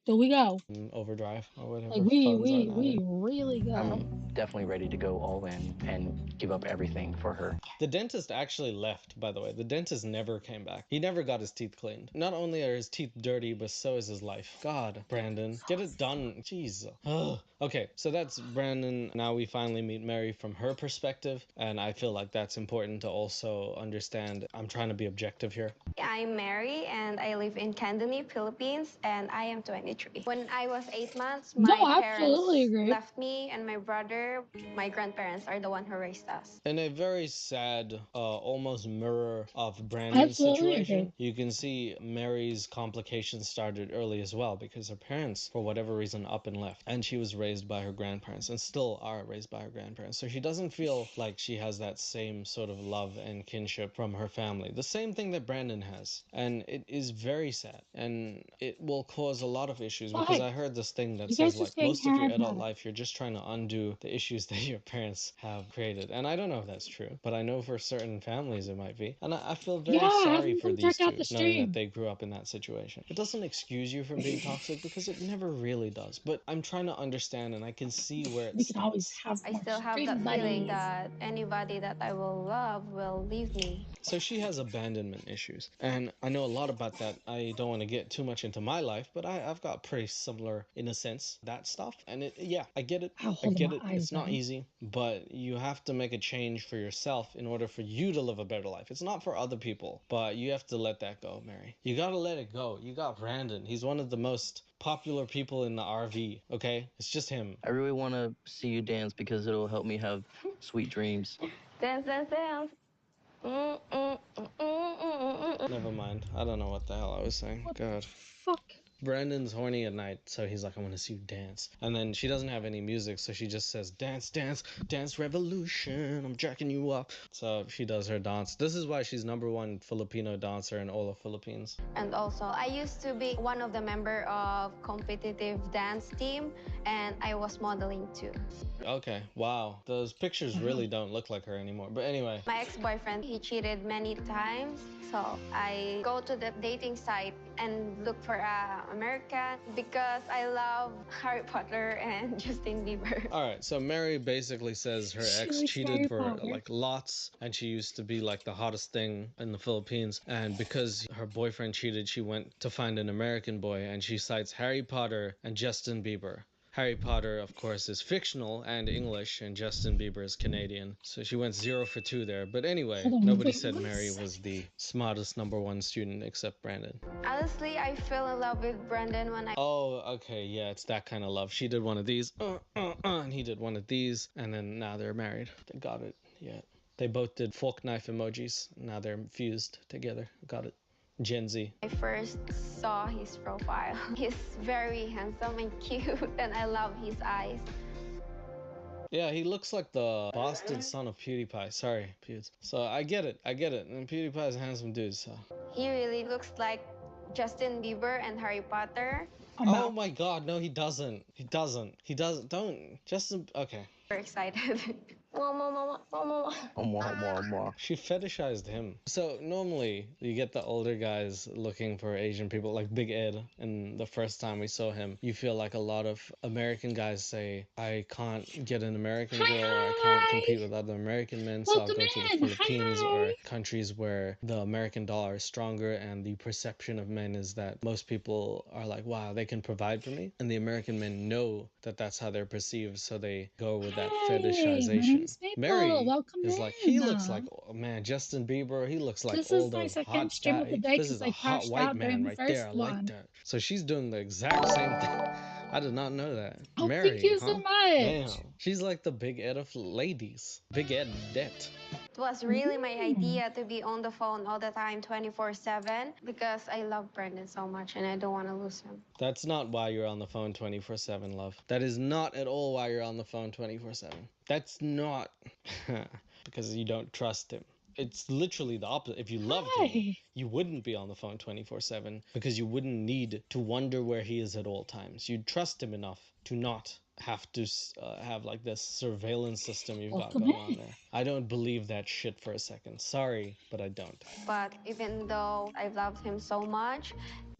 do we go. Overdrive or Like, whatever phones are we nowadays. really go. I'm definitely ready to go all in and give up everything for her. The dentist actually left, by the way. The dentist never came back. He never got his teeth cleaned. Not only are his teeth dirty, but so is his life. God, Brandon, get it done. Jeez. Ugh. Okay, so that's Brandon. Now we finally meet Mary from her perspective, and I feel like that's important to also understand. I'm trying to be objective here. I'm Mary and I live in Cantonese, Philippines, and I am 23. When I was 8 months, No, my I parents absolutely agree. left me and my brother. My grandparents are the one who raised us. In a very sad, almost mirror of I Brandon's absolutely agree. situation, you can see Mary's complications started early as well because her parents, for whatever reason, up and left. And she was raised by her grandparents and still are raised by her grandparents. So she doesn't feel like she has that same sort of love and kinship from her family. The same thing that Brandon has. And it is very sad. And it will cause a lot of issues, because Why? I heard this thing that You says guys are like saying most of your adult charismatic. life you're just trying to undo the issues that your parents have created. And I don't know if that's true, but I know for certain families it might be. And I feel very Yeah, sorry have for them these check out two, the knowing that stream. they grew up in that situation. It doesn't excuse you from being toxic because it never really does. But I'm trying to understand, and I can see where it We can always starts. have I more still have stream that feeling buddies. that anybody that I will love will leave me. So she has abandonment issues, and I know a lot about that. I don't want to get too much into my life, but I've got pretty similar, in a sense, that stuff. And yeah, I get it. I'll I hold get my it. eyes, It's not buddy. easy, but you have to make a change for yourself in order for you to live a better life. It's not for other people, but you have to let that go, Mary. You gotta let it go. You got Brandon. He's one of the most popular people in the RV, okay? It's just him. I really want to see you dance because it'll help me have sweet dreams. Dance, dance, dance. Never mind. I don't know what the hell I was saying. What God. the fuck? Brandon's horny at night, so he's like, I want to see you dance. And then she doesn't have any music, so she just says, dance, dance, dance revolution, I'm jacking you up. So she does her dance. This is why she's #1 Filipino dancer in all of Philippines. And also, I used to be one of the member of competitive dance team, and I was modeling too. Okay, wow. Those pictures really don't look like her anymore. But anyway. My ex-boyfriend, he cheated many times, so I go to the dating site and look for a American because I love Harry Potter and Justin Bieber. Alright, so Mary basically says her She ex likes cheated Harry for Potter. like lots, and she used to be like the hottest thing in the Philippines. And because her boyfriend cheated, she went to find an American boy, and she cites Harry Potter and Justin Bieber. Harry Potter, of course, is fictional and English, and Justin Bieber is Canadian. So she went 0 for 2 there. But anyway, Hold on, nobody wait said one Mary second. was the smartest #1 student except Brandon. Honestly, I fell in love with Brandon when I Oh, okay, yeah, it's that kind of love. She did one of these, and he did one of these, and then now they're married. They got it, yeah. They both did fork knife emojis. Now they're fused together. Got it. Gen Z. first saw his profile. He's very handsome and cute, and I love his eyes. Yeah, he looks like the bastard son of PewDiePie. Sorry, Pewds. So I get it. And PewDiePie is a handsome dude, so. He really looks like Justin Bieber and Harry Potter. I'm Oh out. my god, no, he doesn't. He doesn't. Don't. Justin. Okay. We're excited. Mama. She fetishized him. So normally you get the older guys looking for Asian people, like Big Ed. And the first time we saw him, you feel like a lot of American guys say, I can't get an American girl, or I can't compete with other American men, so I'll Welcome go to the in. Philippines Hi. or countries where the American dollar is stronger, and the perception of men is that most people are like, wow, they can provide for me. And the American men know that that's how they're perceived, so they go with that Hey, my fetishization. name's Maple. Mary Welcome is in. like, he looks like, oh man, Justin Bieber. He looks like This all is my those second hot stream of the day This because is a I hot crashed white out during man the right first there. I like one. that. So she's doing the exact same thing. I did not know that. Oh, Mary, thank you huh? so much. Damn. She's like the Big Ed of ladies. Big Ed det. It was really my idea to be on the phone all the time, 24/7, because I love Brandon so much and I don't want to lose him. That's not why you're on the phone 24/7, love. That is not at all why you're on the phone 24/7. That's not because you don't trust him. It's literally the opposite. If you loved him, Hi. you wouldn't be on the phone 24/7 because you wouldn't need to wonder where he is at all times. You'd trust him enough to not have to have like this surveillance system you've got Welcome going on in. there. I don't believe that shit for a second. Sorry, but I don't. But even though I loved him so much,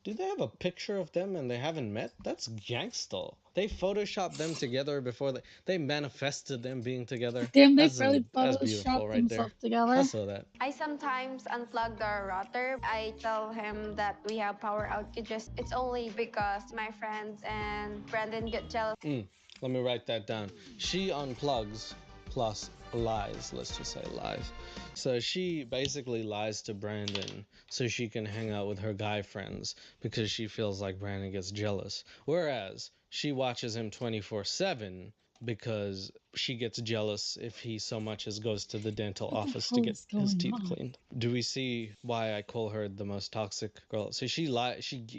Do they have a picture of them and they haven't met? That's gangsta. They photoshopped them together before they manifested them being together. Damn, they That's probably beautiful photoshopped right there. themselves together. I saw that. I sometimes unplug the router. I tell him that we have power outages. It's only because my friends and Brandon get jealous. Let me write that down. She unplugs plus lies. Let's just say lies. So she basically lies to Brandon so she can hang out with her guy friends because she feels like Brandon gets jealous. Whereas she watches him 24/7 because she gets jealous if he so much as goes to the dental What the office to hell get is his going teeth on? cleaned. Do we see why I call her the most toxic girl? So she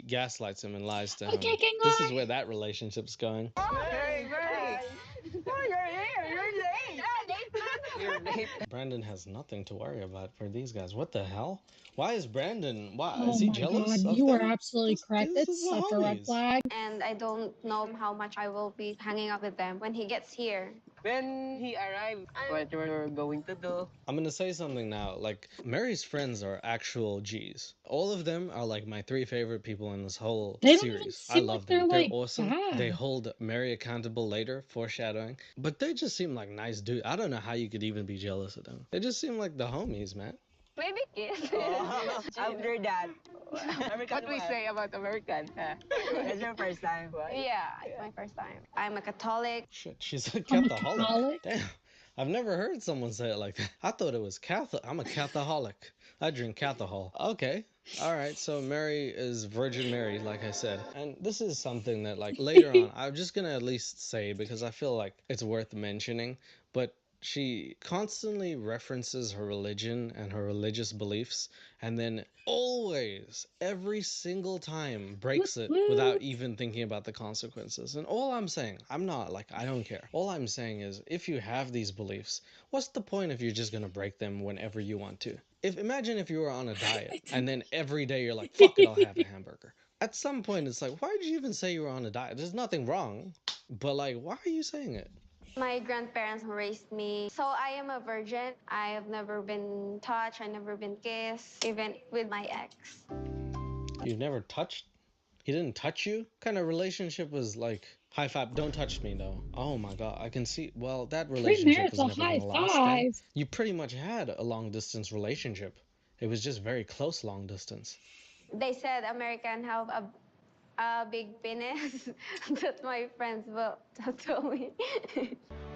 gaslights him and lies to him. Okay, King This Lai. is where that relationship's going. Hey, you're late. Brandon has nothing to worry about for these guys. What the hell? Why is Brandon? Why Oh is he my jealous God, of you are them? absolutely correct. This is It's the such a red homies. flag. And I don't know how much I will be hanging out with them when he gets here. When he arrived, what you're going to do? I'm gonna say something now. Like, Mary's friends are actual G's. All of them are like my 3 favorite people in this whole They don't even series. I seem love like they're them. They're like awesome. They bad. hold Mary accountable later, foreshadowing. But they just seem like nice dudes. I don't know how you could even be jealous of them. They just seem like the homies, man. Maybe kiss. After that, what we say about American? It's your first time. Yeah, it's my first time. I'm a Catholic. Shit, she's a I'm a Catholic. Catholic. Damn. I've never heard someone say it like that. I thought it was Catholic. I'm a Catholic. I drink Cathahol. Okay. All right. So Mary is Virgin Mary, like I said. And this is something that, like, later on, I'm just going to at least say because I feel like it's worth mentioning. But she constantly references her religion and her religious beliefs, and then always, every single time, breaks it without even thinking about the consequences. And all I'm saying, I'm not like, I don't care. All I'm saying is, if you have these beliefs, what's the point if you're just gonna break them whenever you want to? Imagine if you were on a diet and then every day you're like, fuck it, I'll have a hamburger. At some point, it's like, why did you even say you were on a diet? There's nothing wrong, but like, why are you saying it? My grandparents raised me, so I am a virgin. I have never been touched, I've never been kissed, even with my ex. You've never touched? He didn't touch you? What kind of relationship was like, high five, don't touch me though? Oh my God, I can see, well, that relationship was Premarital never high gonna last then. five. You pretty much had a long distance relationship. It was just very close long distance. They said American have a big penis that my friends will tell me.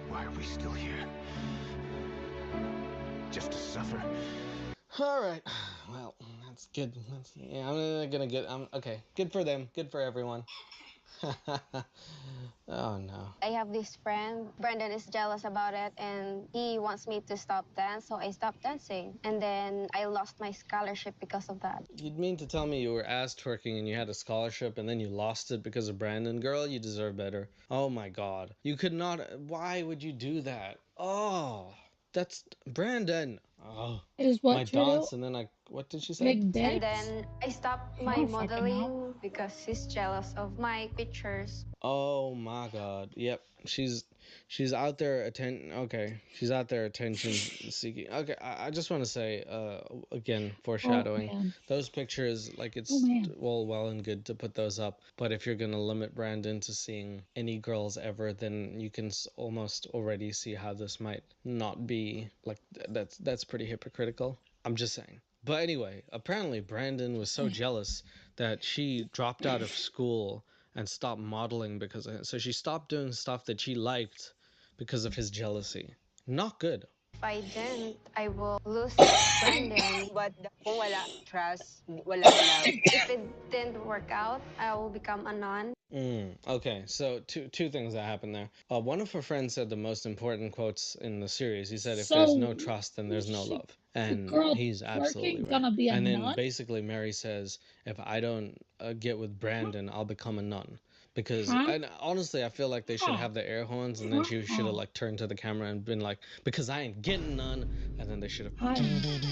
Why are we still here? Just to suffer? All right, well, that's good. Yeah, I'm gonna get, okay, good for them, good for everyone. Oh no. I have this friend, Brendan is jealous about it, and he wants me to stop dance, so I stopped dancing. And then I lost my scholarship because of that. You'd mean to tell me you were ass twerking and you had a scholarship and then you lost it because of Brandon? Girl, you deserve better. Oh my God. You could not, why would you do that? Oh, that's Brandon. Oh, Is what my you dance, do? and then what did she say? Big dicks. And then I stopped my Oh, fucking modeling because he's jealous of my pictures. Oh my God. Yep. She's out there okay. She's out there attention seeking. Okay, I just want to say again, foreshadowing. Oh, man. Those pictures, like, it's Oh, man. well and good to put those up, but if you're gonna limit Brandon to seeing any girls ever, then you can almost already see how this might not be, like, that's pretty hypocritical. I'm just saying. But anyway, apparently Brandon was so jealous that she dropped out of school and stopped modeling because of it. So she stopped doing stuff that she liked because of his jealousy. Not good. If I didn't, I will lose Brandon. But kung wala trust, wala love. If it didn't work out, I will become a nun. Okay, so two things that happened there. One of her friends said the most important quotes in the series. He said, if there's no trust, then there's no love. And he's absolutely right. Gonna be a And then nun? basically Mary says, if I don't get with Brandon, I'll become a nun. Because, Huh? and honestly, I feel like they should have the air horns, and then she should have like turned to the camera and been like, because I ain't getting none. And then they should have. I'm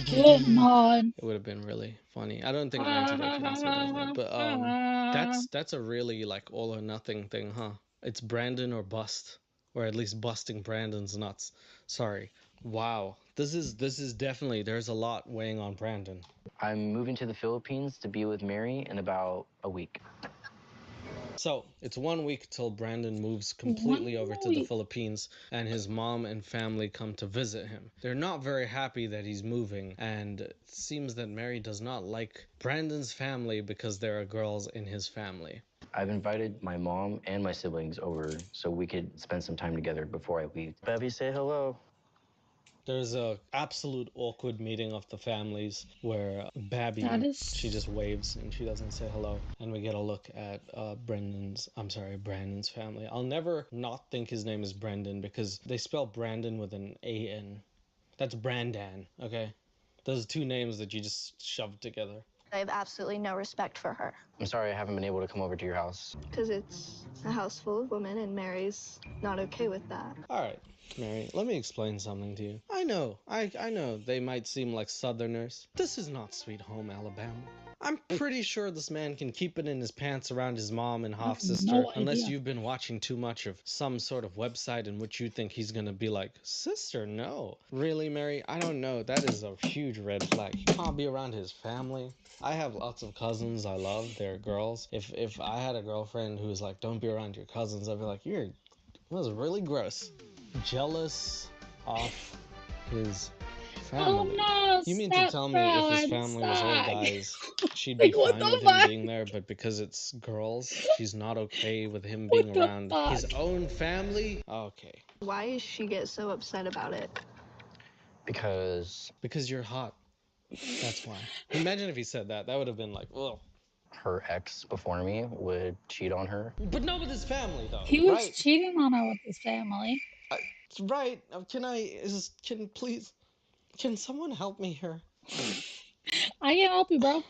getting on. It would have been really funny. I don't think Nancy Drew Fiance does that, but that's a really like all or nothing thing, huh? It's Brandon or bust, or at least busting Brandon's nuts. Sorry. Wow. This is definitely, there's a lot weighing on Brandon. I'm moving to the Philippines to be with Mary in about a week. So, it's 1 week till Brandon moves completely over to the Philippines and his mom and family come to visit him. They're not very happy that he's moving, and it seems that Mary does not like Brandon's family because there are girls in his family. I've invited my mom and my siblings over so we could spend some time together before I leave. Bevy, say hello. There's a absolute awkward meeting of the families where Babby, she just waves and she doesn't say hello. And we get a look at Brandon's family. I'll never not think his name is Brendan because they spell Brandon with an A-N. That's Brandan, okay? Those are two names that you just shoved together. I have absolutely no respect for her. I'm sorry I haven't been able to come over to your house. Because it's a house full of women and Mary's not okay with that. All right. Mary, let me explain something to you. I know they might seem like Southerners. This is not Sweet Home Alabama. I'm pretty sure this man can keep it in his pants around his mom and half sister, no unless idea. you've been watching too much of some sort of website in which you think he's gonna be like, sister, no. Really, Mary? I don't know. That is a huge red flag. You can't be around his family. I have lots of cousins I love. They're girls. If I had a girlfriend who was like, don't be around your cousins, I'd be like, that was really gross. Jealous of his family. no, You mean to tell me if his family was all guys, she'd be Like, what fine the with him fuck? being there, but because it's girls, she's not okay with him What being the around his fuck? own family? Okay. Why does she get so upset about it? Because you're hot. That's why. Imagine if he said that. That would have been like, ugh. her ex before me would cheat on her. But not with his family, though. He was right? cheating on her with his family. Right. Can someone help me here? I can't help you, bro.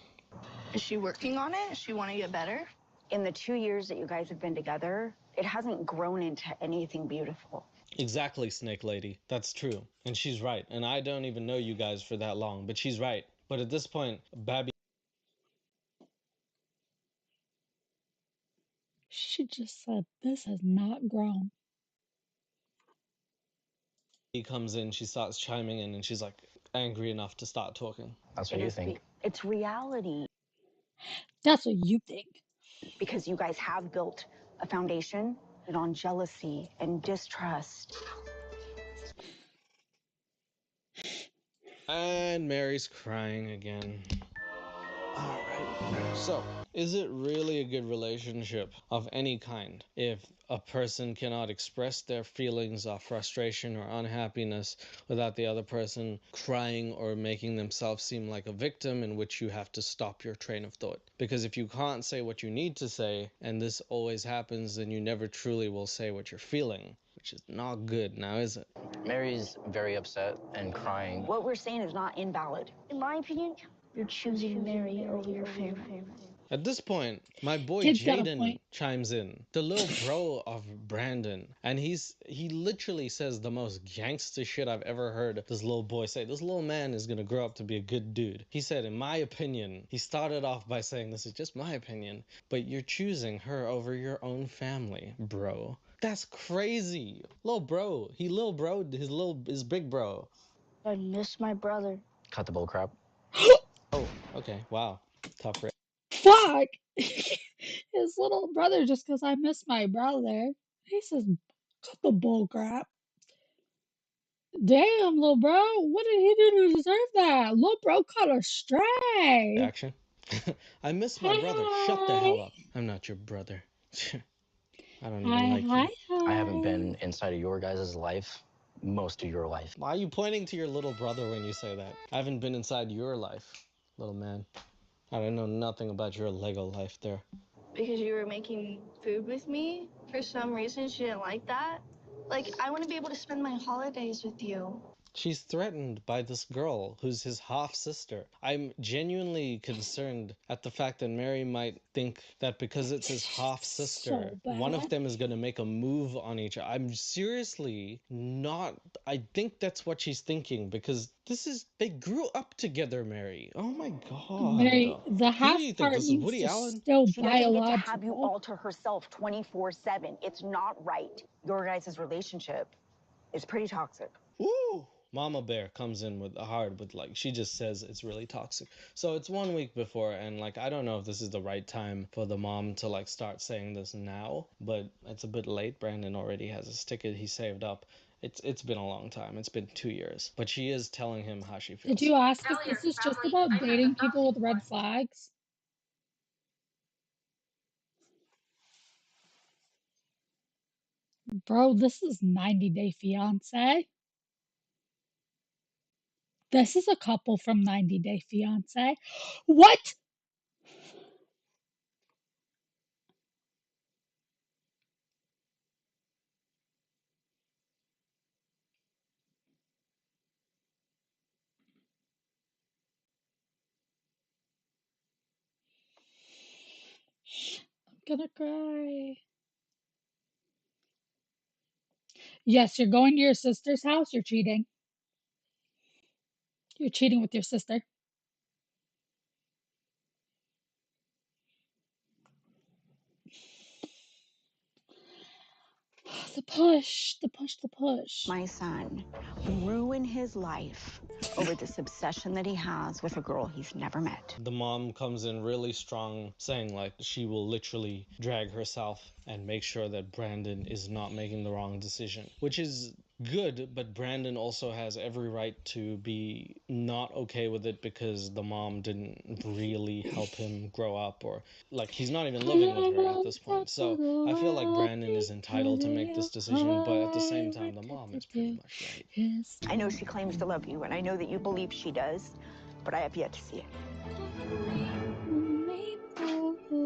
Is she working on it? Does she want to get better? In the 2 years that you guys have been together, it hasn't grown into anything beautiful. Exactly, Snake Lady. That's true. And she's right. And I don't even know you guys for that long, but she's right. But at this point, Babby She just said, this has not grown. comes in, she starts chiming in, and she's like angry enough to start talking. That's what you think. It's reality. That's what you think. Because you guys have built a foundation on jealousy and distrust. And Mary's crying again. Alright. So, is it really a good relationship of any kind if a person cannot express their feelings of frustration or unhappiness without the other person crying or making themselves seem like a victim in which you have to stop your train of thought? Because if you can't say what you need to say, and this always happens, then you never truly will say what you're feeling, which is not good now, is it? Mary's very upset and crying. What we're saying is not invalid. In my opinion, you're choosing Mary over your family. At this point, my boy Kid's got a Jaden point. chimes in, the little bro of Brandon, and he literally says the most gangster shit I've ever heard this little boy say. This little man is gonna grow up to be a good dude. He said, in my opinion, he started off by saying, this is just my opinion, but you're choosing her over your own family, bro. That's crazy. Little bro. His big bro. I miss my brother. Cut the bull crap. Oh, okay, wow. Tough. Fuck! His little brother just because I miss my brother. He says, cut the bull crap. Damn, little bro. What did he do to deserve that? Little bro caught a stray. Action. I miss my brother. Shut the hell up. I'm not your brother. I don't even like you. I haven't been inside of your guys' life most of your life. Why are you pointing to your little brother when you say that? I haven't been inside your life, little man. I don't know nothing about your Lego life there. Because you were making food with me? For some reason, she didn't like that? Like, I want to be able to spend my holidays with you. She's threatened by this girl who's his half-sister. I'm genuinely concerned at the fact that Mary might think that because it's his half-sister, one of them is going to make a move on each other. I'm seriously not... I think that's what she's thinking, because they grew up together, Mary. Oh my god. Mary, the half Who do you think part this is, needs Woody to Allen? still She doesn't get to have biological. you alter herself 24/7. It's not right. Your guys' relationship is pretty toxic. Woo! Mama Bear comes in with she just says it's really toxic. So it's 1 week before, and like, I don't know if this is the right time for the mom to like start saying this now, but it's a bit late. Brandon already has his ticket he saved up. It's been a long time. It's been 2 years. But she is telling him how she feels. Did you ask if this is just about dating people with red flags? Bro, this is 90 Day Fiance. This is a couple from 90 Day Fiance. What? I'm gonna cry. Yes, you're going to your sister's house, you're cheating. You're cheating with your sister. The push, the push, the push. My son ruin his life over this obsession that he has with a girl he's never met. The mom comes in really strong, saying like she will literally drag herself and make sure that Brandon is not making the wrong decision, which is good, but Brandon also has every right to be not okay with it because the mom didn't really help him grow up, or like he's not even living with her at this point. So I feel like Brandon is entitled to make this decision, but at the same time the mom is pretty much right. I know she claims to love you, and I know that you believe she does, but I have yet to see it.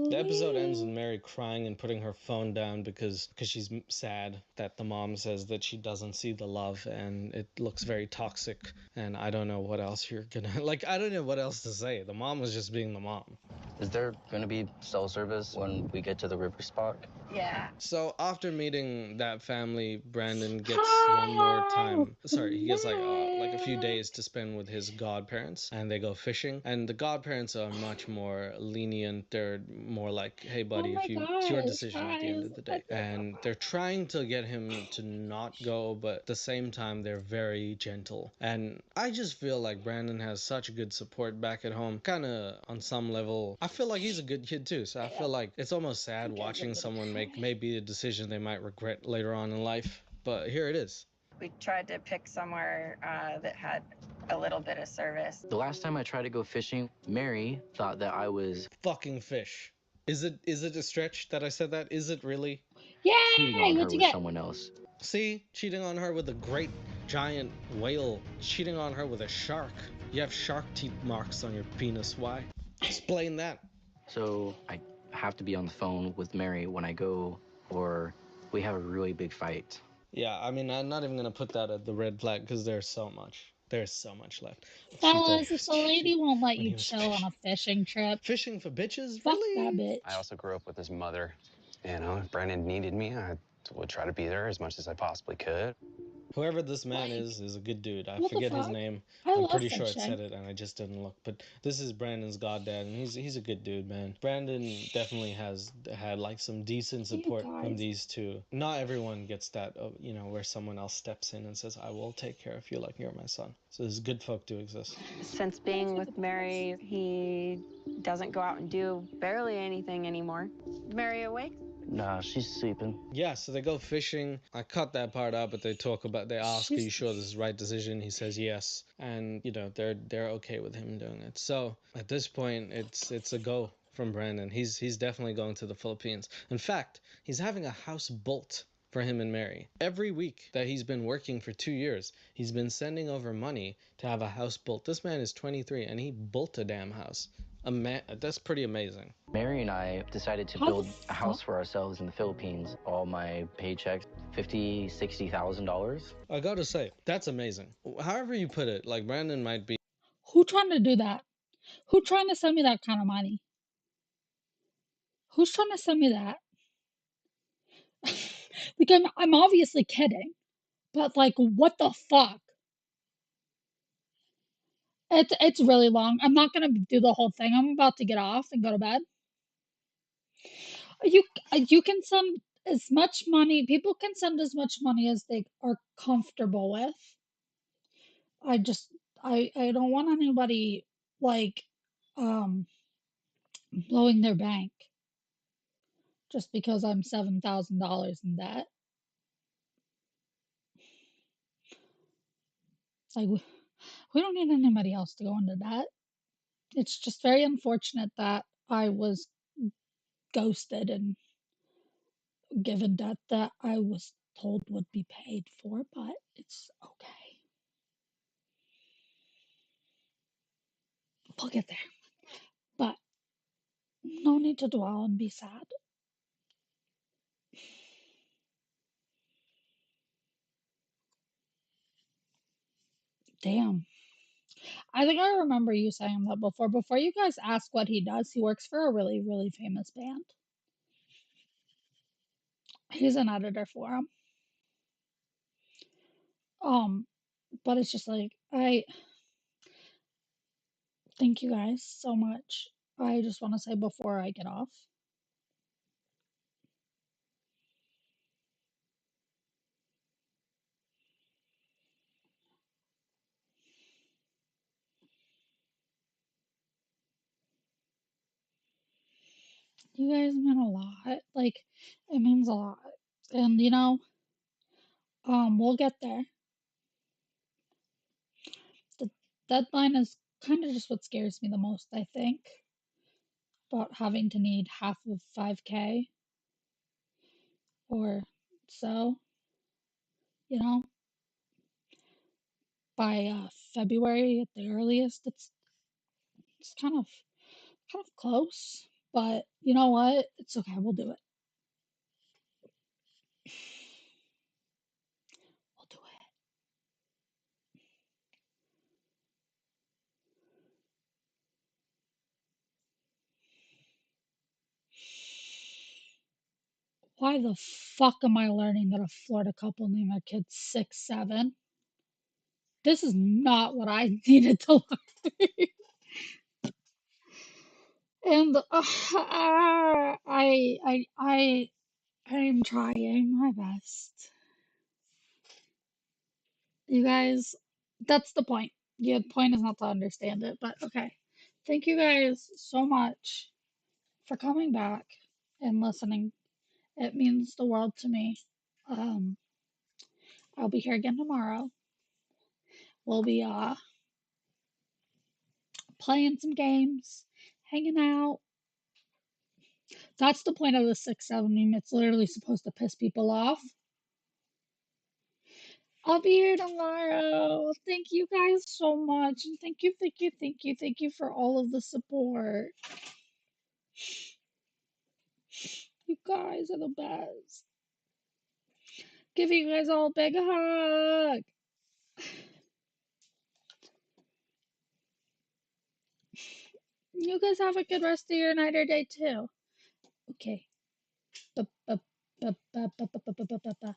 The episode ends with Mary crying and putting her phone down because she's sad that the mom says that she doesn't see the love and it looks very toxic, and I don't know what else you're gonna like. I don't know what else to say. The mom was just being the mom. Is there gonna be cell service when we get to the river spot? Yeah. So after meeting that family, Brandon gets one more time. Sorry, he gets like a few days to spend with his godparents, and they go fishing. And the godparents are much more lenient. They're more like, "Hey, buddy, it's your decision at the end of the day." And they're trying to get him to not go, but at the same time, they're very gentle. And I just feel like Brandon has such good support back at home. Kind of on some level, I feel like he's a good kid too. So I feel like it's almost sad watching someone make maybe a decision they might regret later on in life. But here it is. We tried to pick somewhere that had a little bit of service. The last time I tried to go fishing, Mary thought that I was fucking fish. Is it a stretch that I said that? Is it really? cheating on her with someone else. See, cheating on her with a great giant whale, cheating on her with a shark. You have shark teeth marks on your penis. Why? Explain that. So I have to be on the phone with Mary when I go, or we have a really big fight. Yeah, I mean, I'm not even gonna put that at the red flag because there's so much. There's so much left. Fellas, if the lady won't let you chill on a fishing trip, fishing for bitches, fuck really? that bitch. I also grew up with his mother. You know, if Brandon needed me, I would try to be there as much as I possibly could. Whoever this man is a good dude. I What the forget his fuck? name. I I'm love pretty sure it fishing. said it and I just didn't look. But this is Brandon's goddad, and he's a good dude, man. Brandon definitely has had like some decent support from these two. Not everyone gets that, you know, where someone else steps in and says, "I will take care of you like you're my son." So there's good folk do exist. Since being with Mary, he doesn't go out and do barely anything anymore. Mary awake? Nah, she's sleeping. Yeah, so they go fishing. I cut that part out, but they ask, "Are you sure this is the right decision?" He says yes, and you know they're okay with him doing it. So at this point, it's a go from Brandon. He's definitely going to the Philippines. In fact, he's having a house built for him and Mary. Every week that he's been working for 2 years, he's been sending over money to have a house built. This man is 23 and he built a damn house. That's pretty amazing. Mary and I decided to build a house for ourselves in the Philippines. All my paychecks, $50,000, $60,000. I gotta say, that's amazing. However you put it, like Brandon might be. Who trying to do that? Who trying to send me that kind of money? Who's trying to send me that? Like I'm obviously kidding, but like what the fuck? It's really long. I'm not gonna do the whole thing. I'm about to get off and go to bed. You can send as much money. People can send as much money as they are comfortable with. I just I don't want anybody like um blowing their bank just because I'm $7,000 in debt. Like we don't need anybody else to go into debt. It's just very unfortunate that I was ghosted and given debt that I was told would be paid for, but it's okay. We'll get there. But no need to dwell and be sad. Damn. I think I remember you saying that before. Before you guys ask what he does, he works for a really, really famous band. He's an editor for them. But it's just like, I thank you guys so much. I just want to say before I get off, you guys mean a lot. Like, it means a lot. And, we'll get there. The deadline is kind of just what scares me the most, I think, about having to need half of 5K or so, you know, by February at the earliest. It's kind of close, but you know what? It's okay. We'll do it. We'll do it. Why the fuck am I learning that a Florida couple named their kids 6'7"? This is not what I needed to learn. And I'm trying my best. You guys, that's the point. Yeah, the point is not to understand it, but okay. Thank you guys so much for coming back and listening. It means the world to me. Um, I'll be here again tomorrow. We'll be playing some games, hanging out. That's the point of the 6-7 meme. It's literally supposed to piss people off. I'll be here tomorrow. Thank you guys so much. And thank you for all of the support. You guys are the best. Give you guys all a big hug. You guys have a good rest of your night or day too. Okay. Ba- ba- ba- ba- ba- ba- ba- ba- ba- ba.